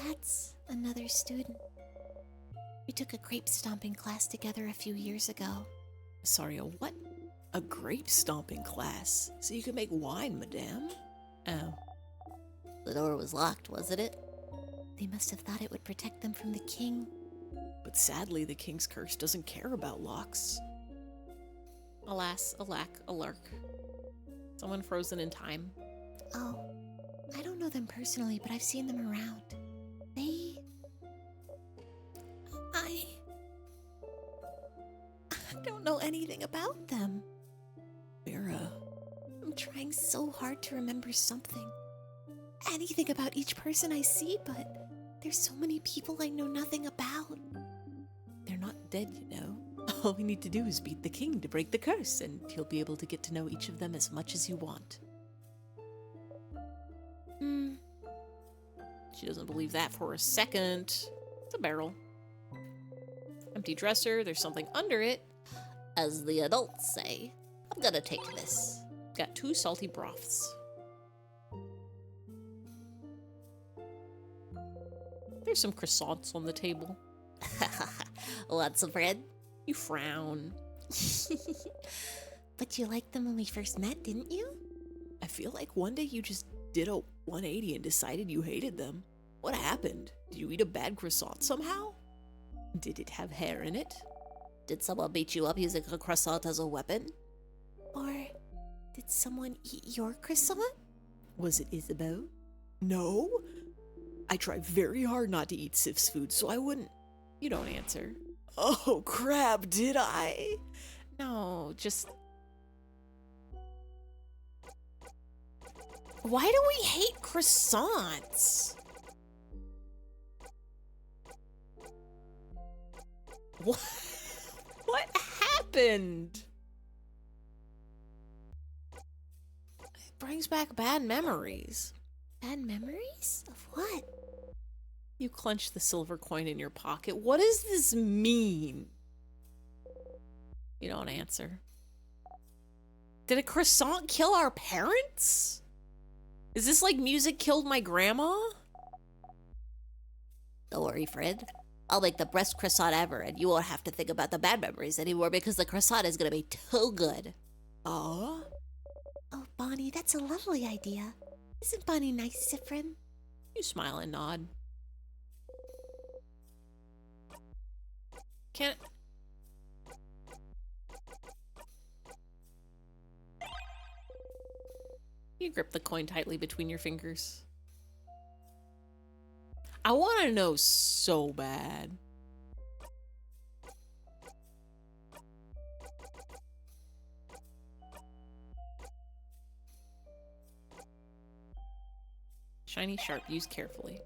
That's another student. We took a grape stomping class together a few years ago. Sorry, a what? A grape stomping class? So you can make wine, madame? Oh. The door was locked, wasn't it? They must have thought it would protect them from the king. But sadly, the king's curse doesn't care about locks. Alas, alack, a lark. Someone frozen in time. Oh, I don't know them personally, but I've seen them around. I don't know anything about them. Mira. I'm trying so hard to remember something. Anything about each person I see, but there's so many people I know nothing about. They're not dead, you know. All we need to do is beat the king to break the curse, and you'll be able to get to know each of them as much as you want. She doesn't believe that for a second. It's a barrel. Empty dresser, there's something under it. As the adults say, I'm gonna take this. Got 2 salty broths. There's some croissants on the table. What's a friend? You frown. But you liked them when we first met, didn't you? I feel like one day you just did a 180 and decided you hated them. What happened? Did you eat a bad croissant somehow? Did it have hair in it? Did someone beat you up using a croissant as a weapon? Or did someone eat your croissant? Was it Isabeau? No. I tried very hard not to eat Sif's food, so I wouldn't. You don't answer. Oh, crap, did I? No, just... Why do we hate croissants? What happened? It brings back bad memories. Bad memories? Of what? You clench the silver coin in your pocket. What does this mean? You don't answer. Did a croissant kill our parents? Is this like music killed my grandma? Don't worry, Fred. I'll make the best croissant ever, and you won't have to think about the bad memories anymore because the croissant is gonna be too good. Oh, Bonnie, that's a lovely idea. Isn't Bonnie nice, Sifrin? you smile and nod. Can't... You grip the coin tightly between your fingers. I want to know so bad. Shiny, sharp, use carefully.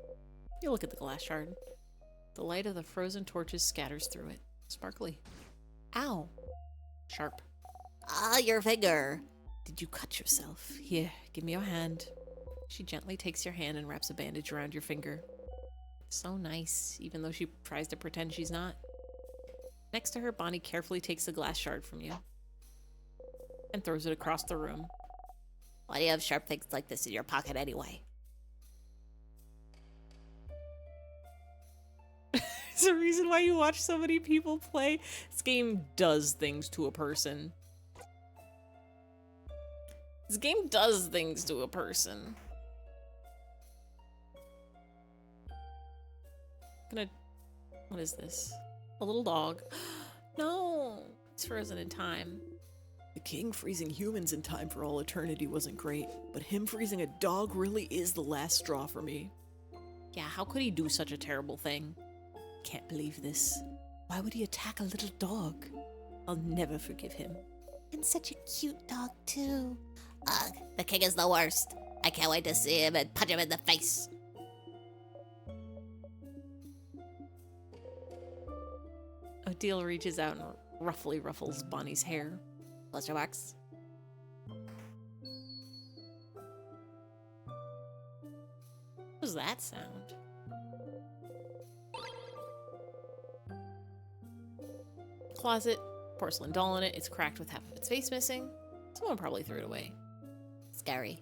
You look at the glass shard. The light of the frozen torches scatters through it. Sparkly. Ow. Sharp. Ah, your finger. Did you cut yourself? Here, give me your hand. She gently takes your hand and wraps a bandage around your finger. So nice, even though she tries to pretend she's not. Next to her, Bonnie carefully takes the glass shard from you and throws it across the room. Why do you have sharp things like this in your pocket anyway? There's a reason why you watch so many people play. This game does things to a person. This game does things to a person. What is this? A little dog. No, it's frozen in time. The king freezing humans in time for all eternity wasn't great, but him freezing a dog really is the last straw for me. Yeah, how could he do such a terrible thing? can't believe this. Why would he attack a little dog? I'll never forgive him. And such a cute dog, too. Ugh, the king is the worst. I can't wait to see him and punch him in the face. Odile reaches out and roughly ruffles Bonnie's hair. Pleasure marks. What was that sound? Closet. Porcelain doll in it. It's cracked with half of its face missing. Someone probably threw it away. Scary.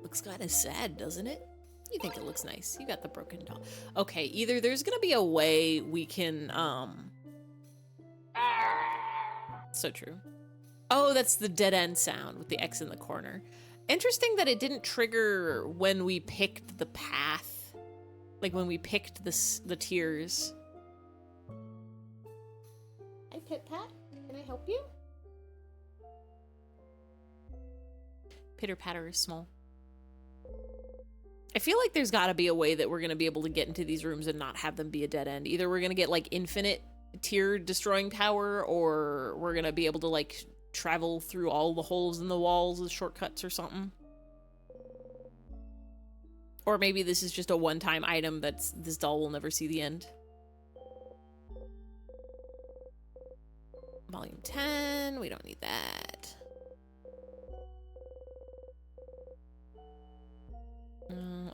Looks kind of sad, doesn't it? You think it looks nice. You got the broken doll. Okay, either there's gonna be a way we can, So true. Oh, that's the dead end sound with the X in the corner. Interesting that it didn't trigger when we picked the path. Like when we picked the tiers. Hi, Pit Pat. Can I help you? Pitter patter is small. I feel like there's got to be a way that we're going to be able to get into these rooms and not have them be a dead end. Either we're going to get like infinite tier destroying power, or we're going to be able to like travel through all the holes in the walls with shortcuts or something. Or maybe this is just a one-time item that's this doll will never see the end. Volume 10, we don't need that.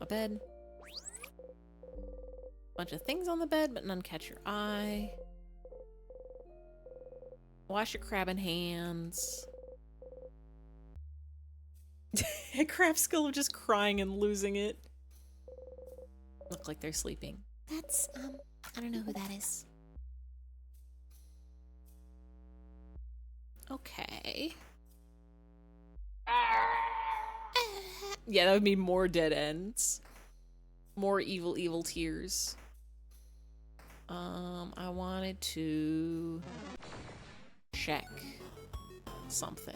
A bed. Bunch of things on the bed, but none catch your eye. Wash your crabbing hands. Crab Skull just crying and losing it. Look like they're sleeping. That's, I don't know who that is. Okay. Yeah, that would be more dead ends. More evil, evil tears. I wanted to check something.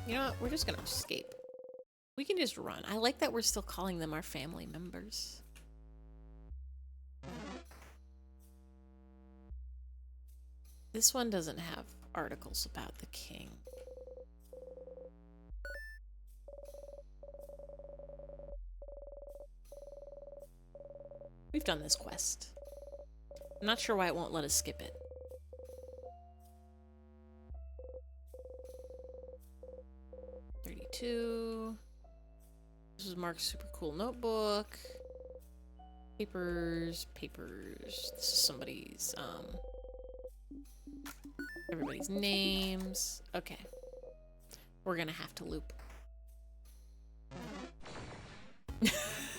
You know what? We're just gonna escape. We can just run. I like that we're still calling them our family members. This one doesn't have articles about the king. We've done this quest. I'm not sure why it won't let us skip it. This is Mark's super cool notebook. Papers. This is somebody's, everybody's names. Okay. We're gonna have to loop.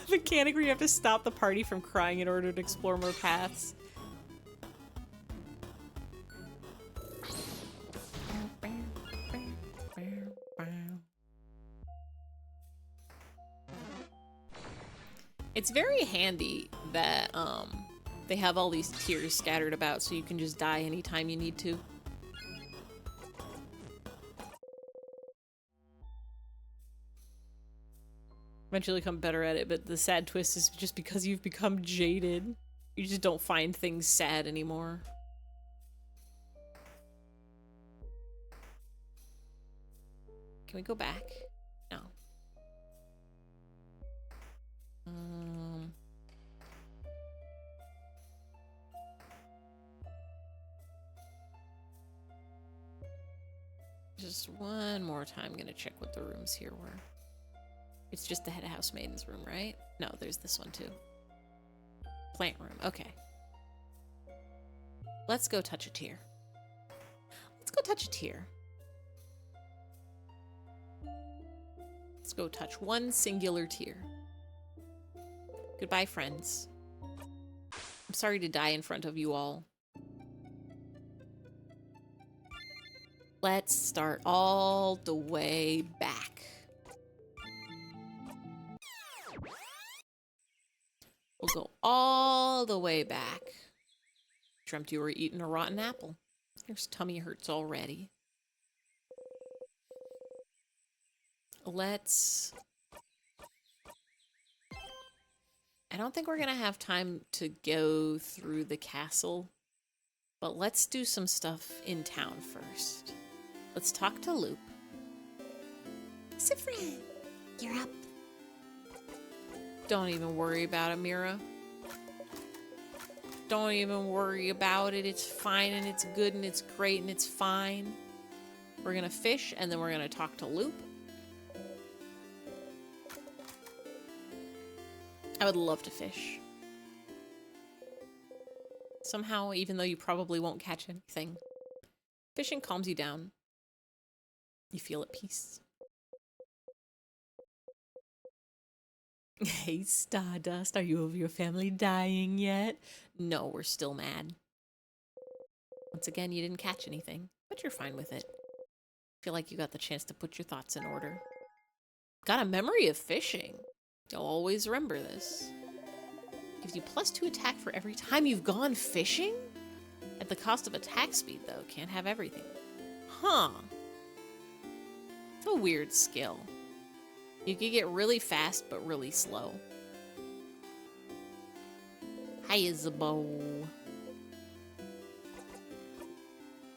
Mechanic where you have to stop the party from crying in order to explore more paths. It's very handy that they have all these tiers scattered about so you can just die anytime you need to. Eventually become better at it, but the sad twist is just because you've become jaded. You just don't find things sad anymore. Can we go back? No. Just one more time, gonna check what the rooms here were. It's just the head of housemaiden's room, right? No, there's this one too. Plant room, okay. Let's go touch a tier. Let's go touch a tier. Let's go touch one singular tier. Goodbye, friends. I'm sorry to die in front of you all. Let's start all the way back. We'll go all the way back. Dreamt you were eating a rotten apple. Your tummy hurts already. Let's... I don't think we're gonna have time to go through the castle, but let's do some stuff in town first. Let's talk to Loop. Sifra, you're up. Don't even worry about it, Mira. Don't even worry about it. It's fine and it's good and it's great and it's fine. We're gonna fish and then we're gonna talk to Loop. I would love to fish. Somehow, even though you probably won't catch anything, fishing calms you down. You feel at peace. Hey, Stardust, are you over your family dying yet? No, we're still mad. Once again, you didn't catch anything, but you're fine with it. Feel like you got the chance to put your thoughts in order. Got a memory of fishing. You'll always remember this. Gives you +2 attack for every time you've gone fishing? At the cost of attack speed, though. Can't have everything. Huh. It's a weird skill. You can get really fast, but really slow. Hi, Isabeau.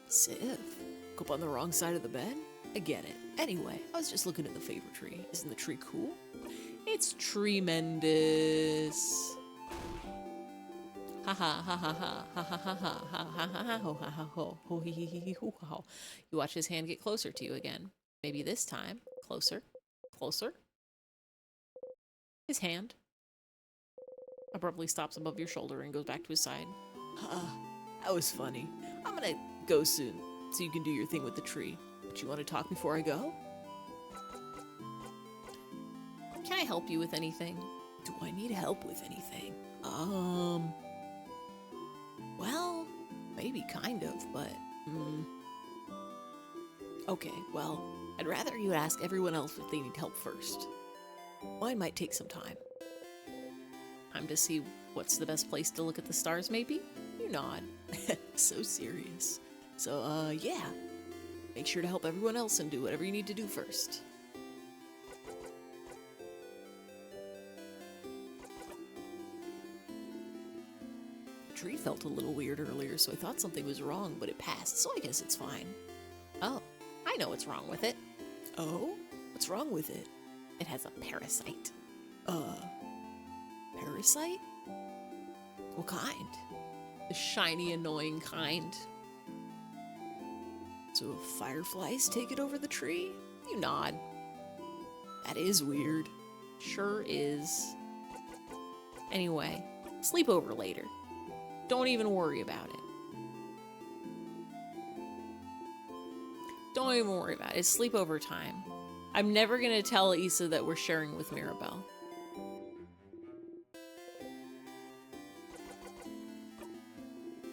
Sif, up on the wrong side of the bed? I get it. Anyway, I was just looking at the favorite tree. Isn't the tree cool? It's tremendous. Ha ha ha ha ha ha ha ha ha ha ha ha ho ha ha ho ho he he he ho ha ho. You watch his hand get closer to you again. Maybe this time closer, closer. His hand abruptly stops above your shoulder and goes back to his side. That was funny. I'm gonna go soon, so you can do your thing with the tree. But you want to talk before I go? Can I help you with anything? Do I need help with anything? Well, maybe kind of, but, Okay, well, I'd rather you ask everyone else if they need help first. Mine might take some time. Time to see what's the best place to look at the stars, maybe? You nod. So serious. So, yeah. Make sure to help everyone else and do whatever you need to do first. The tree felt a little weird earlier, so I thought something was wrong, but it passed, so I guess it's fine. Oh, I know what's wrong with it. Oh? What's wrong with it? It has a parasite. Parasite? What kind? The shiny, annoying kind. So if fireflies take it over the tree? You nod. That is weird. Sure is. Anyway, sleep over later. Don't even worry about it. Don't even worry about it. It's sleepover time. I'm never gonna tell Issa that we're sharing with Mirabelle.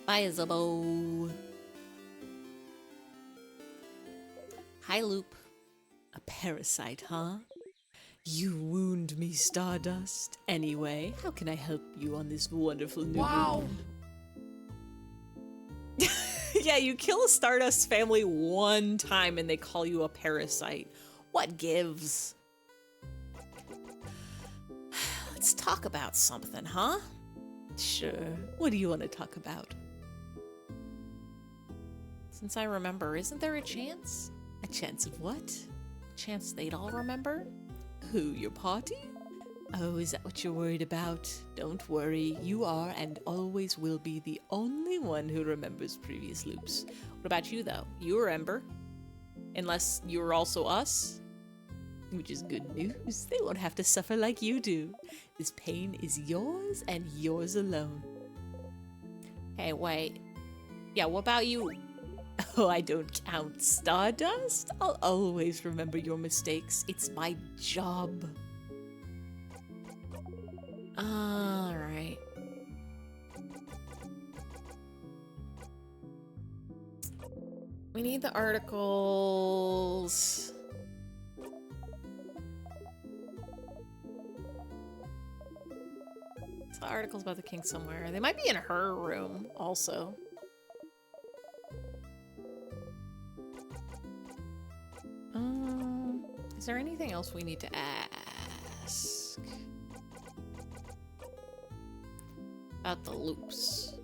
Bye, Isabeau. Hi, Loop. A parasite, huh? You wound me, Stardust. Anyway, how can I help you on this wonderful new moon? Yeah, you kill a Stardust family one time and they call you a parasite. What gives? Let's talk about something, huh? Sure. What do you want to talk about? Since I remember, isn't there a chance? A chance of what? A chance they'd all remember? Who, your party? Oh, is that what you're worried about? Don't worry, you are and always will be the only one who remembers previous loops. What about you, though? You remember? Unless you're also us? Which is good news. They won't have to suffer like you do. This pain is yours and yours alone. Hey, wait. Yeah, what about you? Oh, I don't count, Stardust. I'll always remember your mistakes. It's my job. Alright. We need the articles. The articles about the king somewhere. They might be in her room also. Is there anything else we need to ask? About the loops.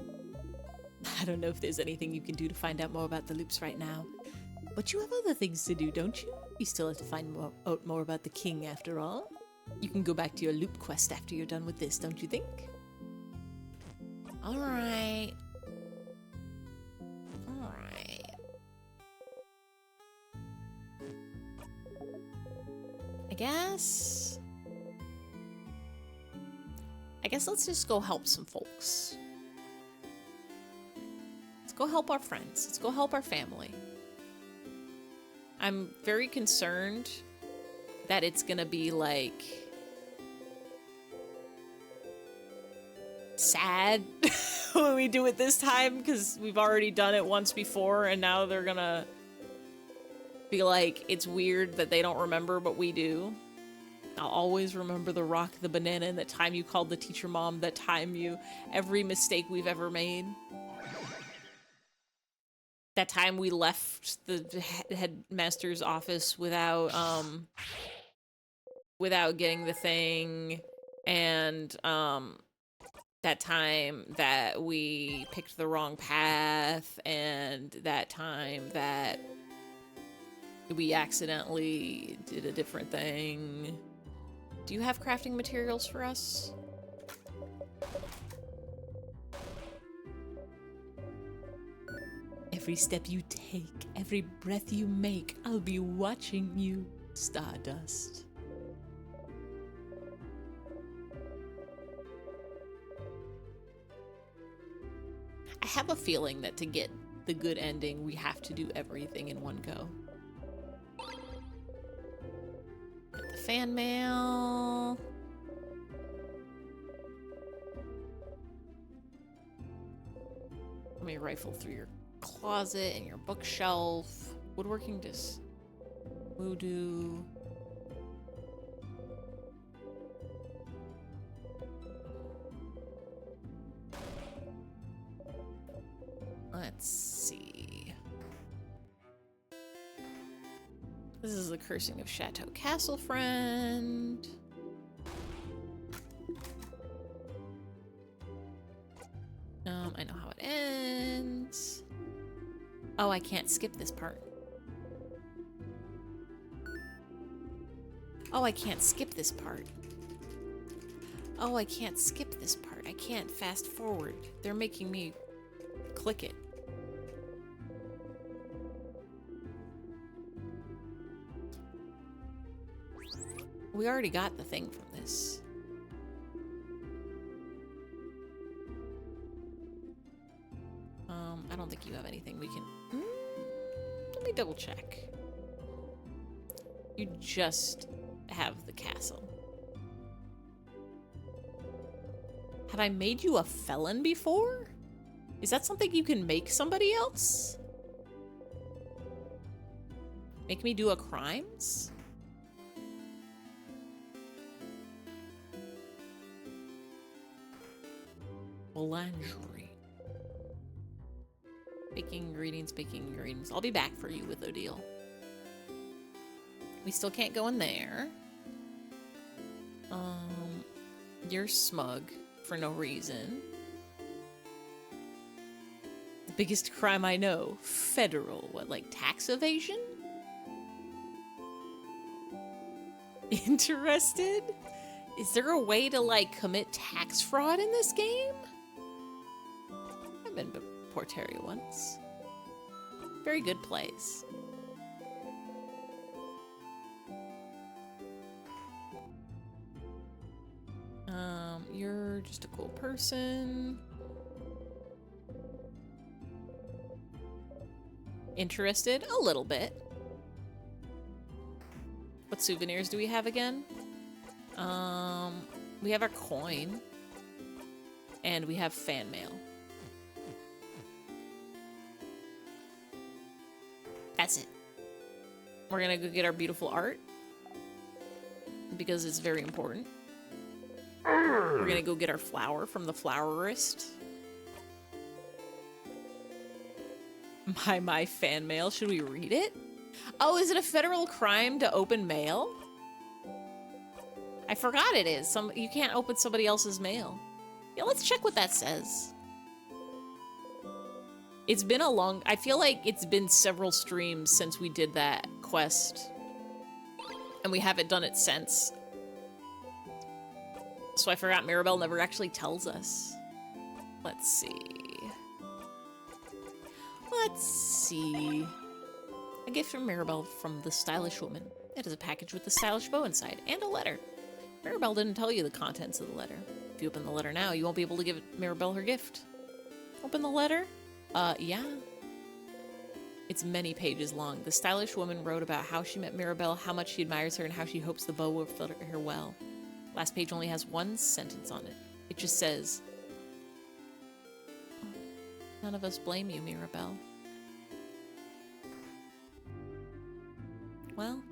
I don't know if there's anything you can do to find out more about the loops right now. But you have other things to do, don't you? You still have to find out more about the king after all. You can go back to your loop quest after you're done with this, don't you think? Alright. Alright. I guess let's just go help some folks. Let's go help our friends. Let's go help our family. I'm very concerned that it's gonna be like sad when we do it this time, because we've already done it once before and now they're gonna be like, it's weird that they don't remember, but we do. I'll always remember the rock, the banana, and that time you called the teacher mom, that time you, every mistake we've ever made. That time we left the headmaster's office without getting the thing, and that time that we picked the wrong path, and that time that we accidentally did a different thing. Do you have crafting materials for us? Every step you take, every breath you make, I'll be watching you, Stardust. I have a feeling that to get the good ending, we have to do everything in one go. Get the fan mail. Let me rifle through your closet and your bookshelf. Woodworking disc. Voodoo. Let's see. This is the Cursing of Chateau Castle Friend. I know how it ends. Oh, I can't skip this part. Oh, I can't skip this part. Oh, I can't skip this part. I can't fast forward. They're making me click it. We already got the thing from this. I don't think you have anything we can... let me double check. You just have the castle. Have I made you a felon before? Is that something you can make somebody else? Make me do a crimes? Boulangerie. Baking ingredients, baking ingredients. I'll be back for you with Odile. We still can't go in there. You're smug for no reason. The biggest crime I know. Federal. What, like tax evasion? Interested? Is there a way to, like, commit tax fraud in this game? I've been to Porteria once. Very good place. You're just a cool person. Interested? A little bit. What souvenirs do we have again? We have our coin. And we have fan mail. That's it. We're gonna go get our beautiful art. Because it's very important. We're gonna go get our flower from the flowerist. My fan mail. Should we read it? Oh, is it a federal crime to open mail? I forgot it is. You can't open somebody else's mail. Yeah, let's check what that says. It's been I feel like it's been several streams since we did that quest. And we haven't done it since. So I forgot Mirabelle never actually tells us. Let's see. Let's see. A gift from Mirabelle from the stylish woman. It is a package with the stylish bow inside and a letter. Mirabelle didn't tell you the contents of the letter. If you open the letter now, you won't be able to give Mirabelle her gift. Open the letter? Yeah. It's many pages long. The stylish woman wrote about how she met Mirabelle, how much she admires her, and how she hopes the bow will fit her well. Last page only has one sentence on it. It just says, "None of us blame you, Mirabelle." Well,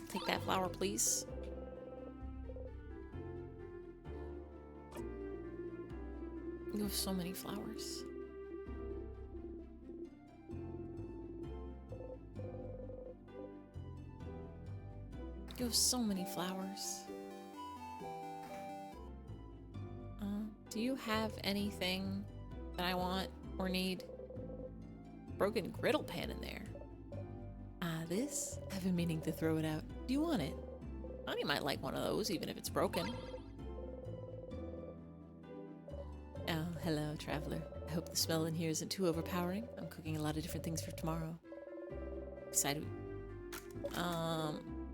take that flower, please. You have so many flowers. You have so many flowers. Do you have anything that I want or need? Broken griddle pan in there. This? I've been meaning to throw it out. Do you want it? Honey might like one of those, even if it's broken. Oh, hello, traveler. I hope the smell in here isn't too overpowering. I'm cooking a lot of different things for tomorrow. Decided.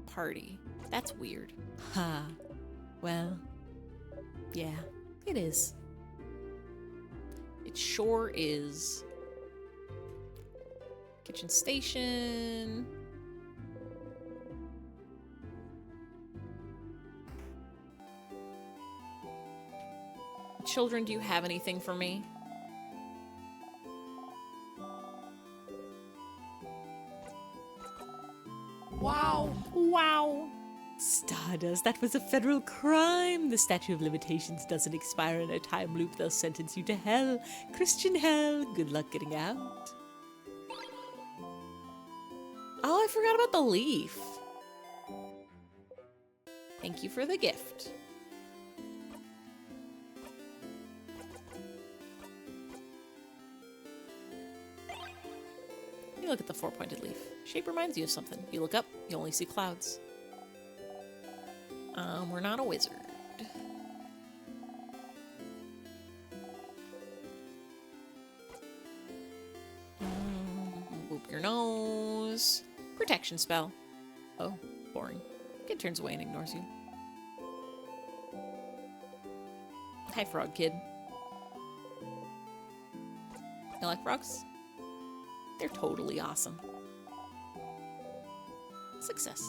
Party. That's weird. Ha. Well, yeah, it is. It sure is. Kitchen station. Children, do you have anything for me? Wow. Wow. Stardust, that was a federal crime. The statute of limitations doesn't expire in a time loop. They'll sentence you to hell. Christian hell. Good luck getting out. Oh, I forgot about the leaf. Thank you for the gift. You look at the four-pointed leaf. Shape reminds you of something. You look up, you only see clouds. We're not a wizard. Boop your nose. Protection spell. Oh, boring. Kid turns away and ignores you. Hi, frog kid. You like frogs? They're totally awesome. Success.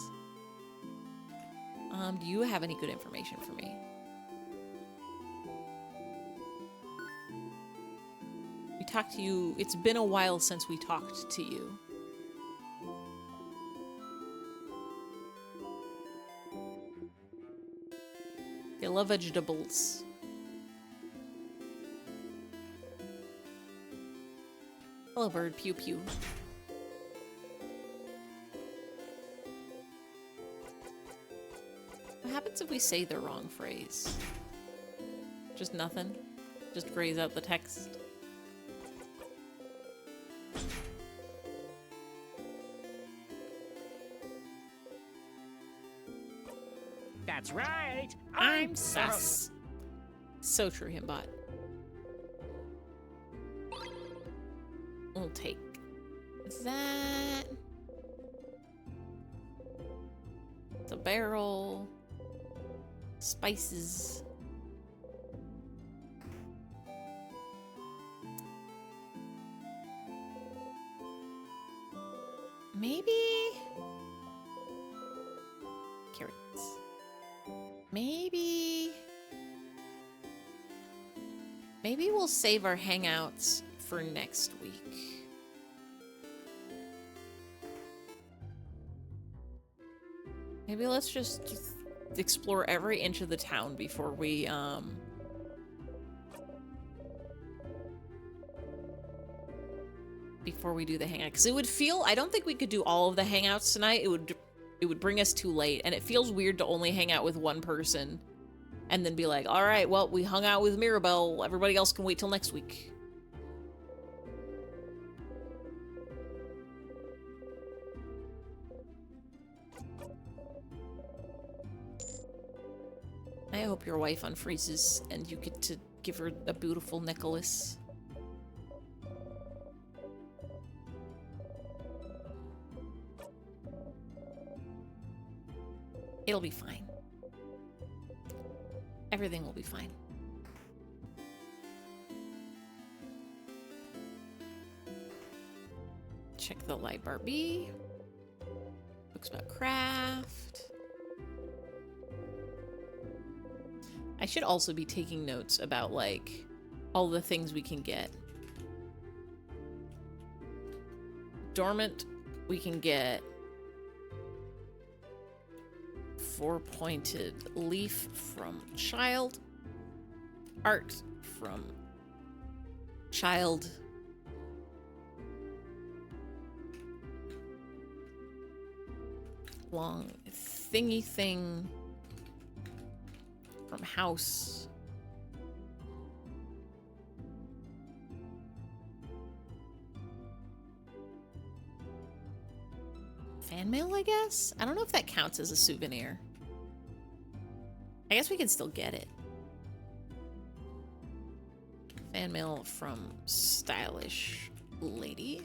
Do you have any good information for me? We talked to you. It's been a while since we talked to you. They love vegetables. Hello, bird. Pew pew. What happens if we say the wrong phrase? Just nothing? Just graze out the text? That's right. I'm sus. So true, Himbot. We'll take that. The barrel. Spices. Maybe carrots. Maybe we'll save our hangouts for next week. Maybe let's just explore every inch of the town before we before we do the hangout, because it would feel, I don't think we could do all of the hangouts tonight. It would bring us too late, and it feels weird to only hang out with one person and then be like, all right, well, we hung out with Mirabelle, everybody else can wait till next week. I hope your wife unfreezes and you get to give her a beautiful necklace. It'll be fine. Everything will be fine. Check the library. Books about craft. I should also be taking notes about, like, all the things we can get. Dormant, we can get 4-pointed leaf from child. Art from child. Long thingy thing from house. Fan mail, I guess? I don't know if that counts as a souvenir. I guess we can still get it. Fan mail from stylish lady.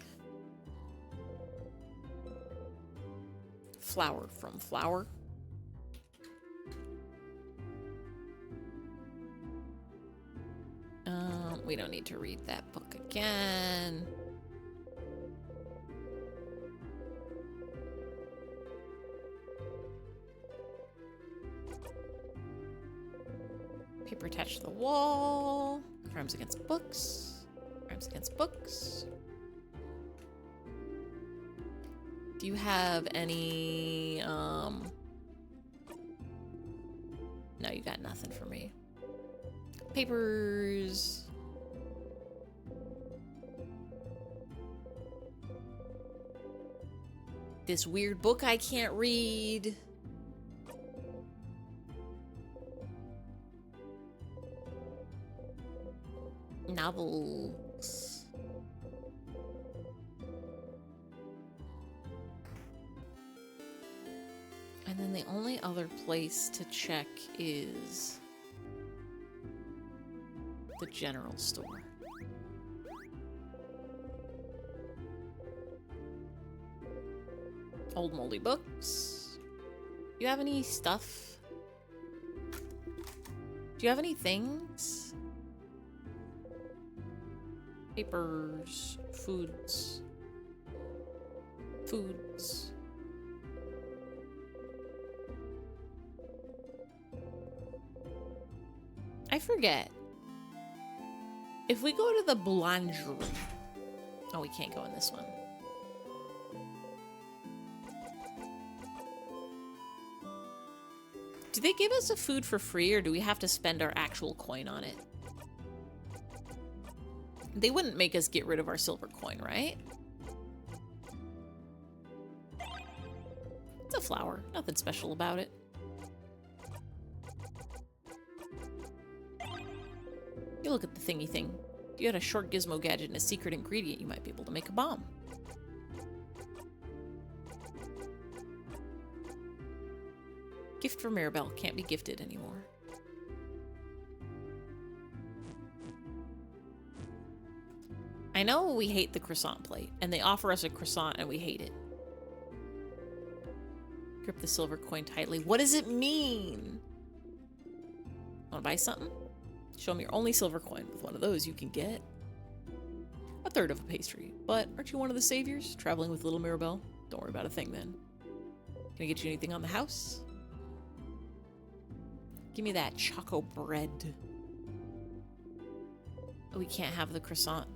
Flower from flower. We don't need to read that book again. Paper attached to the wall. Crimes against books. Crimes against books. Do you have any, No, you got nothing for me. Papers. This weird book I can't read. Novels. And then the only other place to check is the general store. Old moldy books. Do you have any stuff? Do you have any things? Papers, foods. Foods. I forget. If we go to the boulangerie. Oh, we can't go in this one. Do they give us a food for free, or do we have to spend our actual coin on it? They wouldn't make us get rid of our silver coin, right? It's a flower. Nothing special about it. You look at the thingy thing. If you had a short gizmo gadget and a secret ingredient, you might be able to make a bomb. Gift for Mirabelle. Can't be gifted anymore. I know we hate the croissant plate, and they offer us a croissant and we hate it. Grip the silver coin tightly. What does it mean? Want to buy something? Show me your only silver coin. With one of those, you can get a third of a pastry. But aren't you one of the saviors? Traveling with little Mirabelle? Don't worry about a thing then. Can I get you anything on the house? Give me that choco bread. Oh, we can't have the croissant.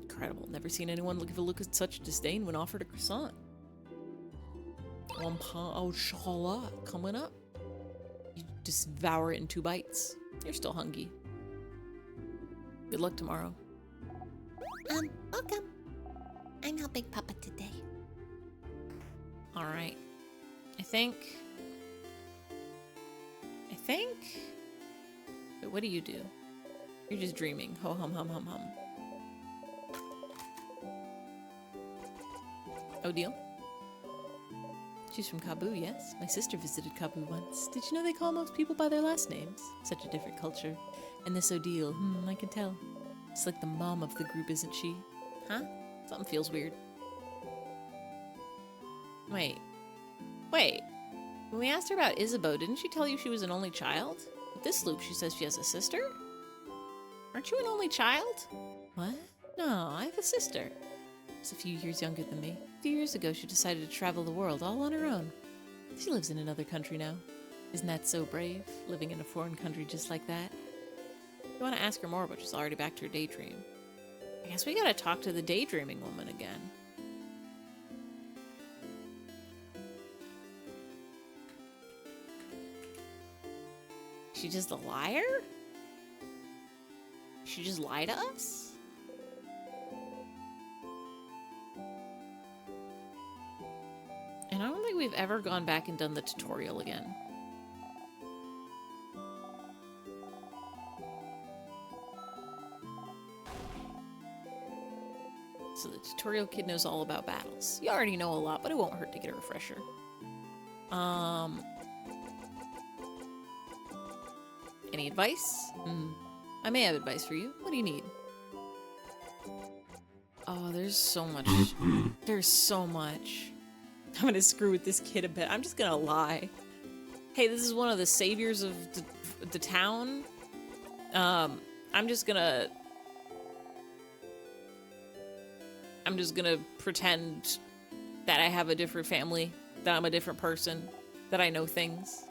Incredible. Never seen anyone give a look at such disdain when offered a croissant. 1 pain au chocolat coming up. You just devour it in 2 bites. You're still hungry. Good luck tomorrow. Welcome. I'm helping Papa today. All right. I think. Wait, what do you do? You're just dreaming. Ho hum hum hum hum. Odile? She's from Kabul, yes. My sister visited Kabul once. Did you know they call most people by their last names? Such a different culture. And this Odile, I can tell. It's like the mom of the group, isn't she? Huh? Something feels weird. Wait. When we asked her about Isabeau, didn't she tell you she was an only child? With this loop, she says she has a sister? Aren't you an only child? What? No, I have a sister. She's a few years younger than me. A few years ago, she decided to travel the world all on her own. She lives in another country now. Isn't that so brave, living in a foreign country just like that? You want to ask her more, but she's already back to her daydream. I guess we gotta talk to the daydreaming woman again. She just a liar? She just lied to us? And I don't think we've ever gone back and done the tutorial again. So the tutorial kid knows all about battles. You already know a lot, but it won't hurt to get a refresher. Any advice? I may have advice for you. What do you need? Oh, there's so much. There's so much. I'm gonna screw with this kid a bit. I'm just gonna lie. Hey, this is one of the saviors of the town. I'm just gonna pretend that I have a different family, that I'm a different person, that I know things.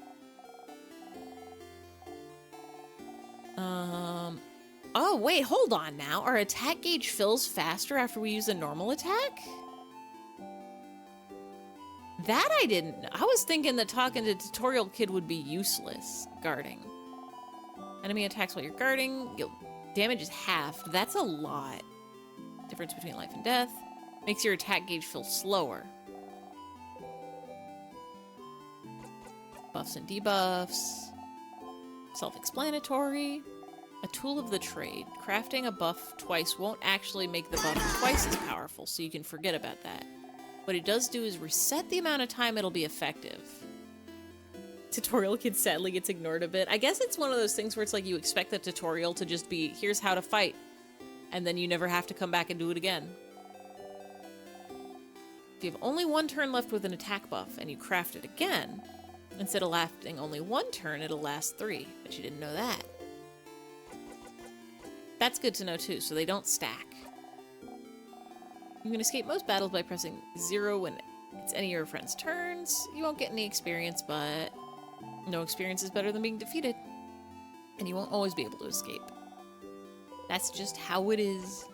Oh, wait, hold on now. Our attack gauge fills faster after we use a normal attack? That I didn't know. I was thinking that talking to tutorial kid would be useless guarding. Enemy attacks while you're guarding. Damage is halved. That's a lot. Difference between life and death. Makes your attack gauge feel slower. Buffs and debuffs. Self-explanatory. A tool of the trade. Crafting a buff twice won't actually make the buff twice as powerful, so you can forget about that. What it does do is reset the amount of time it'll be effective. Tutorial kid sadly gets ignored a bit. I guess it's one of those things where it's like you expect the tutorial to just be, here's how to fight, and then you never have to come back and do it again. If you have only one turn left with an attack buff and you craft it again, instead of lasting only one turn, it'll last 3. But you didn't know that. That's good to know too, so they don't stack. You can escape most battles by pressing 0 when it's any of your friend's turns. You won't get any experience, but no experience is better than being defeated. And you won't always be able to escape. That's just how it is.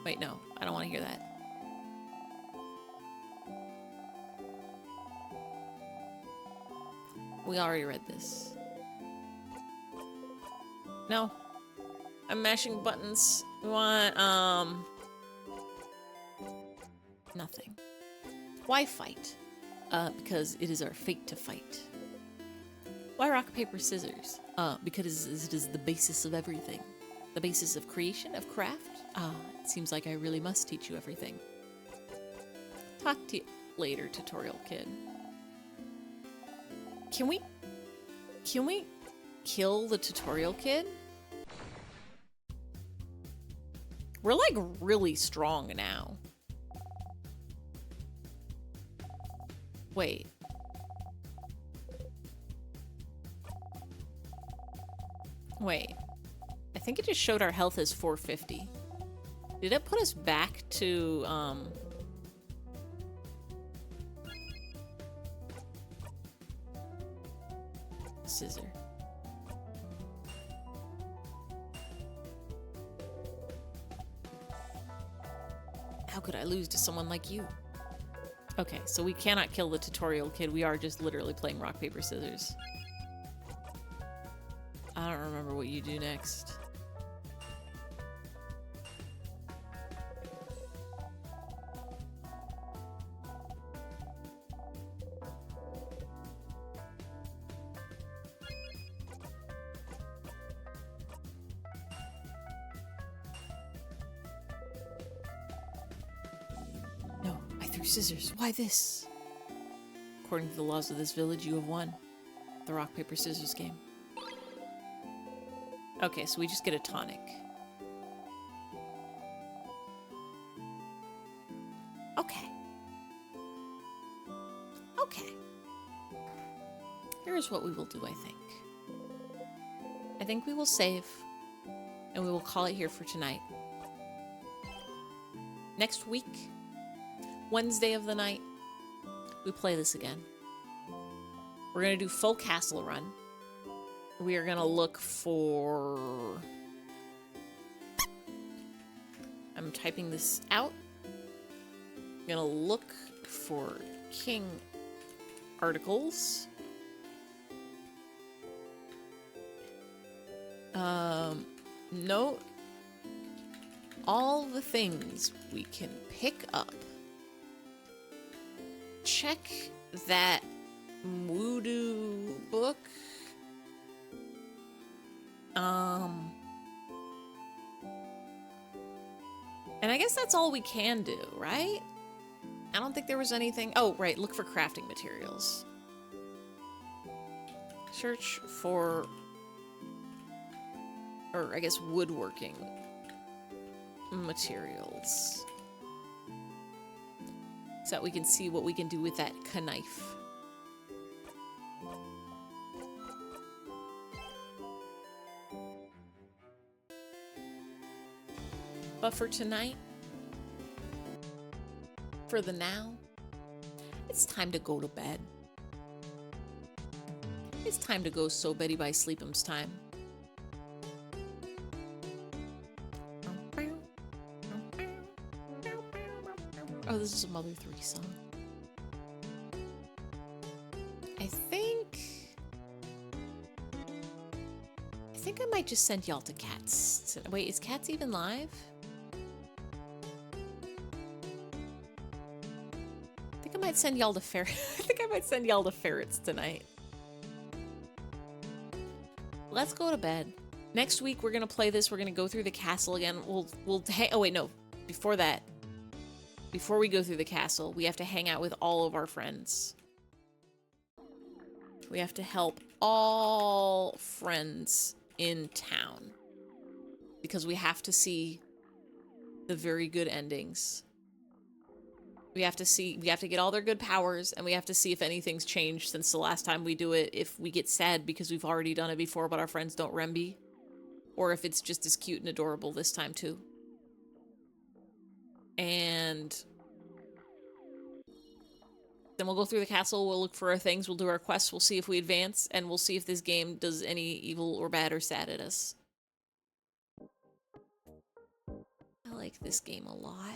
Wait, no, I don't want to hear that. We already read this. No. I'm mashing buttons. We want, nothing. Why fight? Because it is our fate to fight. Why rock, paper, scissors? Because it is the basis of everything. The basis of creation, of craft? It seems like I really must teach you everything. Talk to you later, tutorial kid. Can we kill the tutorial kid? We're like really strong now. Wait. I think it just showed our health as 450. Did it put us back to, scissor? How could I lose to someone like you? Okay, so we cannot kill the tutorial kid. We are just literally playing rock, paper, scissors. I don't remember what you do next. through scissors. Why this? According to the laws of this village, you have won the rock, paper, scissors game. Okay, so we just get a tonic. Okay. Okay. Here's what we will do, I think. I think we will save, and we will call it here for tonight. Next week, Wednesday of the night, we play this again. We're gonna do full castle run. We are gonna look for... I'm typing this out. I'm gonna look for king articles. Note all the things we can pick up. Check that voodoo book. And I guess that's all we can do, right? I don't think there was anything. Oh, right. Look for crafting materials. Search for, or I guess woodworking materials. So that we can see what we can do with that knife. But for tonight, for the now, it's time to go to bed. It's time to go so Betty by Sleep'em's time. Oh, this is a Mother 3 song. I think I might just send y'all to Cats. Wait, is Cats even live? I think I might send y'all to I think I might send y'all to Ferrets tonight. Let's go to bed. Next week we're gonna play this. We're gonna go through the castle again. Oh wait, no. Before that, before we go through the castle, we have to hang out with all of our friends. We have to help all friends in town because we have to see the very good endings. We have to get all their good powers, and we have to see if anything's changed since the last time we do it, if we get sad because we've already done it before but our friends don't remember, or if it's just as cute and adorable this time too. And then we'll go through the castle, we'll look for our things, we'll do our quests, we'll see if we advance, and we'll see if this game does any evil or bad or sad at us. I like this game a lot.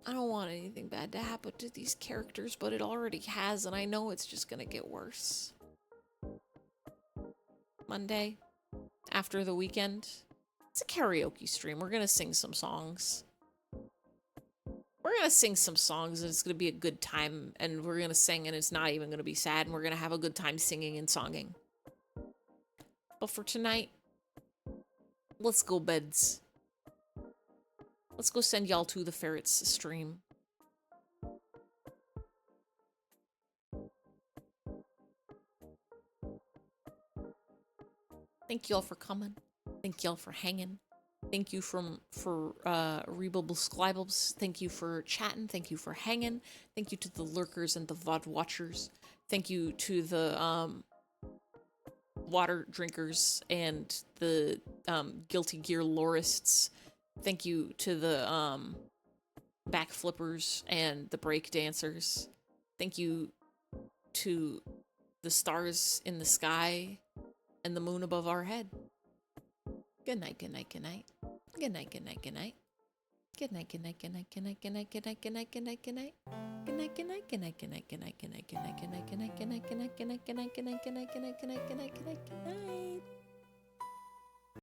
I don't want anything bad to happen to these characters, but it already has, and I know it's just gonna get worse. Monday, after the weekend, it's a karaoke stream. We're gonna sing some songs. We're gonna sing some songs, and it's gonna be a good time, and we're gonna sing, and it's not even gonna be sad, and we're gonna have a good time singing and songing. But for tonight, let's go beds. Let's go send y'all to the Ferrets stream. Thank y'all for coming. Thank y'all for hanging. Thank you for Rebubbles Sklybubs. Thank you for chatting. Thank you for hanging. Thank you to the lurkers and the VOD watchers. Thank you to the water drinkers and the Guilty Gear lorists. Thank you to the back flippers and the break dancers. Thank you to the stars in the sky and the moon above our head. Good night, good night, good night. Good night, good night, good night. Good night, good night, good night, good night, good night, good night, good night, good night, good night. Good night, good night, good night, good night, good night, good night, good night, good night, good night, good night, good night, good night, good night, good night, good night, good night, good night, good night, good night, good night.